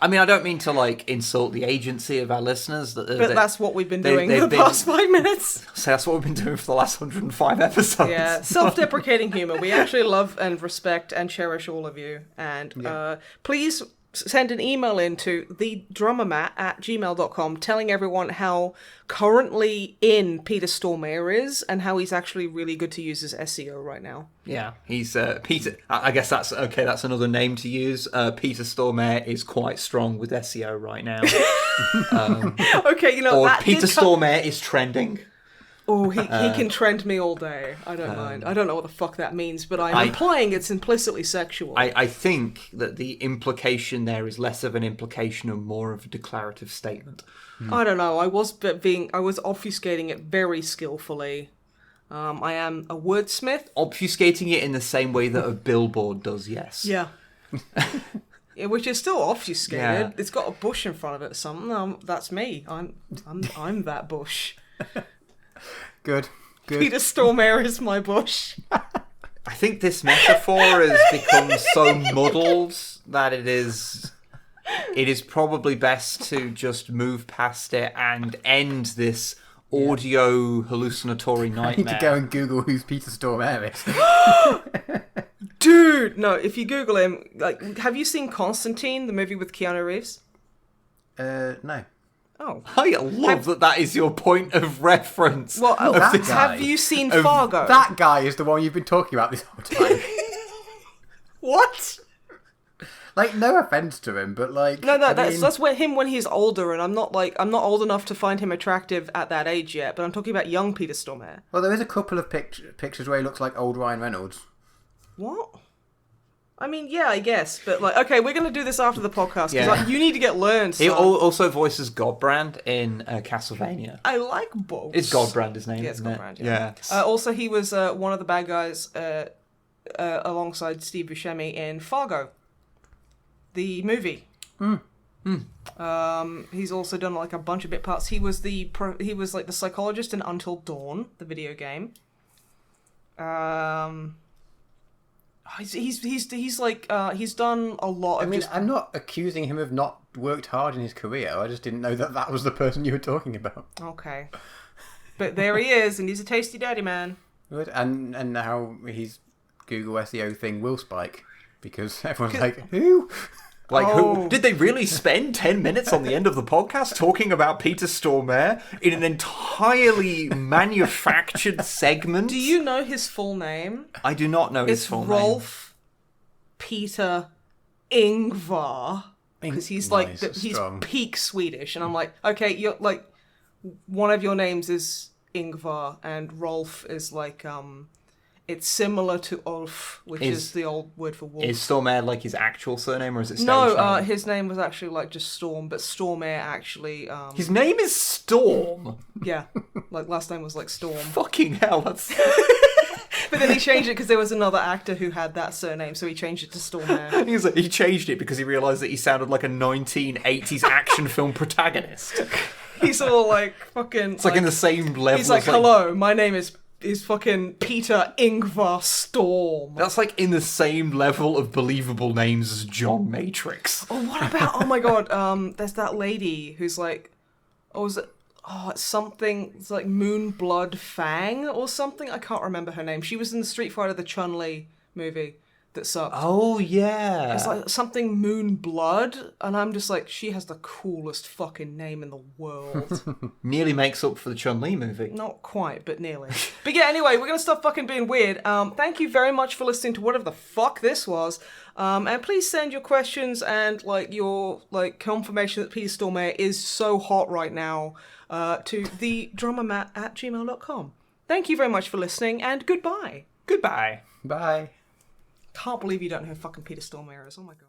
I mean, I don't mean to insult the agency of our listeners. But that's what we've been doing for the past 5 minutes. So that's what we've been doing for the last 105 episodes. Yeah, self-deprecating humor. We actually love and respect and cherish all of you. And please send an email in to thedrummermat@gmail.com telling everyone how currently in Peter Stormare is and how he's actually really good to use as SEO right now. Yeah, he's Peter. I guess that's okay. That's another name to use. Peter Stormare is quite strong with SEO right now. Okay, or that Peter Stormare is trending. Oh, he can trend me all day. I don't mind. I don't know what the fuck that means, but I'm implying it's implicitly sexual. I think that the implication there is less of an implication and more of a declarative statement. I don't know. I was obfuscating it very skillfully. I am a wordsmith. Obfuscating it in the same way that a billboard does, yes. Yeah. Which is still obfuscated. Yeah. It's got a bush in front of it or something. That's me. I'm that bush. Good. Peter Stormare is my bush. I think this metaphor has become so muddled that it is probably best to just move past it and end this audio hallucinatory nightmare. I need to go and Google who's Peter Stormare is. Dude, no, if you Google him, have you seen Constantine, the movie with Keanu Reeves? No. Oh. I love that is your point of reference. Well, have you seen Fargo? That guy is the one you've been talking about this whole time. What? No offense to him, but that's him when he's older, and I'm not old enough to find him attractive at that age yet. But I'm talking about young Peter Stormare. Well, there is a couple of pictures where he looks like old Ryan Reynolds. What? I mean, yeah, I guess, but okay, we're gonna do this after the podcast because you need to get learned. He also voices Godbrand in Castlevania. I like both. It's Godbrand his name. Yeah, it's Godbrand. Yeah. Also, he was one of the bad guys alongside Steve Buscemi in Fargo, the movie. He's also done a bunch of bit parts. He was the psychologist in Until Dawn, the video game. He's done a lot of. I'm not accusing him of not worked hard in his career. I just didn't know that was the person you were talking about. Okay, but there he is, and he's a tasty daddy man. Good, and now his Google SEO thing will spike because everyone's like, who? Who did they really spend 10 minutes on the end of the podcast talking about Peter Stormare in an entirely manufactured segment? Do you know his full name? I do not know his full name. It's Rolf Peter Ingvar, because he's he's peak Swedish, and I'm like, okay, you're one of your names is Ingvar, and Rolf is it's similar to Ulf, which is the old word for wolf. Is Stormare his actual surname, or is it stage name? No, his name was actually just Storm, but Stormare actually... His name is Storm? Yeah, last name was Storm. Fucking hell, that's... But then he changed it because there was another actor who had that surname, so he changed it to Stormare. He changed it because he realised that he sounded like a 1980s action film protagonist. He's all fucking... It's in the same level. He's hello, my name is fucking Peter Ingvar Storm. That's in the same level of believable names as John Matrix. Oh, what about... Oh my god, there's that lady who's it's something... It's Moonblood Fang or something? I can't remember her name. She was in the Street Fighter the Chun-Li movie. that sucked. Oh, yeah. It's like something Moon Blood, and I'm just like, she has the coolest fucking name in the world. Nearly makes up for the Chun-Li movie. Not quite, but nearly. But yeah, anyway, we're gonna stop fucking being weird. Thank you very much for listening to whatever the fuck this was. And please send your questions and like your like confirmation that Peter Stormare is so hot right now to thedrummermat@gmail.com. Thank you very much for listening, and goodbye. Goodbye. Bye. Can't believe you don't know who fucking Peter Stormare is. Oh my god.